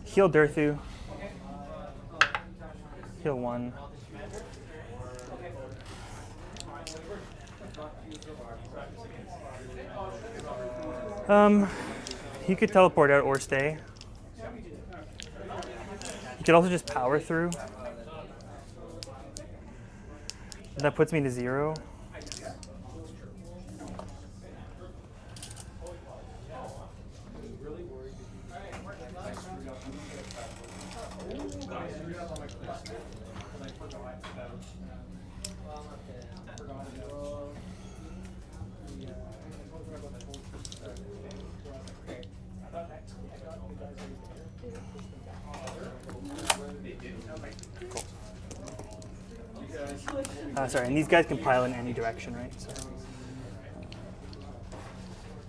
Heal Durthu. Heal 1. He could teleport out or stay. You could also just power through. That puts me to 0. Sorry, and these guys can pile in any direction, right? So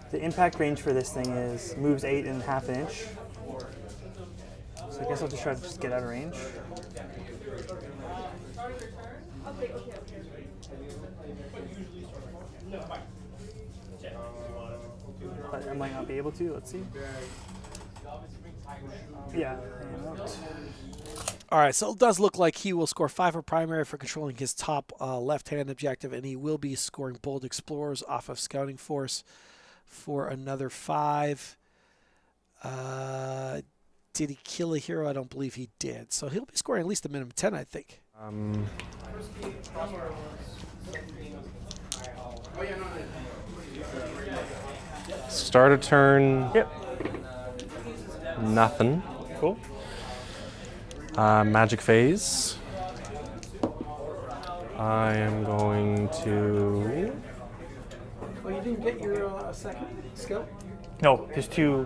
the impact range for this thing is moves 8.5 inch. So I guess I'll just try to just get out of range. But I might not be able to. Let's see. Yeah. All right, so it does look like he will score 5 for primary for controlling his top left-hand objective, and he will be scoring Bold Explorers off of Scouting Force for another 5. Did he kill a hero? I don't believe he did. So he'll be scoring at least a minimum 10, I think. Start a turn. Yep. Nothing. Cool. Magic phase. I am going to. Oh, you didn't get your second skill? No, there's 2.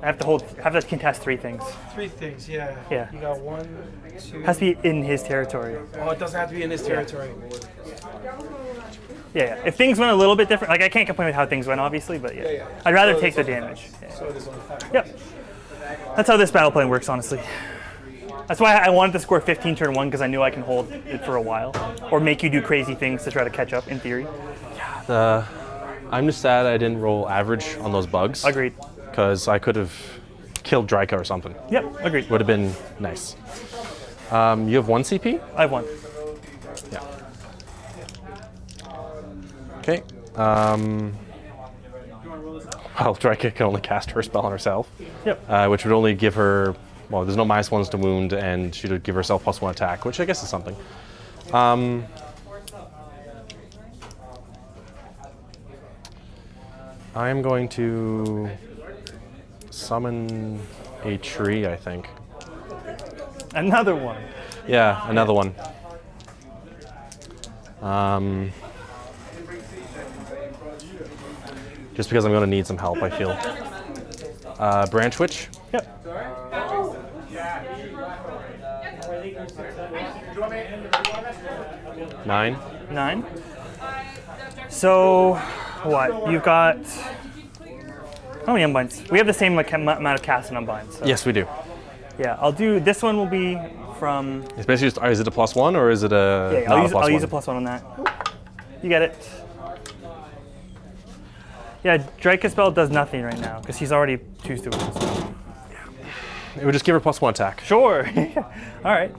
I have to contest 3 things. 3 things, yeah. Yeah. You got 1, 2. Has to be in his territory. Oh, it doesn't have to be in his territory. Yeah. If things went a little bit different, like I can't complain with how things went, obviously, but yeah. I'd rather take the damage. Yeah. So it is only 5. Yep. That's how this battle plan works, honestly. That's why I wanted to score 15 turn 1, because I knew I can hold it for a while, or make you do crazy things to try to catch up. In theory. I'm just sad I didn't roll average on those bugs. Agreed. Because I could have killed Drycha or something. Yep. Agreed. Would have been nice. You have 1 CP? I have 1. Yeah. Okay. Well, Drycha can only cast her spell on herself. Yep. Which would only give her, well, there's no -1s to wound, and she would give herself +1 attack, which I guess is something. I am going to summon a tree, I think. Another one. Yeah, another one. Just because I'm going to need some help, I feel. Branchwych. Yep. 9. 9. So, what? You've got how many unbinds? We have the same amount of casts and unbinds. So. Yes, we do. Yeah, I'll do. This one will be from. It's basically just. Is it a +1 or is it a? Yeah, I'll use a +1 on that. You get it. Yeah, Drycha spell does nothing right now because he's already 2 stupid. So. It would just give her +1 attack. Sure. All right.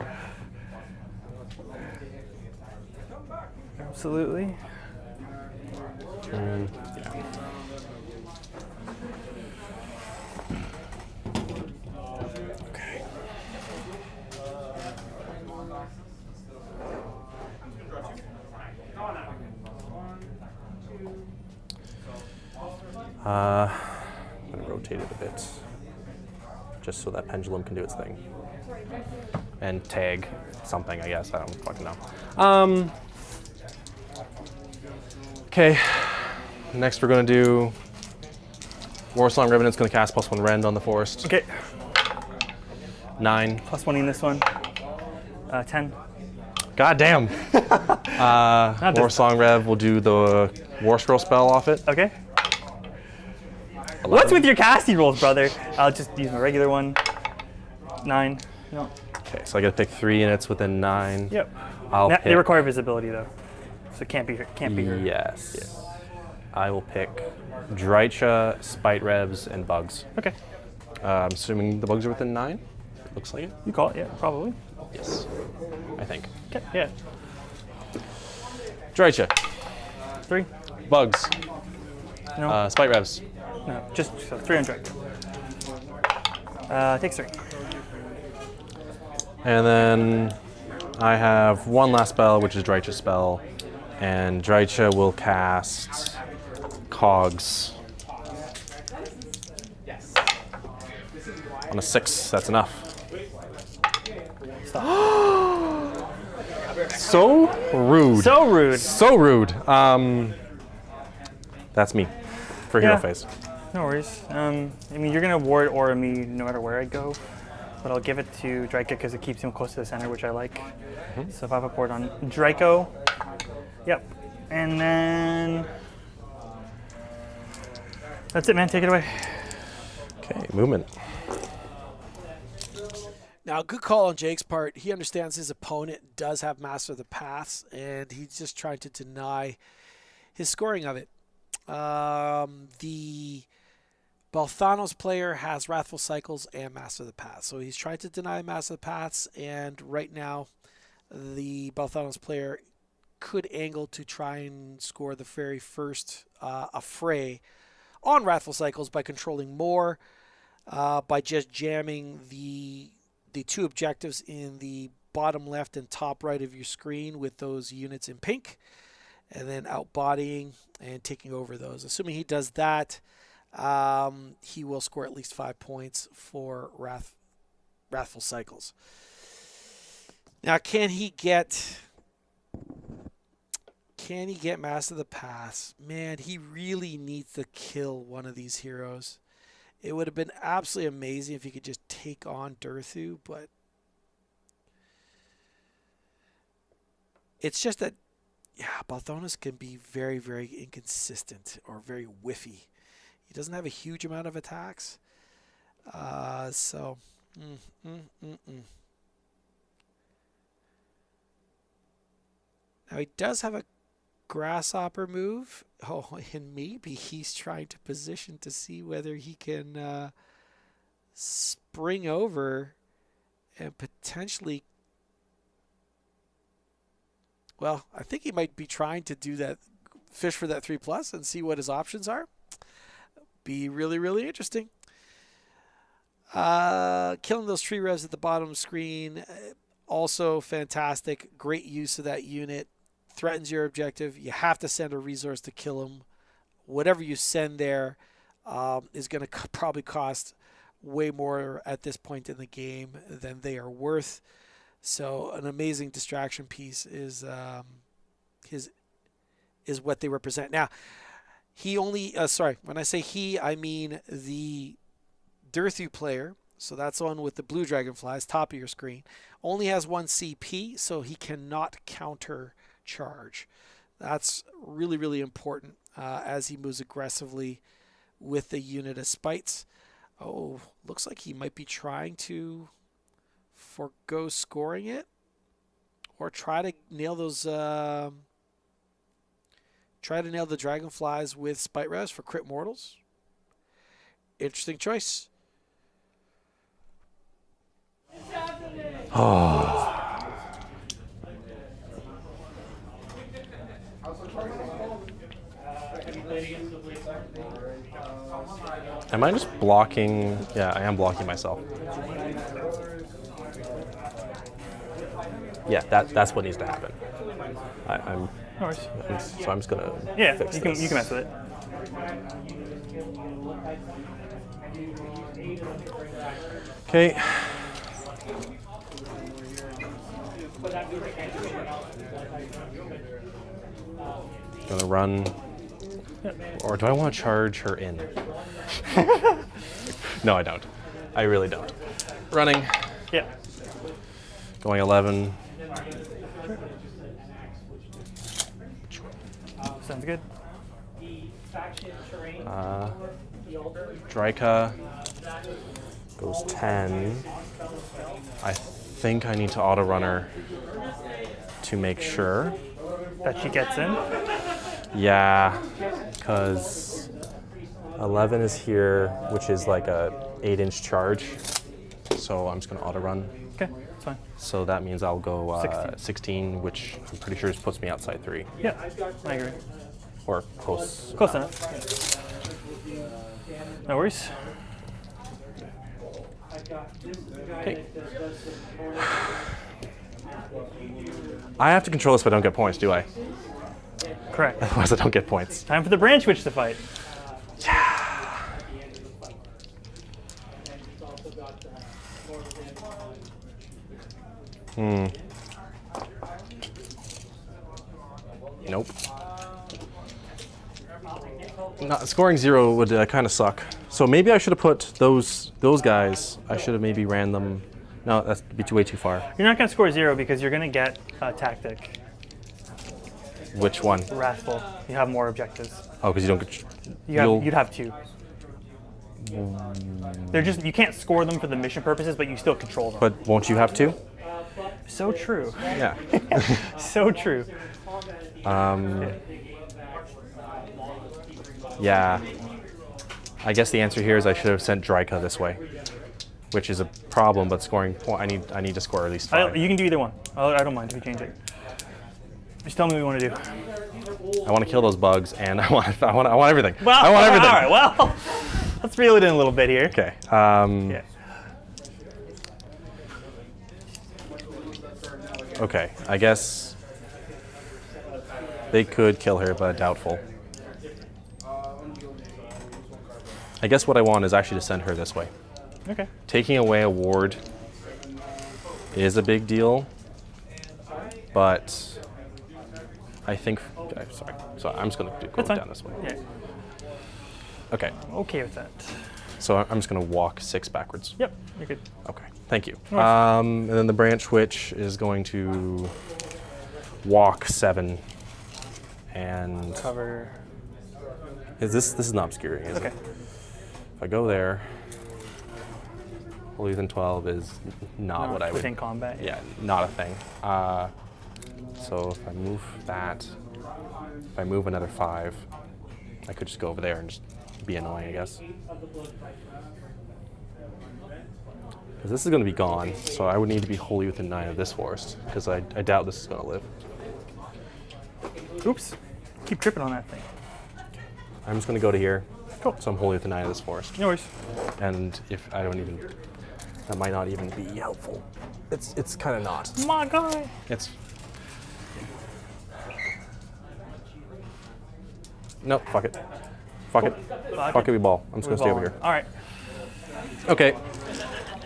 Absolutely. Yeah. Okay. I'm going to rotate it a bit, just so that pendulum can do its thing. And tag something, I guess. I don't fucking know. Okay. Next, we're going to do Warsong Revenant's going to cast +1 rend on the forest. Okay. 9. +1 in this one. 10. God damn. Warsong Rev will do the War Scroll spell off it. Okay. 11. What's with your casting rolls, brother? I'll just use my regular one. 9. No. Okay, so I got to pick 3 and it's within 9. Yep. I'll pick. They require visibility though, so it can't be her. Can't be her. Yes. Yeah. I will pick Drycha, Spite-Revs, and bugs. Okay. I'm assuming the bugs are within 9. Looks like it. You call it, yeah, probably. Yes. I think. Okay. Yeah. Drycha, 3. bugs, No. Spite-Revs. No. Just so 3 on Drycha. Takes 3. And then I have one last spell, which is Drycha's spell. And Drycha will cast Cogs. On a 6, that's enough. So rude. So rude. So rude. That's me for hero Yeah. phase. No worries. I mean, you're gonna ward aura me no matter where I go, but I'll give it to Drycha because it keeps him close to the center, which I like. So if I have a port on Drycha, yep. And then that's it, man. Take it away. Okay, movement. Now, good call on Jake's part. He understands his opponent does have Master of the Paths, and he's just trying to deny his scoring of it. The Belthanos player has Wrathful Cycles and Master of the Paths, so he's trying to deny Master of the Paths, and right now the Belthanos player could angle to try and score the very first affray on Wrathful Cycles by controlling more, by just jamming the 2 objectives in the bottom left and top right of your screen with those units in pink, and then outbodying and taking over those. Assuming he does that, he will score at least 5 points for Wrathful Cycles. Now, can he get Master of the Paths? Man, he really needs to kill one of these heroes. It would have been absolutely amazing if he could just take on Durthu, but it's just that, yeah, Belthanos can be very, very inconsistent or very whiffy. He doesn't have a huge amount of attacks. Now, he does have a grasshopper move. Oh, and maybe he's trying to position to see whether he can spring over and potentially... Well, I think he might be trying to do that, fish for that 3+ and see what his options are. Be really, really interesting. Killing those tree revs at the bottom of the screen, also fantastic. Great use of that unit. Threatens your objective. You have to send a resource to kill him. Whatever you send there is going to probably cost way more at this point in the game than they are worth. So an amazing distraction piece is what they represent. Now, he only when I say he, I mean the Durthu player. So that's the one with the blue dragonflies, top of your screen. Only has 1 CP, so he cannot counter charge. That's really, really important as he moves aggressively with the unit of spites. Oh, looks like he might be trying to forgo scoring it or try to nail those Try to nail the dragonflies with Spite Res for crit mortals. Interesting choice. Am I just blocking? Yeah, I am blocking myself. Yeah, that's what needs to happen. I'm No worries. so I'm just gonna Yeah, fix you can this. you can mess with it. Okay. Gonna run. Or do I want to charge her in? No, I don't. I really don't. Running. Yeah. Going 11. Sounds good. Drycha goes 10. I think I need to auto runner to make sure. That she gets in. Yeah, because 11 is here, which is like a 8-inch charge. So I'm just gonna auto run. Okay, that's fine. So that means I'll go 16. 16, which I'm pretty sure just puts me outside 3. Yeah, I agree. Or close. Close enough. No worries. Okay. I have to control this, but I don't get points, do I? Correct. Otherwise, I don't get points. Time for the Branchwych to fight. Nope. Not, scoring 0 would kind of suck. So maybe I should have put those guys. I should have maybe ran them. No, that's way too far. You're not going to score 0 because you're going to get a tactic. Which one? Wrathful. You have more objectives. Oh, because you don't get. You'd have 2. They're just, you can't score them for the mission purposes, but you still control them. But won't you have 2? So true. Yeah. So true. Yeah. I guess the answer here is I should have sent Drycha this way, which is a problem. But scoring point, I need to score at least 5. You can do either one. I don't mind if you change it. Just tell me what you want to do. I want to kill those bugs, and I want everything. Well, I want everything. All right. Well, let's reel it in a little bit here. Okay. Yeah. Okay. I guess they could kill her, but doubtful. I guess what I want is actually to send her this way. Okay. Taking away a ward is a big deal, but I think. Okay, sorry. So I'm just going to go down this way. Yeah. Okay. Okay with that. So I'm just going to walk 6 backwards. Yep. You're good. Okay. Thank you. No worries. And then the Branchwych is going to walk 7 and Cover. This is not obscuring, is Okay. it? If I go there, Holy Within 12 is not what I would. Within combat. Yeah, not a thing. So if I move that, if I move another 5, I could just go over there and just be annoying, I guess. Because this is going to be gone, so I would need to be wholly within 9 of this forest, because I doubt this is going to live. Oops. Keep tripping on that thing. I'm just going to go to here. Cool. So I'm wholly within 9 of this forest. No worries. And if I don't even, that might not even be helpful. It's kind of not. My guy. It's. Nope, fuck it. Fuck it. Fuck it, we ball. I'm just gonna stay over here. All right. Okay.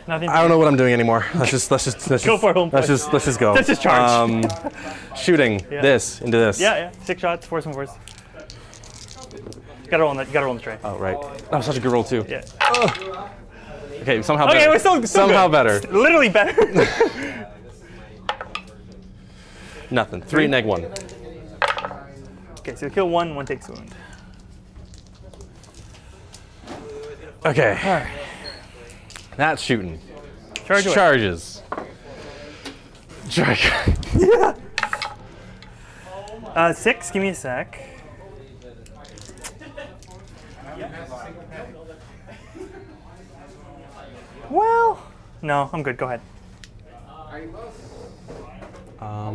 Nothing. I don't know what I'm doing anymore. Let's just Go for it. let's just go. Let's just charge. Shooting Yeah. this into this. Yeah. 6 shots. Force and force. You gotta roll on that. You gotta roll on the tray. Oh right. That was such a good roll too. Yeah. Okay, somehow Okay, better. we're still somehow good. better. Literally better. Nothing. 3 neg 1. Okay, so kill 1, 1 takes wound. Okay. All right. That's shooting. Charge away. Charges. Drycha. 6. Give me a sec. Well, no, I'm good. Go ahead. Oh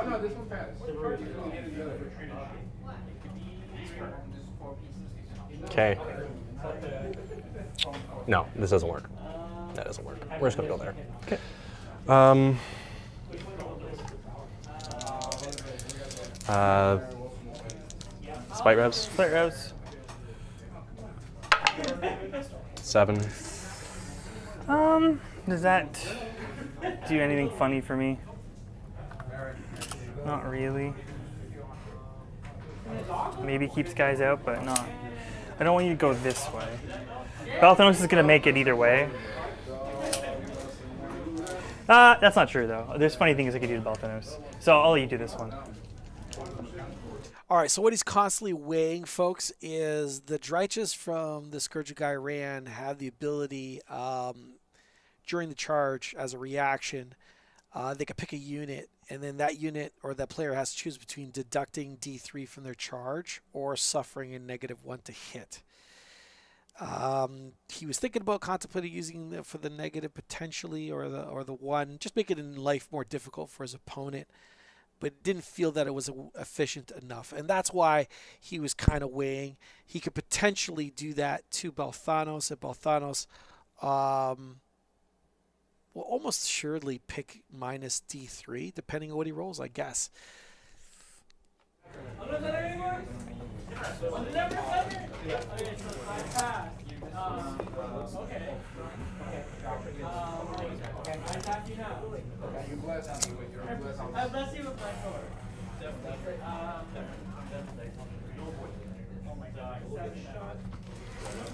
no, this one passed. Okay. No, this doesn't work. That doesn't work. We're just gonna go there. Okay. Spite-Revs. Spite-Revs. 7. Does that do anything funny for me? Not really. Maybe keeps guys out, but not. I don't want you to go this way. Belthanos is going to make it either way. That's not true, though. There's funny things I could do to Belthanos. So I'll let you do this one. All right, so what he's constantly weighing, folks, is the Drychas from the Scourge of Ghyran have the ability, during the charge, as a reaction, they could pick a unit, and then that unit or that player has to choose between deducting D3 from their charge or suffering a -1 to hit. He was thinking about contemplating using for the negative potentially, or the 1, just make it in life more difficult for his opponent, but didn't feel that it was efficient enough, and that's why he was kind of weighing. He could potentially do that to Belthanos, and Belthanos will almost assuredly pick minus D3, depending on what he rolls, I guess.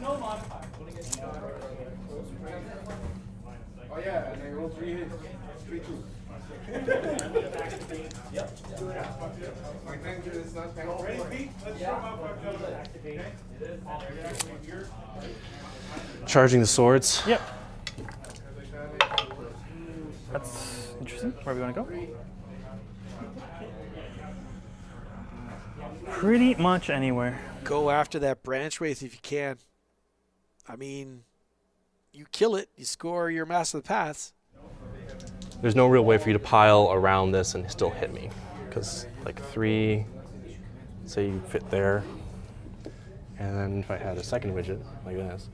No modifier. Oh yeah, and they roll 3 hits. 3-2. Yep. My tank is not tank. Charging the swords. Yep. That's interesting. Where we want to go? Pretty much anywhere. Go after that Branchwych if you can. I mean, you kill it, you score your Master of the Paths. There's no real way for you to pile around this and still hit me. Because, like, 3, say you fit there. And then if I had a second widget, like this.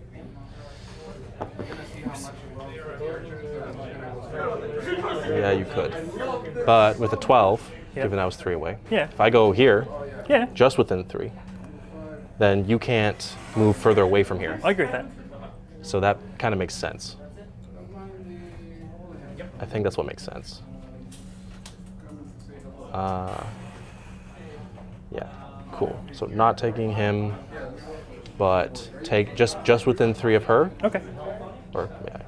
Yeah, you could. But with a 12, given I was 3 away. Yeah. If I go here, Yeah. just within 3, then you can't move further away from here. I agree with that. So that kind of makes sense. I think that's what makes sense. Yeah, cool. So not taking him, but take just within 3 of her. Okay. Or yeah.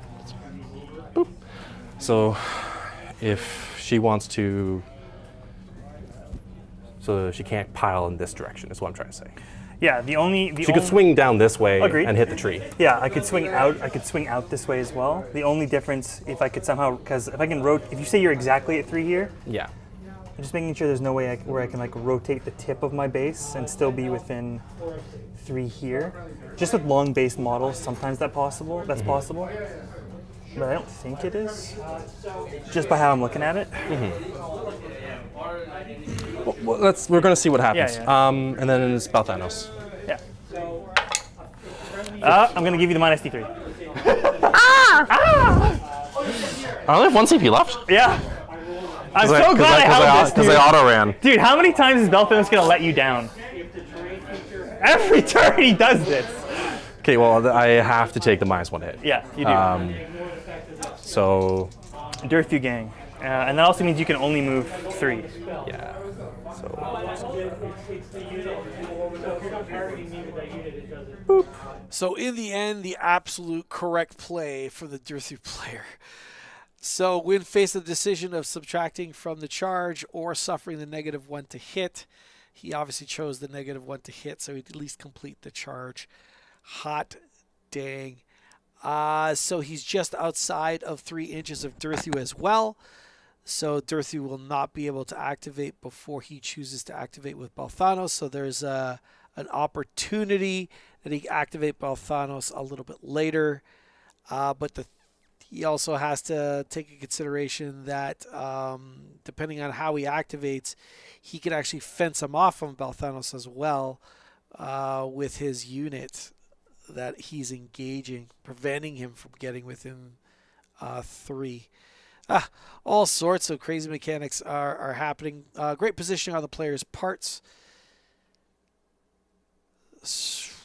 Boop. So if she wants to, so she can't pile in this direction. Is what I'm trying to say. Yeah. She could swing down this way Agreed. and hit the tree. Yeah, I could swing out. I could swing out this way as well. The only difference, if I could somehow, because if I can if you say you're exactly at 3 here, Yeah. I'm just making sure there's no way where I can like rotate the tip of my base and still be within 3 here. Just with long-based models, sometimes that's possible. But I don't think it is. Just by how I'm looking at it. Well, we're going to see what happens. Yeah. And then it's Belthanos. Yeah. I'm gonna give you the minus D3. I only have 1 CP left. Yeah. I'm so glad I have this, Because dude. I auto ran. Dude, how many times is Belthanos gonna let you down? Every turn he does this. Okay, well, I have to take the -1 hit. Yeah, you do. So, Durthu gang. And that also means you can only move 3. yeah. So, So in the end, the absolute correct play for the Durthu player. So when faced with the decision of subtracting from the charge or suffering the -1 to hit, he obviously chose the -1 to hit, so he'd at least complete the charge. Hot dang. So he's just outside of 3 inches of Durthu as well. So Durthu will not be able to activate before he chooses to activate with Belthanos. So there's an opportunity that he can activate Belthanos a little bit later. But he also has to take into consideration that depending on how he activates, he can actually fence him off from Belthanos as well with his unit that he's engaging, preventing him from getting within 3. All sorts of crazy mechanics are happening. Great positioning on the player's parts.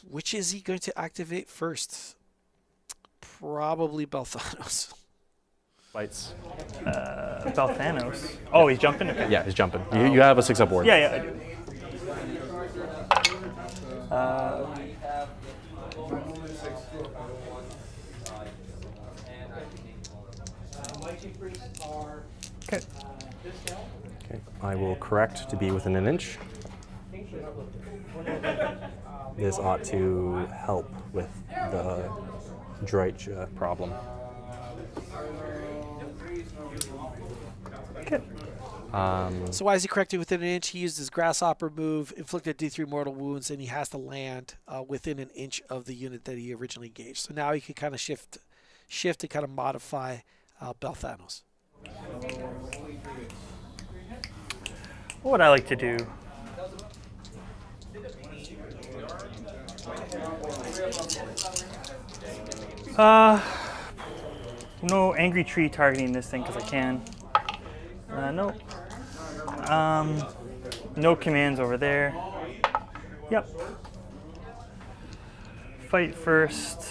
Which is he going to activate first? Probably Belthanos. Fights. Belthanos. Oh, he's jumping? Okay. Yeah, he's jumping. You have a 6-up board. Yeah, I do. Okay. Okay. I will correct to be within an inch. This ought to help with the Drycha problem. Okay. So why is he corrected within an inch? He used his grasshopper move, inflicted D3 mortal wounds, and he has to land within an inch of the unit that he originally engaged. So now he can kind of shift and kind of modify Belthanos. What would I like to do? No angry tree targeting this thing because I can. No. No commands over there. Yep. Fight first.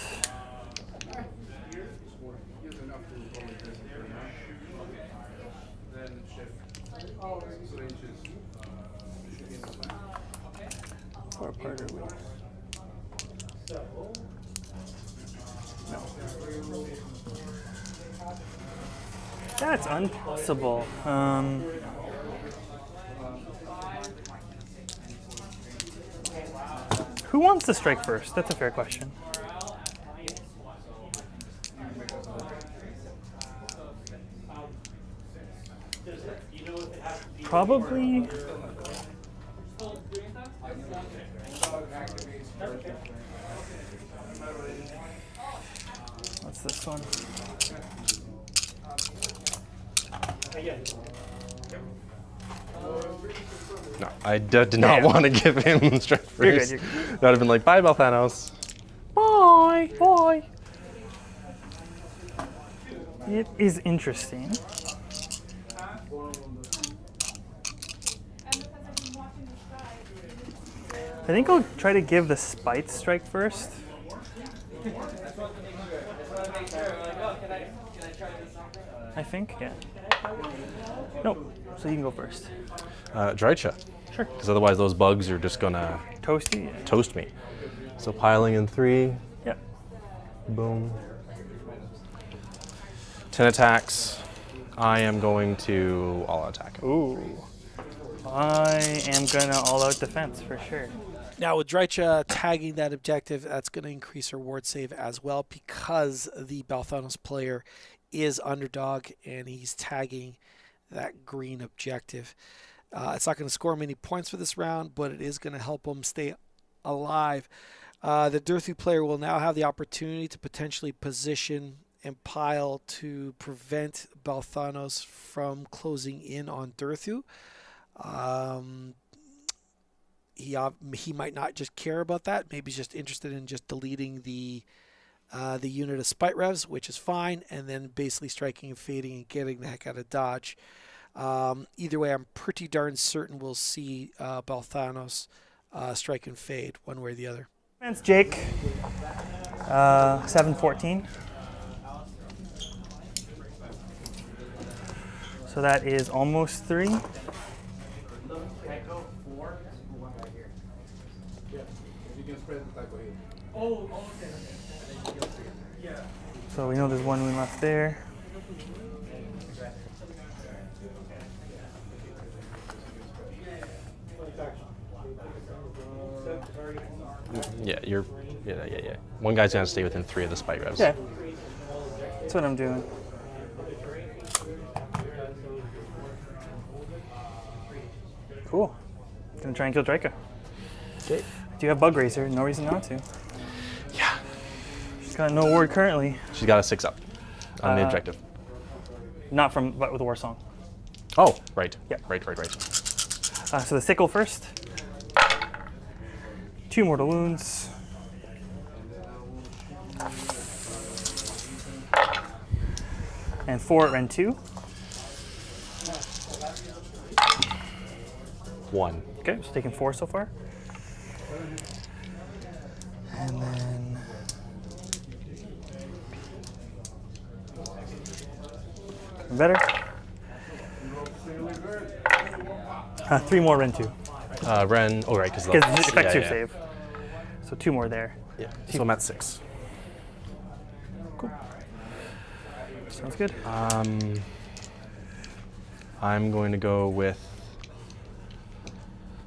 Far apart are we? No. That's impossible. Who wants to strike first? That's a fair question. Probably. What's this one? No, I did not want to give him strike first. You're good. That would have been like, bye, Belthanos. Bye. Bye. It is interesting. I think I'll try to give the Spite strike first. I think, yeah. Nope. So you can go first. Drycha. Sure. Because otherwise those bugs are just going to Toasty? Yeah. toast me. So piling in 3. Yep. Boom. 10 attacks. I am going to all attack him. Ooh. I am gonna all-out defense for sure. Now with Drycha tagging that objective, that's going to increase her ward save as well because the Belthanos player is underdog and he's tagging that green objective. It's not going to score many points for this round, but it is going to help him stay alive. The Durthu player will now have the opportunity to potentially position and pile to prevent Belthanos from closing in on Durthu. He might not just care about that. Maybe he's just interested in just deleting the unit of Spite-Revs, which is fine, and then basically striking and fading and getting the heck out of dodge. Either way, I'm pretty darn certain we'll see Belthanos strike and fade one way or the other. That's Jake. 714. So that is almost 3. So we know there's one win left there. Yeah, you're Yeah. One guy's gonna stay within 3 of the spite revs. Yeah. That's what I'm doing. Cool. Gonna try and kill Drycha. Okay. Do you have Bug Racer? No reason not to. Yeah. She's got no ward currently. She's got a 6-up on the objective. Not from, but with Warsong. Oh, right. Yeah. Right. So the sickle first. 2 mortal wounds. And 4 at Ren 2. 1. Okay, so taking 4 so far. And then better. 3 more Ren 2. Ren. Oh, right, because Because effect 2 save. So 2 more there. Yeah. So I'm at 6. Cool. Sounds good. I'm going to go with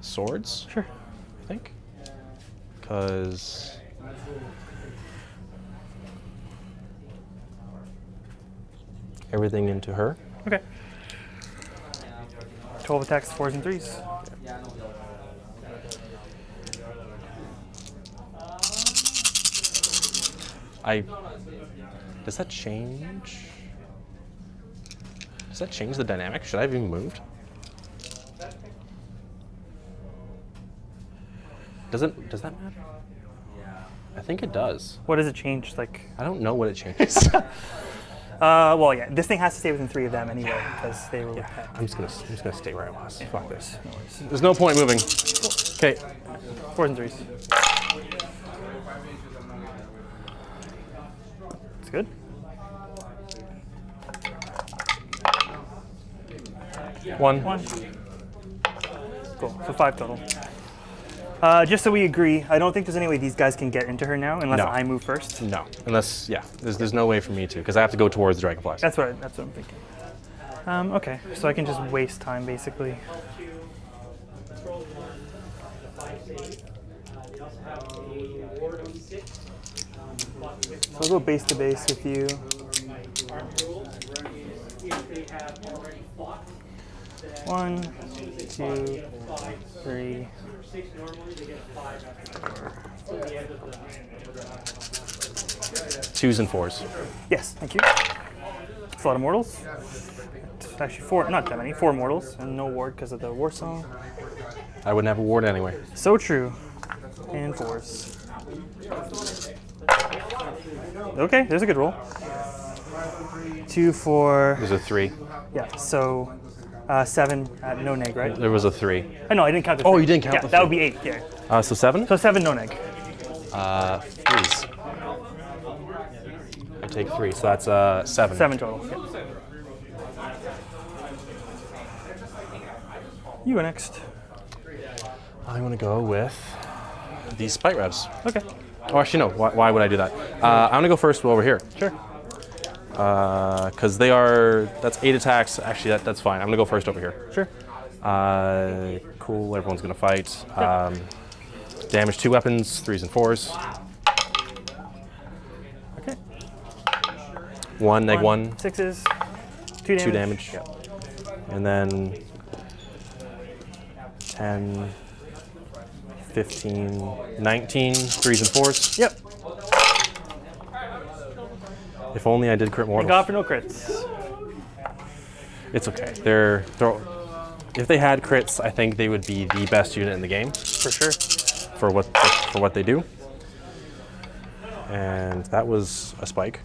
swords. Sure. I think. Because everything into her. Okay. 12 attacks, 4s and 3s. Does that change? Does that change the dynamic? Should I have even moved? Does that matter? I think it does. What does it change? Like, I don't know what it changes. well, yeah, this thing has to stay within 3 of them anyway because they were. Yeah, I'm just gonna stay where I was. Yeah, Fuck this. No worries. There's no point moving. Okay. 4s and 3s. That's good. One. 1. Cool. So 5 total. Just so we agree, I don't think there's any way these guys can get into her now unless No. I move first. No, unless there's no way for me to because I have to go towards the dragonflies. That's what I'm thinking. Okay, so I can just waste time basically. So I'll go base to base with you. 1, 2, 3. 2s and 4s. Yes, thank you. It's a lot of mortals. It's actually 4, not that many, 4 mortals, and no ward because of the Warsong. I wouldn't have a ward anyway. So true. And 4s. Okay, there's a good roll. 2, 4. There's a 3. Yeah, so 7 at no neg, right? There was a 3. Oh, no, I didn't count the 3. Oh, you didn't count yeah, the that 3. would be 8, yeah. So 7? So 7 no neg. 3s. I take 3, so that's 7. 7 total. Yeah. You go next. I'm gonna go with these spite revs. Okay. Oh, actually no. Why would I do that? I'm gonna go first over here. Sure. Because they are. That's 8 attacks. Actually, that's fine. I'm gonna go first over here. Sure. Cool. Everyone's gonna fight. Damage 2 weapons, 3s and 4s. Okay. 1 neg 1. 6s. 2 damage. 2 damage. Yep. And then 10, 15, 19, 3s and 4s. Yep. If only I did crit Thank mortals. God for no crits. It's okay. If they had crits, I think they would be the best unit in the game For sure. for what they do. And that was a spike.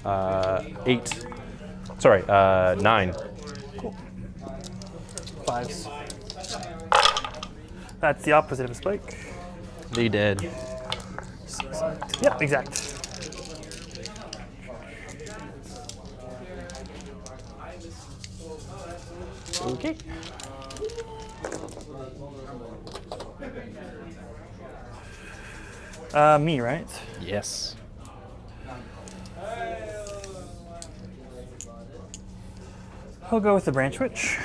8. Sorry, 9. Cool. 5s. That's the opposite of a spike. They did. Yep, exact. Okay. Me, right? Yes. I'll go with the Branchwych.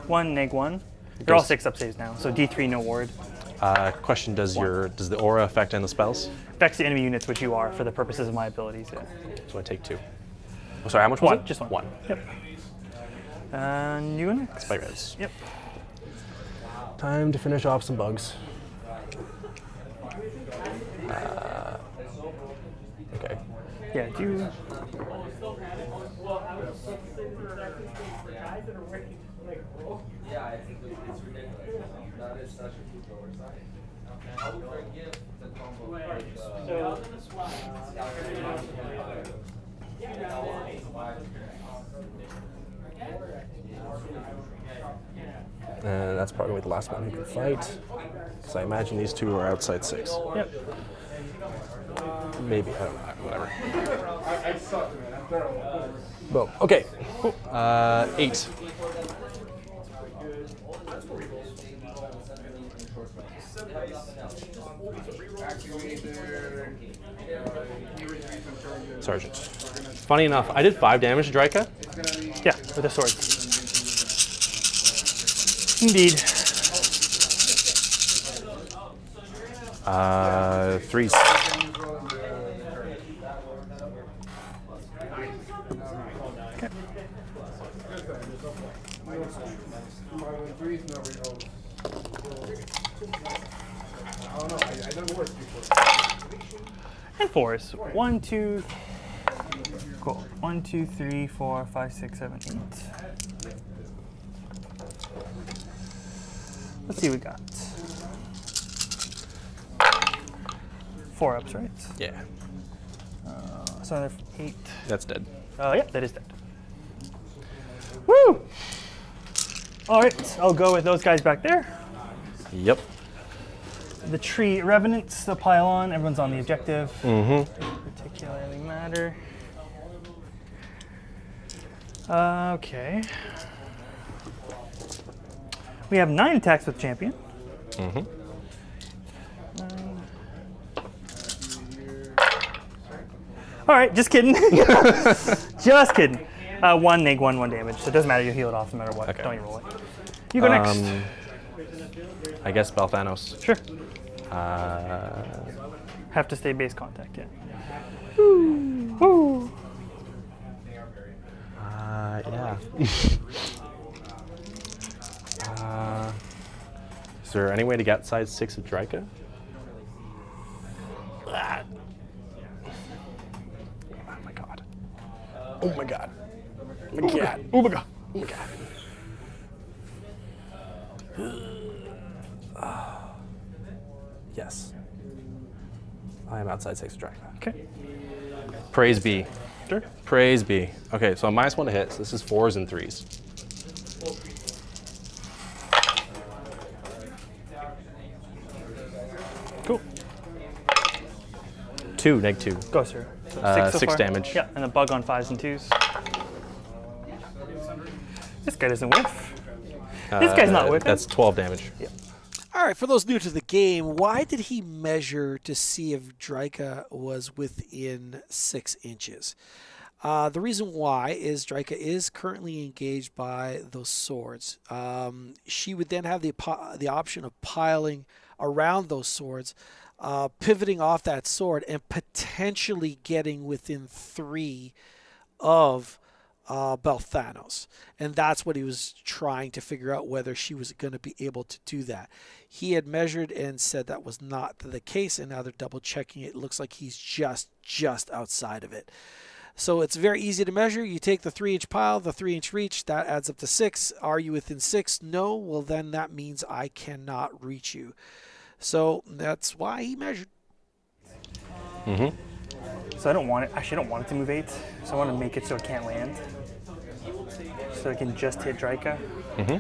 1, -1. They're all 6-up saves now, so D3, no ward. Question: does the aura affect any of the spells? Affects the enemy units, which you are, for the purposes of my abilities, yeah. So I take 2. Oh, sorry, how much was One, it? just one. 1. Yep. You next? Spite-Revenants. Yep. Time to finish off some bugs. Okay. Yeah, do you... Yeah, I think it's ridiculous. That is such a huge oversight. I would forgive the combo And that's probably the last one who can fight. Because I imagine these two are outside 6. Yep. Maybe, I don't know, whatever. I suck, man. I'm terrible. Boom. Okay. Cool. 8. Sergeant. Funny enough, I did 5 damage to Drycha. Yeah, with a sword. Indeed. 3s. And 4s. 1, 2. Cool. 1, 2, 3, 4, 5, 6, 7, 8. Let's see what we got. 4 ups, right? Yeah. So another 8. That's dead. Yeah, that is dead. Woo! All right, I'll go with those guys back there. Yep. The Tree-Revenants, the pile on. Everyone's on the objective. Mm-hmm. Particularly matter. Okay. We have 9 attacks with champion. Mm-hmm. All right, just kidding. Just kidding. 1, -1, 1 damage. So it doesn't matter. You heal it off no matter what. Okay. Don't you roll it. You go next. I guess Belthanos. Sure. Have to stay base contact, yeah. Woo. Yeah. Is there any way to get size 6 of Drycha? Oh my god. Oh my god. Oh my god. Oh my god. Oh my god. Yes. I am outside 6 of Drycha. Okay. Praise be. Sure. Praise be. Okay, so I'm -1 to hit, so this is 4s and 3s. Cool. 2, -2. Go, sir. So 6 so 6 far. damage. Yeah, and a bug on 5s and 2s. This guy doesn't whiff. This guy's not whiffing. That's 12 damage. Yeah. All right, for those new to the game, why did he measure to see if Drycha was within 6 inches? The reason why is Drycha is currently engaged by those swords. She would then have the option of piling around those swords, pivoting off that sword, and potentially getting within 3 of Belthanos. And that's what he was trying to figure out, whether she was going to be able to do that. He had measured and said that was not the case, and now they're double checking it. It looks like he's just outside of it. So it's very easy to measure. You take the 3-inch pile, the 3-inch reach, that adds up to 6. Are you within 6? No. Well, then that means I cannot reach you. So that's why he measured. Mm-hmm. So I don't want it. Actually, I don't want it to move 8. So I want to make it so it can't land. So I can just hit Drycha. Mm-hmm.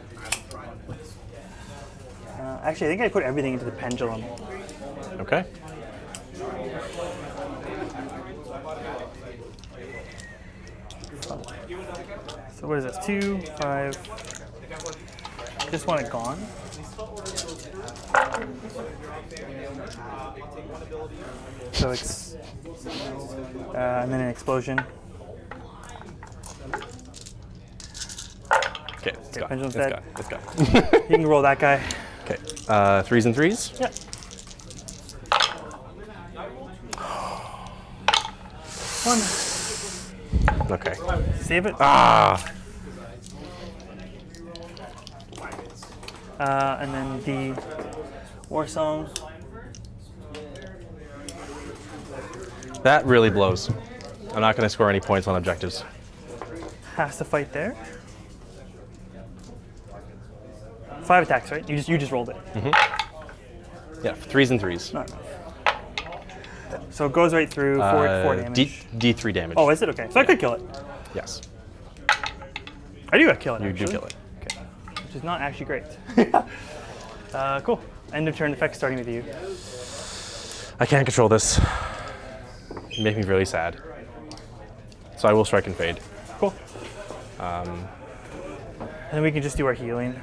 Actually, I think I put everything into the pendulum. Okay. So what is this? 2, 5. Just want it gone. So it's and then an explosion. Okay, it's gone. Pendulum's It's dead. gone. It's gone. You can roll that guy. Okay, 3s and 3s. Yeah. One. Okay. Save it. Ah! And then the Warsong. That really blows. I'm not going to score any points on objectives. Has to fight there. 5 attacks, right? You just rolled it. Yeah, 3s and 3s. Not enough. So it goes right through 4 damage. D3 damage. Oh, is it? Okay. So I could kill it. Yes, I do kill it, you actually. do kill it. Okay. Which is not actually great. Cool. End of turn effect starting with you. I can't control this. You make me really sad. So I will strike and fade. Cool. And then we can just do our healing.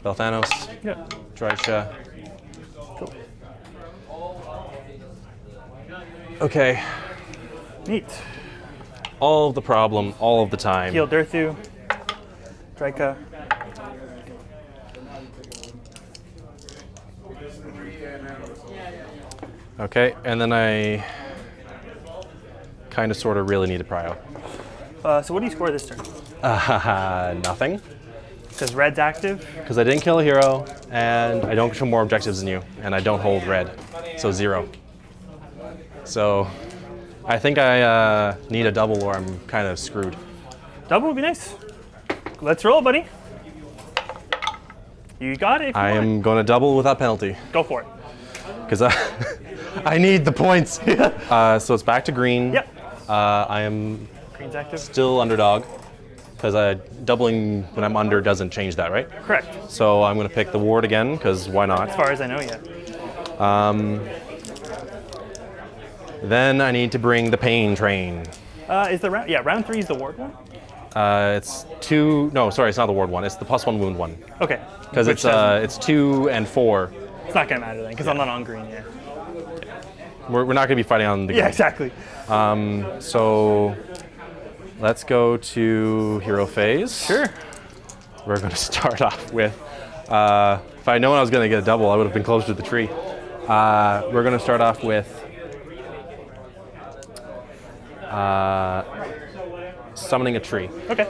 Belthanos, Yeah. Drycha. Cool. Okay, Neat. all of the problem, all of the time. Heal Durthu. Drycha. Okay, and then I kind of sort of really need a prio. So what do you score this turn? Nothing, Because red's active. because I didn't kill a hero, and I don't control more objectives than you, and I don't hold red, so 0. So I think I need a double or I'm kind of screwed. Double would be nice. Let's roll, buddy. You got it if you I want. am going to double without penalty, Go for it. because I need the points. So it's back to green. Yep. I am Green's active. still underdog, because doubling when I'm under doesn't change that, right? Correct. So I'm going to pick the ward again, because why not? As far as I know, yeah. Then I need to bring the pain train. Is the round? Yeah, round 3 is the ward one. It's 2. No, sorry, it's not the ward one. It's the +1 wound one. Okay. Because Which it's 2 and 4. it's not gonna matter then, because I'm not on green yet. We're not going to be fighting on the Yeah, green. exactly. So let's go to hero phase. Sure. We're going to start off with. If I'd known I was going to get a double, I would have been closer to the tree. We're going to start off with summoning a tree. Okay.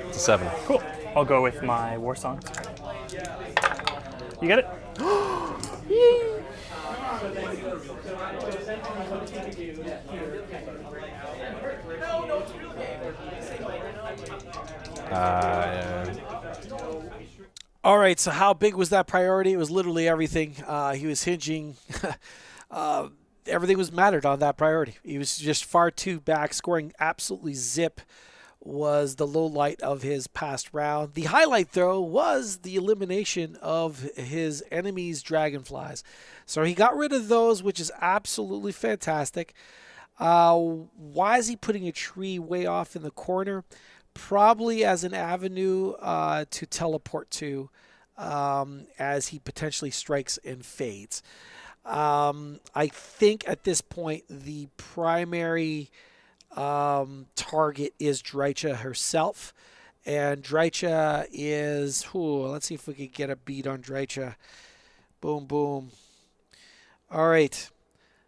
It's a 7. Cool. I'll go with my Warsong. You get it? All right, so how big was that priority? It was literally everything. He was hinging. Everything was mattered on that priority. He was just far too back, scoring absolutely zip. Was the low light of his past round. The highlight, though, was the elimination of his enemies' dragonflies. So he got rid of those, which is absolutely fantastic. Why is he putting a tree way off in the corner? Probably as an avenue to teleport to as he potentially strikes and fades. I think at this point the primary target is Drycha herself, and Drycha is let's see if we can get a beat on Drycha. Boom, boom. All right,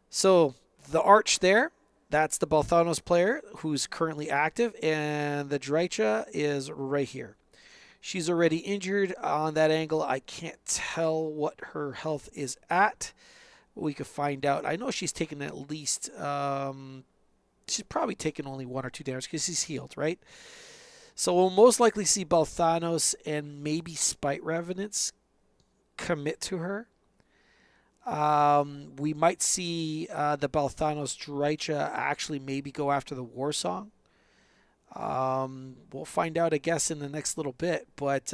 so the arch there, that's the Belthanos player who's currently active, and the Drycha is right here. She's already injured on that angle. I can't tell what her health is at. We could find out. I know she's taken at least she's probably taken only 1 or 2 damage because she's healed, right? So we'll most likely see Belthanos and maybe Spite-Revenants commit to her. We might see the Belthanos Drycha actually maybe go after the Warsong. We'll find out, I guess, in the next little bit. But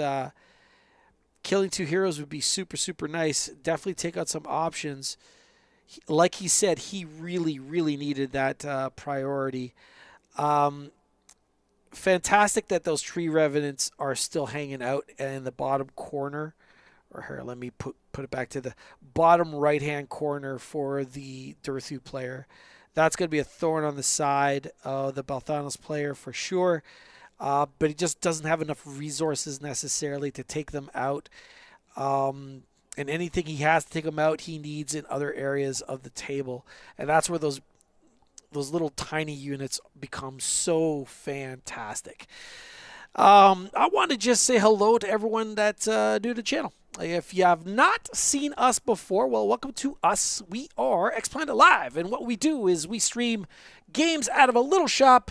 killing 2 heroes would be super, super nice. Definitely take out some options. Like he said, he really, really needed that priority. Fantastic that those Tree-Revenants are still hanging out in the bottom corner or here, let me put it back to the bottom right-hand corner for the Durthu player. That's going to be a thorn on the side of the Belthanos player for sure, but he just doesn't have enough resources necessarily to take them out. And anything he has to take them out, he needs in other areas of the table. And that's where those little tiny units become so fantastic. I want to just say hello to everyone that's new to the channel. If you have not seen us before, well, welcome to us. We are X-Planet Live, and what we do is we stream games out of a little shop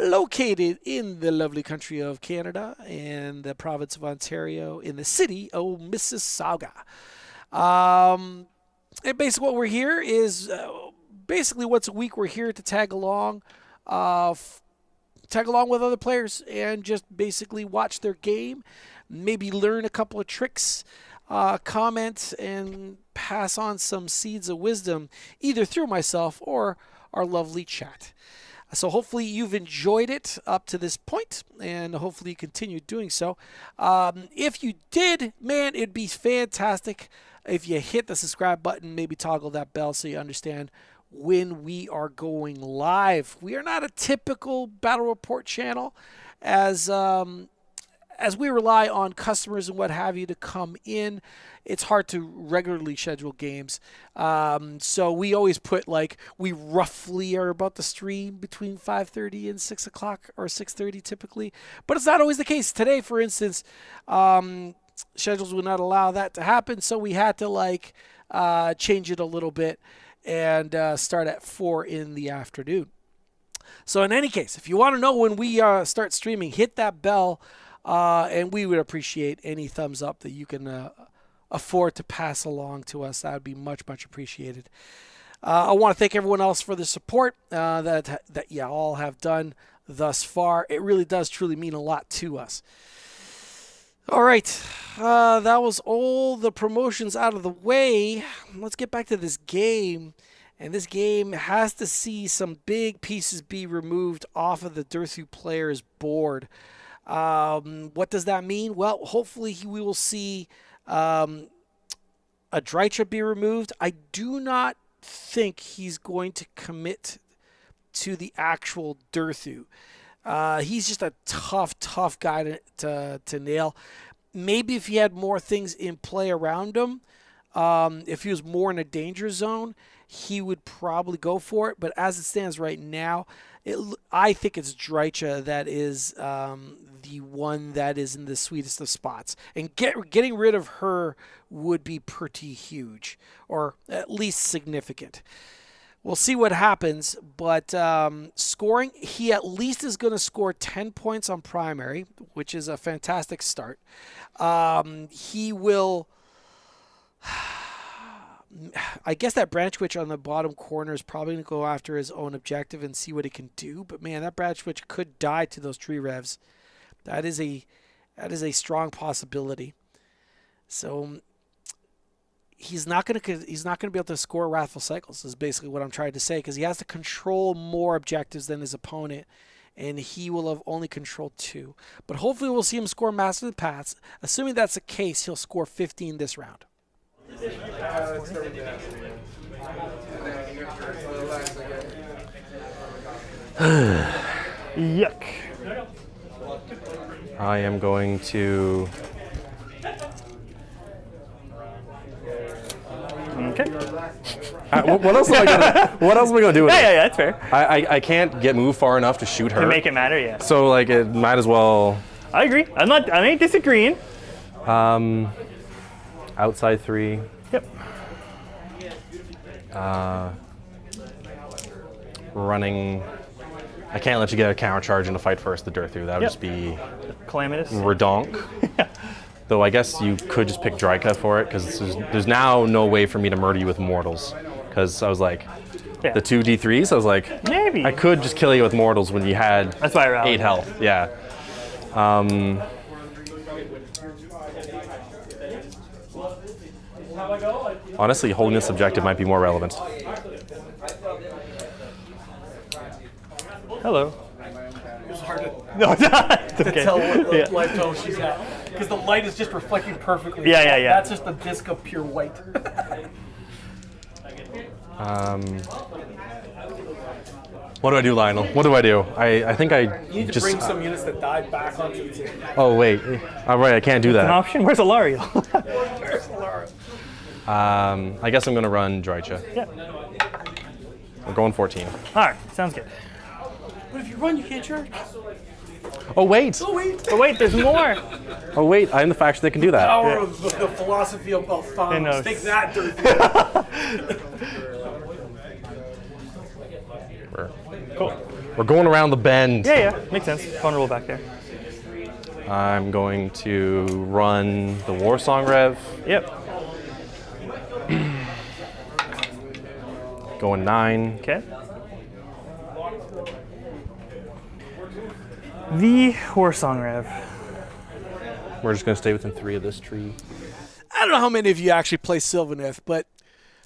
located in the lovely country of Canada and the province of Ontario in the city of Mississauga. And basically what we're here is basically once a week we're here to tag along with other players and just basically watch their game, maybe learn a couple of tricks, comment, and pass on some seeds of wisdom either through myself or our lovely chat. So hopefully you've enjoyed it up to this point, and hopefully you continue doing so. If you did, man, it'd be fantastic if you hit the subscribe button, maybe toggle that bell so you understand when we are going live. We are not a typical battle report channel, as we rely on customers and what have you to come in. It's hard to regularly schedule games. So we always put we roughly are about to stream between 5:30 and 6 o'clock or 6:30 typically. But it's not always the case. Today, for instance, schedules would not allow that to happen. So we had to change it a little bit and start at 4 in the afternoon. So in any case, if you want to know when we start streaming, hit that bell. And we would appreciate any thumbs up that you can afford to pass along to us. That would be much, much appreciated. I want to thank everyone else for the support that you all have done thus far. It really does truly mean a lot to us. All right, that was all the promotions out of the way. Let's get back to this game. And this game has to see some big pieces be removed off of the Durthu player's board. What does that mean? Well, hopefully we will see a Drycha be removed. I do not think he's going to commit to the actual Durthu. He's just a tough guy to nail. Maybe if he had more things in play around him, if he was more in a danger zone, he would probably go for it. But as it stands right now, I think it's Drycha that is the one that is in the sweetest of spots. And getting rid of her would be pretty huge, or at least significant. We'll see what happens, but scoring, he at least is going to score 10 points on primary, which is a fantastic start. He will... I guess that Branchwych on the bottom corner is probably going to go after his own objective and see what he can do. But man, that Branchwych could die to those Tree-Revs. That is a strong possibility. So he's not going to be able to score Wrathful Cycles, is basically what I'm trying to say, because he has to control more objectives than his opponent, and he will have only controlled 2. But hopefully we'll see him score Master of the Paths. Assuming that's the case, he'll score 15 this round. Yuck. I am going to... Okay. What else am I gonna do with it? Yeah, that's fair. I can't get moved far enough to shoot her. To make it matter, yeah. So it might as well. I agree. I ain't disagreeing. Outside 3. Yep. Running. I can't let you get a counter charge in a fight first, the Durthu. That would just be calamitous. Redonk. Though I guess you could just pick Drycha for it, because there's now no way for me to murder you with mortals. Because I was like, the 2 D3s, I was like, maybe. I could just kill you with mortals when you had That's why I 8 health. Yeah. Honestly, holding this objective might be more relevant. Hello. It was hard No, it's okay. to tell what life total she's at. Because the light is just reflecting perfectly. Yeah. That's just a disc of pure white. What do I do, Lionel? What do I do? I think I You need to just. bring some units that died back onto the table. Oh wait. All right, I can't do An that. option? Where's Alario? I guess I'm gonna run Drycha. Yeah. We're going 14. All right, sounds good. But if you run, you can't charge. Oh wait. But wait, there's more. Oh wait. I'm the faction that can do that. Power of the philosophy of Belthanos. knows. Take that, Durthu. We're going around the bend. Yeah, makes sense. Vulnerable back there. I'm going to run the Warsong Rev. Yep. Going 9. Okay. The Warsong Rev. We're just gonna stay within 3 of this tree. I don't know how many of you actually play Sylvaneth, but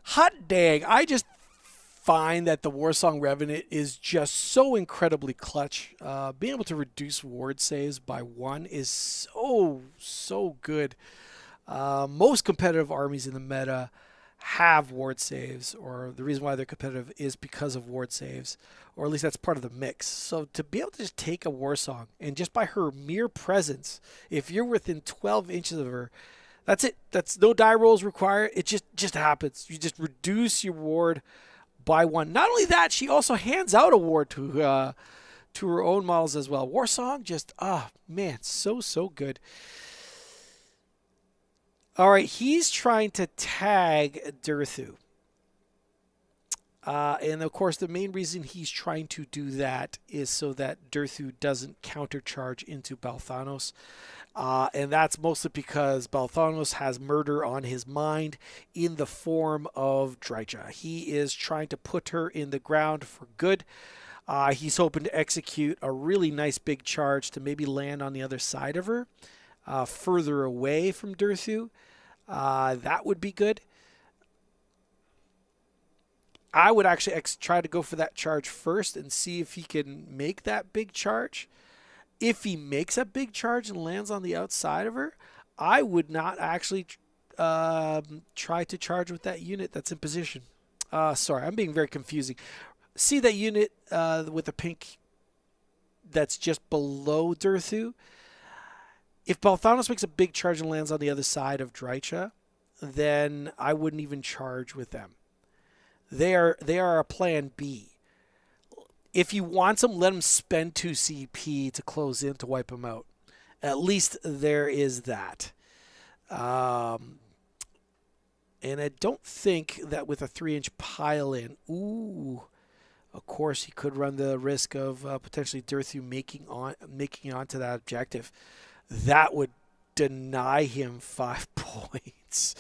hot dang, I just find that the Warsong Revenant is just so incredibly clutch. Being able to reduce ward saves by 1 is so good. Most competitive armies in the meta have ward saves, or the reason why they're competitive is because of ward saves, or at least that's part of the mix. So to be able to just take a Warsong and just by her mere presence, if you're within 12 inches of her, that's it. That's no die rolls required. It just happens. You just reduce your ward by 1. Not only that, she also hands out a ward to her own models as well. Warsong just, man, so good. All right, he's trying to tag Durthu. And of course, the main reason he's trying to do that is so that Durthu doesn't countercharge into Belthanos. And that's mostly because Belthanos has murder on his mind in the form of Drycha. He is trying to put her in the ground for good. He's hoping to execute a really nice big charge to maybe land on the other side of her, further away from Durthu. That would be good. I would actually try to go for that charge first and see if he can make that big charge. If he makes a big charge and lands on the outside of her, I would not actually try to charge with that unit that's in position. Sorry, I'm being very confusing. See that unit with the pink that's just below Durthu? If Belthanos makes a big charge and lands on the other side of Drycha, then I wouldn't even charge with them. They are a plan B. If you want them, let them spend 2 CP to close in to wipe them out. At least there is that. And I don't think that with a 3-inch pile in, of course he could run the risk of potentially Durthu making it onto that objective. That would deny him 5 points.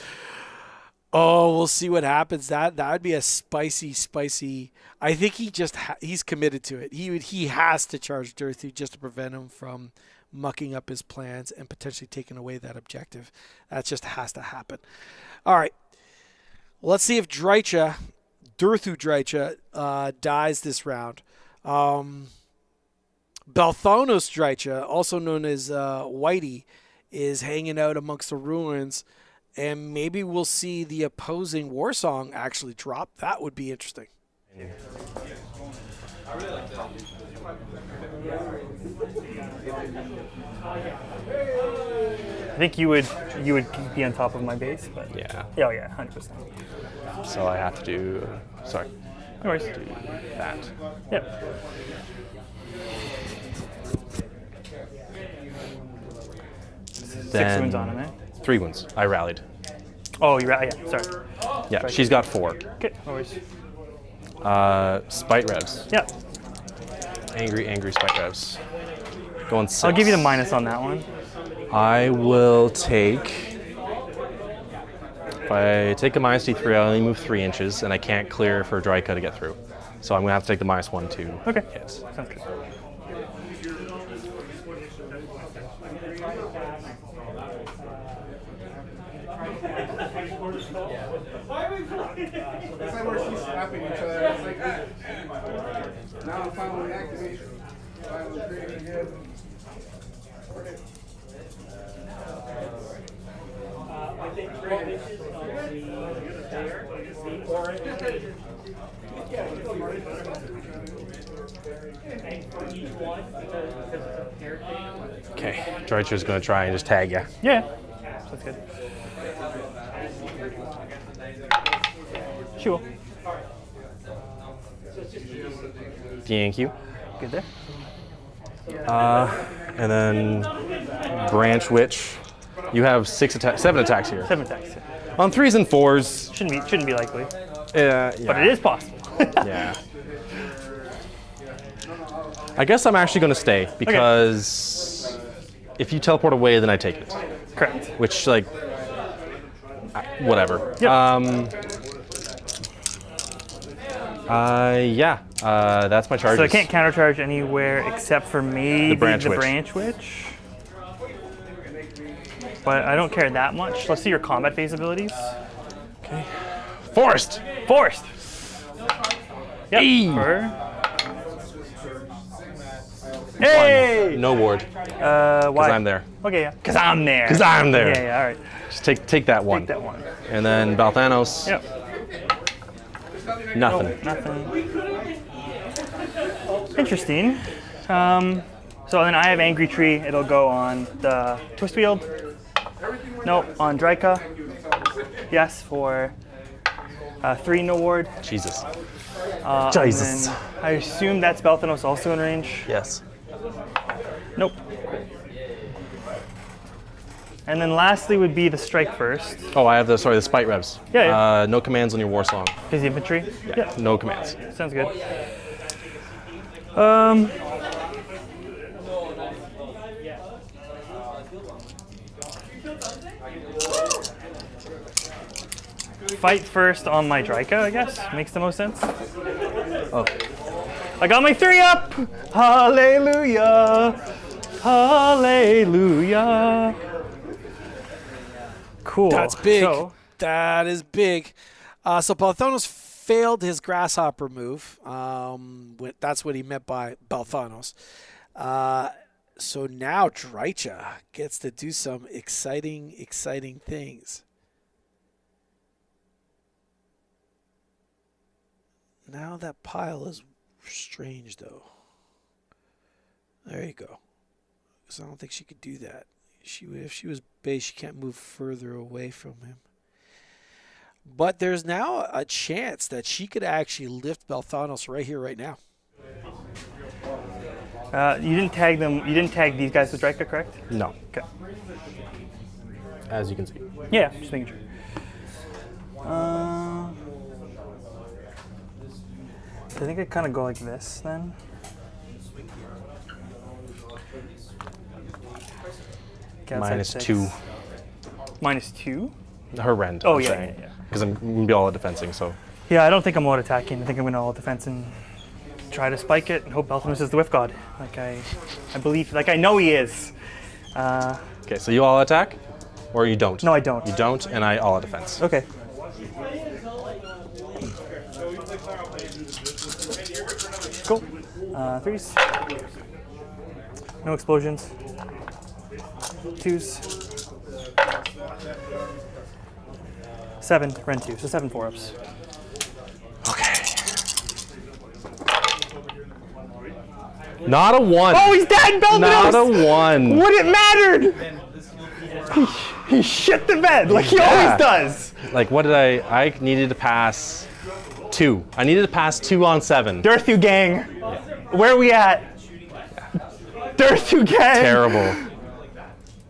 Oh, we'll see what happens. That would be a spicy. I think he just he's committed to it. He has to charge Durthu just to prevent him from mucking up his plans and potentially taking away that objective. That just has to happen. All right. Let's see if Drycha dies this round. Belthanos Drycha, also known as Whitey, is hanging out amongst the ruins, and maybe we'll see the opposing Warsong actually drop. That would be interesting. I think you would be on top of my base, but Yeah. Oh yeah, 100%. So I have to do. Sorry. No worries. Do that. Yep. Then 6 wounds on him, eh? 3 wounds. I rallied. Oh, you're right. Yeah, sorry. Yeah, she's got 4. Okay, no worries. Spite revs. Yeah, Angry spite revs. Going 6. I'll give you the minus on that one. I will take. If I take a minus D3, I only move 3 inches, and I can't clear for Drycha to get through. So I'm going to have to take the -1 to Okay, hit. sounds good. It's like where she's slapping each other. It's like that. Now I'm finally activation. Finally creating again. Okay, Drycha's gonna try and just tag you. Yeah. That's good. Sure. Thank you. Good there. And then Branchwych. You have 7 attacks here. 7 attacks. On 3s and 4s. Shouldn't be likely. Yeah. But it is possible. Yeah. I guess I'm actually going to stay because if you teleport away, then I take it. Correct. Which, like, whatever. Yep. Yeah. That's my charges. So I can't countercharge anywhere except for maybe the Branchwych. But I don't care that much. Let's see your combat phase abilities. Okay. Forced. Yep. Hey! No ward. Why? Because I'm there. Okay, yeah. Because I'm there. Yeah, all right. Just take that one. Take that one. And then Belthanos. Yep. Nothing. Nothing. Interesting. So then I have Angry Tree. It'll go on the Twist Field. Nope, on Drycha. Yes, for 3 no ward. Jesus. Jesus. I assume that's Belthanos also in range. Yes. Nope. And then lastly would be the Strike First. Oh, I have the Spite-Revs. Yeah. No commands on your Warsong. His infantry? Yeah. No commands. Sounds good. Fight first on my Drycha, I guess. Makes the most sense. Oh. I got my 3 up! Hallelujah! Hallelujah! Cool. That's big. So, That is big. So Belthanos failed his grasshopper move. That's what he meant by Belthanos. So now Drycha gets to do some exciting things. Now that pile is strange, though. There you go. Because I don't think she could do that. If she was base, she can't move further away from him. But there's now a chance that she could actually lift Belthanos right here, right now. you didn't tag them. You didn't tag these guys with Drycha, correct? No. Okay. As you can see. Yeah, just making sure. I think I kind of go like this then. -2. -2? Her rend. Oh, I'm yeah, saying. yeah. Because I'm going to be all at defensing, so. Yeah, I don't think I'm out attacking. I think I'm going to all defense and try to spike it and hope Belthanos is the Whiff God. Like I believe, like I know he is. Okay, so you all attack? Or you don't? No, I don't. You don't, and I all at defense. Okay. Cool. 3s. No explosions. 2s. 7, rend 2, so 7 4-ups. Okay. Not a 1. Oh, he's dead, Belthanos! Not a 1. Would it mattered? He shit the bed like he always does. Like, what did I needed to pass 2. I needed to pass 2 on 7. Durthu gang. Where are we at? Durthu gang. Terrible.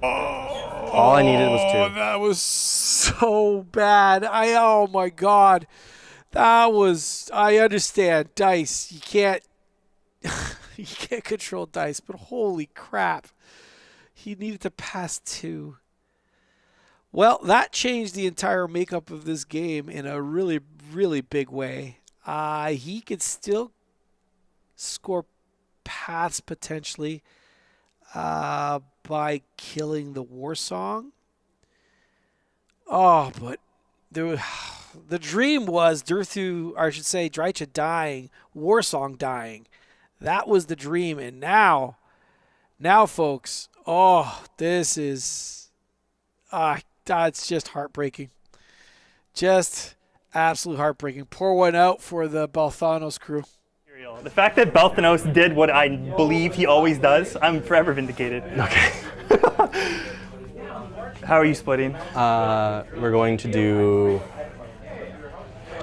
All I needed was 2. That was so bad. Oh my God. That was, I understand dice. You can't control dice, but holy crap. He needed to pass 2. Well, that changed the entire makeup of this game in a really, really big way. He could still score paths potentially by killing the Warsong. Oh, but the dream was Drycha dying, Warsong dying. That was the dream, and now, folks. Oh, this is. That's just heartbreaking. Just absolute heartbreaking. Pour one out for the Belthanos crew. The fact that Belthanos did what I believe he always does, I'm forever vindicated. Okay. How are you splitting? We're going to do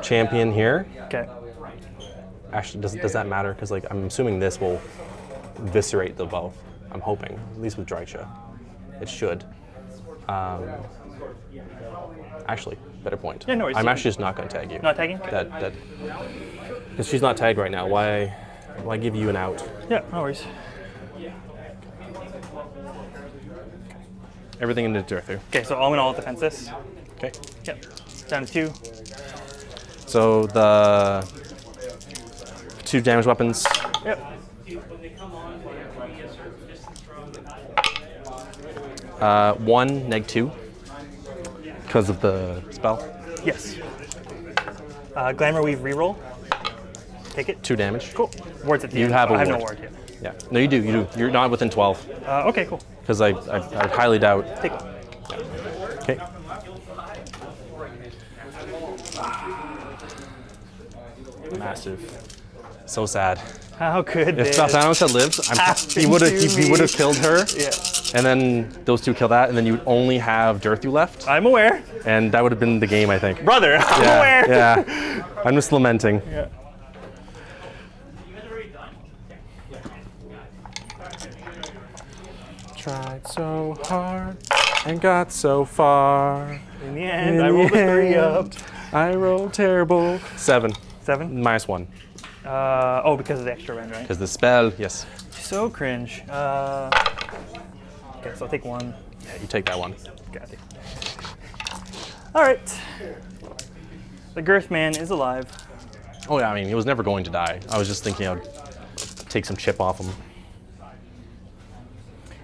champion here. Okay. Actually, does that matter? Because like I'm assuming this will eviscerate the both. I'm hoping, at least with Drycha. It should. Actually, better point. Yeah, no worries. I'm actually just not going to tag you. Not tagging? Because she's not tagged right now. Why give you an out? Yeah, no worries. Everything into Durthu. Okay, so all in all, defense this. Okay. Yep. Down to 2. So the 2 damage weapons. Yep. 1, -2. Because of the spell. Yes. Glamourweave reroll. Take it. 2 damage. Cool. Ward's at the You end. have a I have no ward. ward yet. Yeah. No, you do. You're not within 12. Okay, cool. Because I highly doubt. Take one. Okay. Massive. So sad. How could If this Belthanos had lived, he would have killed her. Yeah. And then those 2 kill that, and then you would only have Durthu left, I'm aware. and that would have been the game, I think. Brother, I'm aware. Yeah. I'm just lamenting. Yeah. Tried so hard and got so far. In the end, I rolled a 3 up. I rolled terrible. 7. 7? -1. Oh, because of the extra rend, right? Because the spell, yes. So cringe. Okay, so I'll take 1. Yeah, you take that one. Got it. All right. The Girth Man is alive. Oh yeah, I mean, he was never going to die. I was just thinking I'd take some chip off him.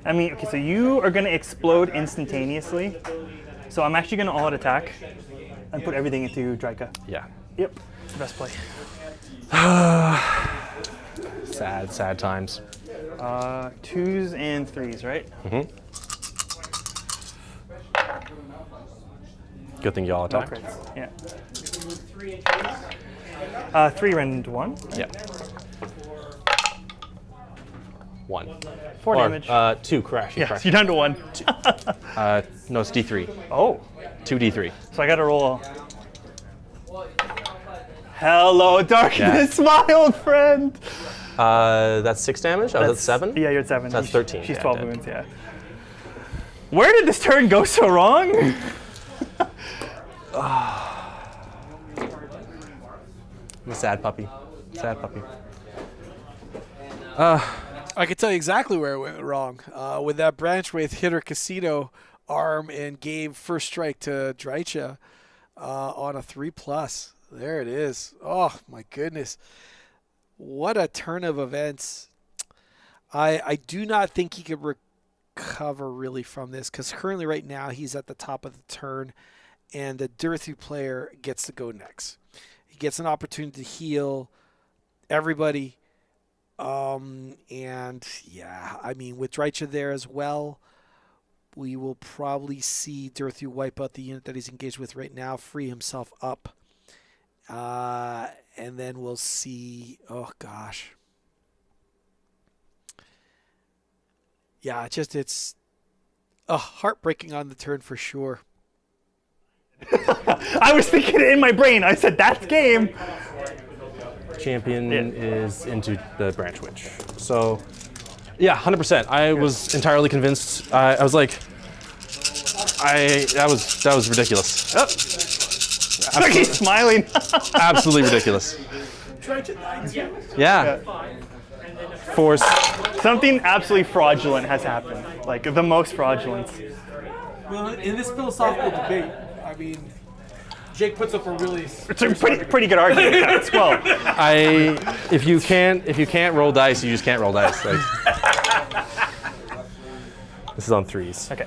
I mean, okay, so you are going to explode instantaneously. So I'm actually going to all-out attack and put everything into Drycha. Yeah. Yep, it's the best play. Sad, sad times. 2s and 3s, right? Mm-hmm. Good thing you all No attacked. crits. Yeah. 3 rend 1. Yeah. 1. 4 Or, damage. 2, correct. Yes, Correct. you're down to 1. No, it's D3. Oh, 2 D3. so I got to roll. Hello, darkness, my old friend. That's 6 damage? I was at 7? Yeah, you're at 7. That's 13. She's Yeah, 12 dead. wounds, yeah. Where did this turn go so wrong? I'm a sad puppy. Sad puppy. I can tell you exactly where it went wrong. When that Branchwych hit her casino arm and gave first strike to Drycha on a 3+. There it is. Oh, my goodness. What a turn of events. I do not think he could recover really from this because currently right now he's at the top of the turn and the Durthu player gets to go next. He gets an opportunity to heal everybody. And yeah, I mean, with Drycha there as well, we will probably see Durthu wipe out the unit that he's engaged with right now, free himself up. And then we'll see, oh gosh. Yeah, it's heartbreaking on the turn for sure. I was thinking it in my brain. I said, that's game. Champion is into the Branchwych. So, yeah, 100%. I was entirely convinced. I was like, that was ridiculous. Look, he's smiling. Absolutely ridiculous. Yeah. Force. Something absolutely fraudulent has happened. Like, the most fraudulent. Well, in this philosophical debate, I mean, Jake puts up a really It's a pretty good argument as well. If you can't roll dice, you just can't roll dice. Like, this is on 3s. Okay.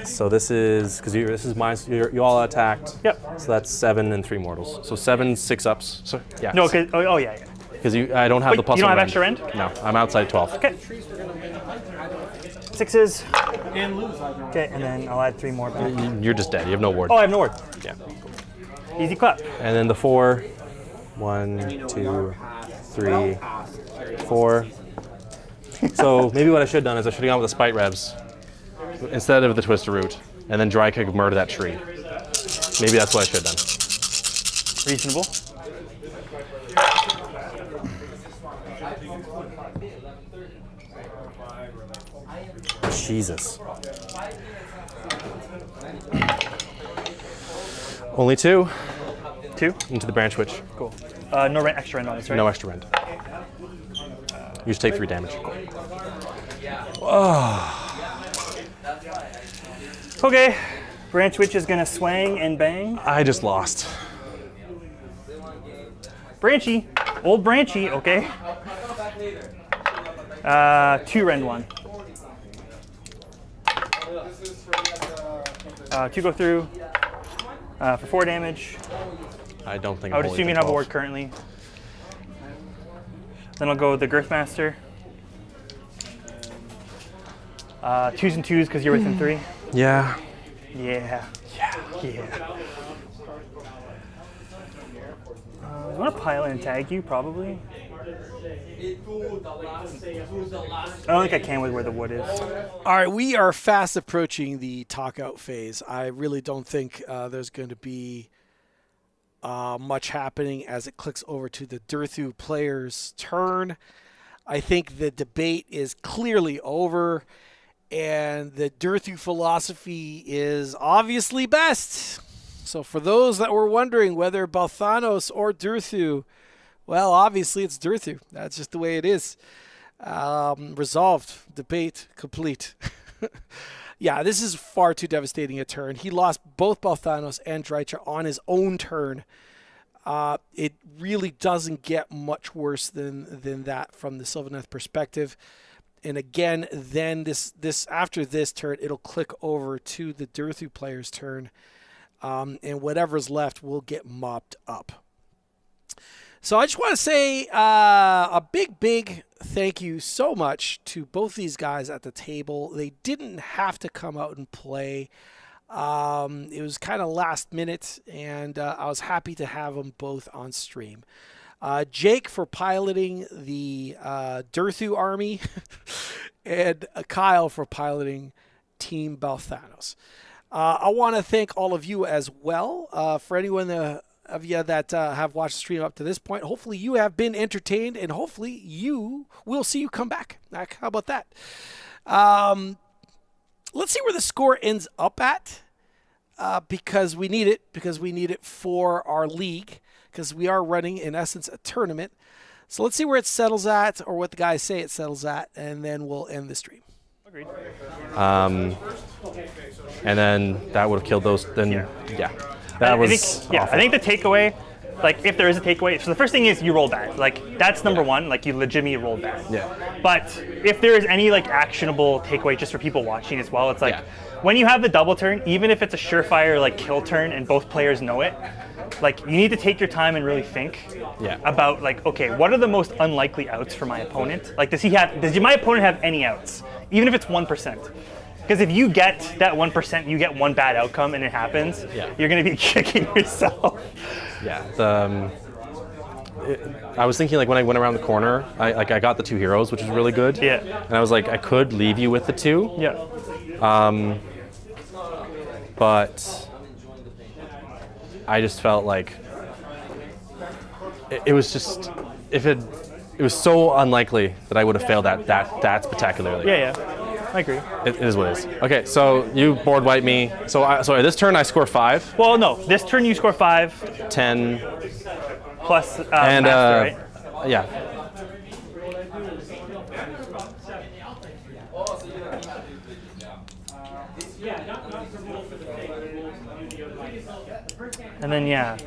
So this is because this is minus. You all attacked. Yep. So that's 7 and 3 mortals. So 7 6-ups. So yeah. No, because yeah. Because I don't have Wait, the plus. you don't one have extra rend? No, I'm outside 12. Okay. 6s. And lose either. Okay, and then I'll add 3 more back. You're just dead. You have no ward. Oh, I have no ward. Yeah. Easy clap. And then the 4. 1, 2, 3, 4. So maybe what I should have done is I should have gone with the Spite-Revs instead of the Twisted Root, and then Drycha could murder that tree. Maybe that's what I should have done. Reasonable. Jesus. Only 2. 2? Into the Branchwych. Cool. No extra rend on this, right? No extra rend. You just take 3 damage. Oh. Okay. Branchwych is going to swang and bang. I just lost. Branchy. Old Branchy, okay. 2 rend 1. 2 go through for 4 damage. I don't think I would assume you have a ward currently. Then I'll go with the Girthmaster. 2s and 2s because you're within 3. Yeah. Yeah. Yeah. I want to pile in and tag you, probably. I don't think I can with where the wood is. All right, we are fast approaching the talk-out phase. I really don't think there's going to be much happening as it clicks over to the Durthu player's turn. I think the debate is clearly over, and the Durthu philosophy is obviously best. So for those that were wondering whether Belthanos or Durthu, well, obviously it's Durthu. That's just the way it is. Resolved. Debate complete. Yeah, this is far too devastating a turn. He lost both Belthanos and Drycha on his own turn. It really doesn't get much worse than that from the Sylvaneth perspective. And again, then this after this turn, it'll click over to the Durthu player's turn. And whatever's left will get mopped up. So I just want to say a big thank you so much to both these guys at the table. They didn't have to come out and play. It was kind of last minute, and I was happy to have them both on stream. Jake for piloting the Durthu army, and Kyle for piloting Team Belthanos. I want to thank all of you as well. For anyone of you that have watched the stream up to this point, hopefully you have been entertained, and hopefully we'll see you come back. How about that? Let's see where the score ends up at, because we need it for our league, because we are running, in essence, a tournament. So let's see where it settles at, or what the guys say it settles at, and then we'll end the stream. Agreed. And then that would have killed those. Then yeah. That was I think the takeaway, like if there is a takeaway, so the first thing is you roll bad. Like that's number one, like you legitimately roll bad. Yeah. But if there is any like actionable takeaway just for people watching as well, it's like when you have the double turn, even if it's a surefire like kill turn and both players know it, like you need to take your time and really think about like, okay, what are the most unlikely outs for my opponent? Like does my opponent have any outs? Even if it's 1%. Because if you get that 1%, you get one bad outcome and it happens, you're going to be kicking yourself. Yeah. I was thinking like when I went around the corner, I got the 2 heroes, which was really good. Yeah. And I was like, I could leave you with the 2. Yeah. But I just felt like it was just it was so unlikely that I would have failed that spectacularly. Yeah. I agree. It is what it is. Okay, so you board wipe me. So this turn I score 5. Well, no. This turn you score 5. 10. Plus and master, right? Yeah. And then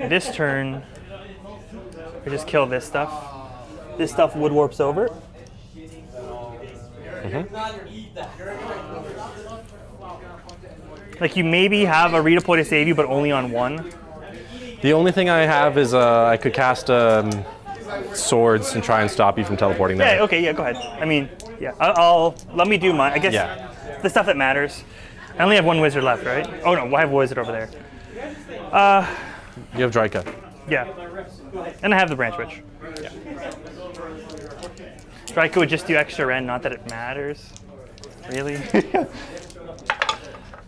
this turn we just kill this stuff. This stuff wood warps over. Like you maybe have a redeploy to save you, but only on 1. The only thing I have is I could cast swords and try and stop you from teleporting there. Yeah, okay, go ahead. I mean, I'll let me do mine. I guess the stuff that matters. I only have one wizard left, right? Oh no, I have a wizard over there. You have Drycha. Yeah. And I have the Branchwych. Yeah. Drycha would just do extra rend, not that it matters. Really?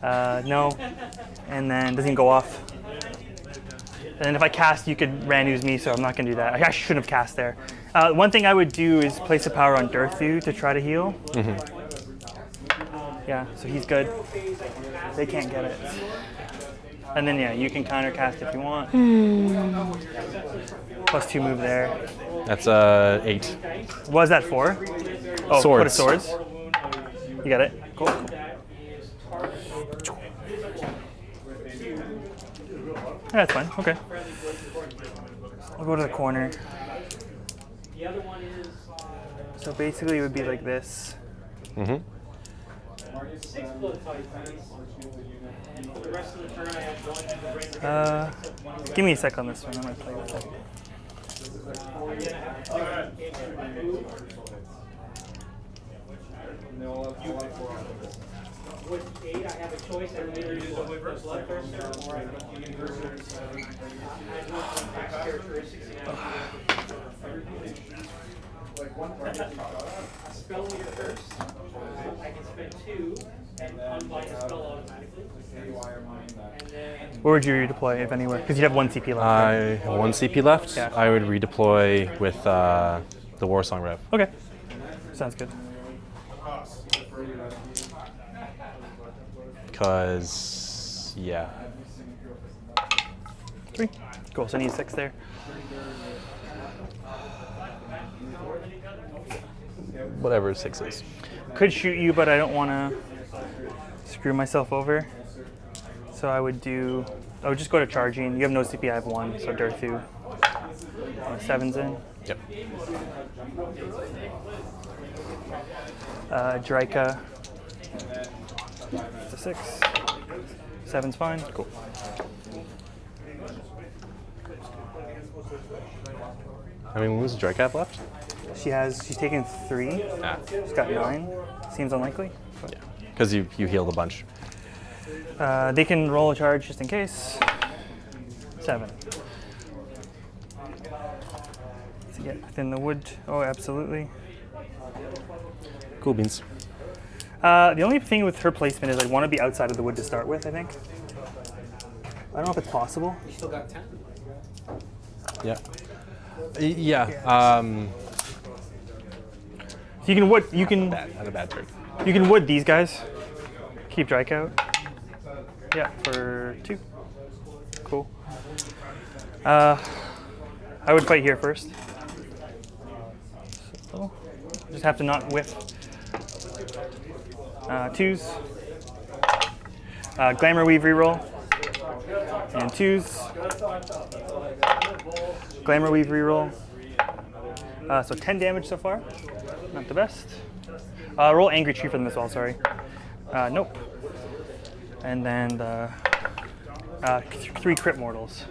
No. And then doesn't go off. And then if I cast, you could Ranu's me, so I'm not going to do that. I shouldn't have cast there. One thing I would do is place a power on Durthu to try to heal. Yeah, so he's good. They can't get it. And then, yeah, you can counter cast if you want. +2 move there. That's 8. What was that for? Oh, Swords. Put a swords. You got it. Cool. Yeah, that's fine. Okay. I'll go to the corner. So basically, it would be like this. Give me a sec on this one. I might play with it. With 8, I have a choice. I can either use a Bloodthirster or I can use add one tax characteristics. A spell leader first. I can spend 2 and unbind the spell automatically. And then Where would you redeploy, if anywhere? Because you'd have 1 CP left. I Right? have 1 CP left. Yeah. I would redeploy with the Warsong Rev. Okay. Sounds good. Because, yeah. 3. Cool. So I need 6 there. Whatever 6 is. Could shoot you, but I don't want to screw myself over. So I would just go to charging. You have no CP, I have 1, so Durthu. 7's in. Yep. Drycha. It's a 6. 7's fine. Cool. How many moves does Drycha have left? She's taken 3. Ah. She's got 9. Seems unlikely. Yeah. Because you healed a bunch. They can roll a charge just in case. 7. To get within the wood. Oh, absolutely. Cool beans. The only thing with her placement is I want to be outside of the wood to start with, I think. I don't know if it's possible. You still got 10. Yeah. Yeah. So you can wood. You can. Not a bad turn. You can wood these guys. Keep Drycha out. Yeah, for 2. Cool. I would fight here first. So, just have to not whiff. 2s. Glamourweave reroll. And 2s. Glamourweave reroll. So 10 damage so far. Not the best. Roll Angry Tree for them as well, sorry. Nope. And then the 3 crit mortals.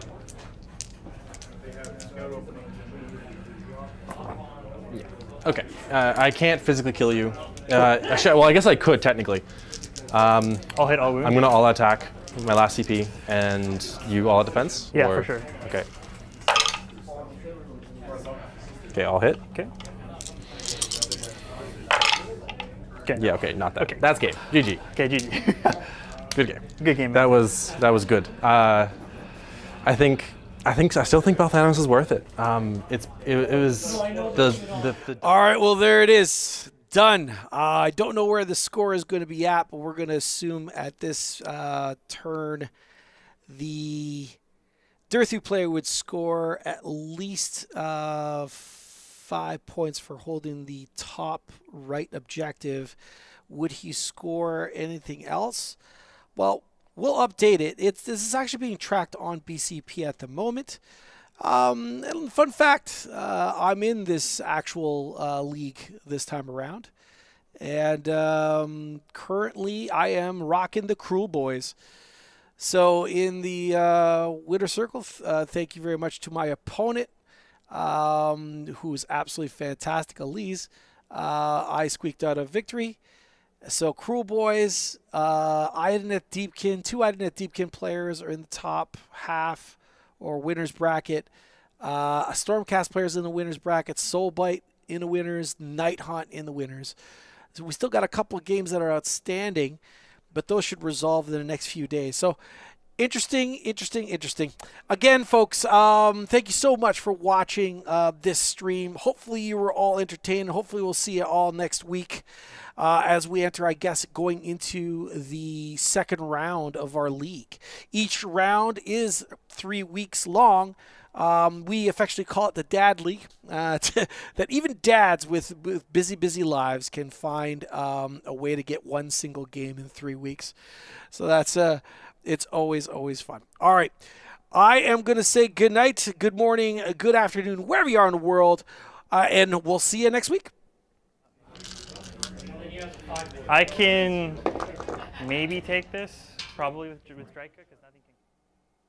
Okay. I can't physically kill you. Well, I guess I could technically. I'll hit all wounds. I'm going to all attack with my last CP, and you all at defense? Yeah, or? for sure. Okay. Okay, I'll hit. Okay. Okay. Yeah, okay, not that. Okay. That's game. GG. Okay, GG. Good game. Good game. That was good. I still think Belthanos is worth it. It was the All right, well, there it is. Done. I don't know where the score is going to be at, but we're going to assume at this turn the Durthu player would score at least 5 points for holding the top right objective. Would he score anything else? Well, we'll update it. This is actually being tracked on BCP at the moment. And fun fact, I'm in this actual league this time around. And currently I am rocking the Cruel Boys. So in the Winter Circle, thank you very much to my opponent, who is absolutely fantastic, Elise. I squeaked out a victory. So Cruel Boys, Idanet Deepkin, 2 Idanet Deepkin players are in the top half or winners bracket. Stormcast players in the winners bracket. Soulbite in the winners. Night Hunt in the winners. So we still got a couple of games that are outstanding, but those should resolve in the next few days. So interesting. Again, folks, thank you so much for watching this stream. Hopefully you were all entertained. Hopefully we'll see you all next week as we enter, I guess, going into the second round of our league. Each round is 3 weeks long. We affectionately call it the Dad League, that even dads with busy lives can find a way to get one single game in 3 weeks. So that's it's always fun. All right, I am going to say good night, good morning, good afternoon, wherever you are in the world, and we'll see you next week. I can maybe take this, probably with Drycha, because nothing can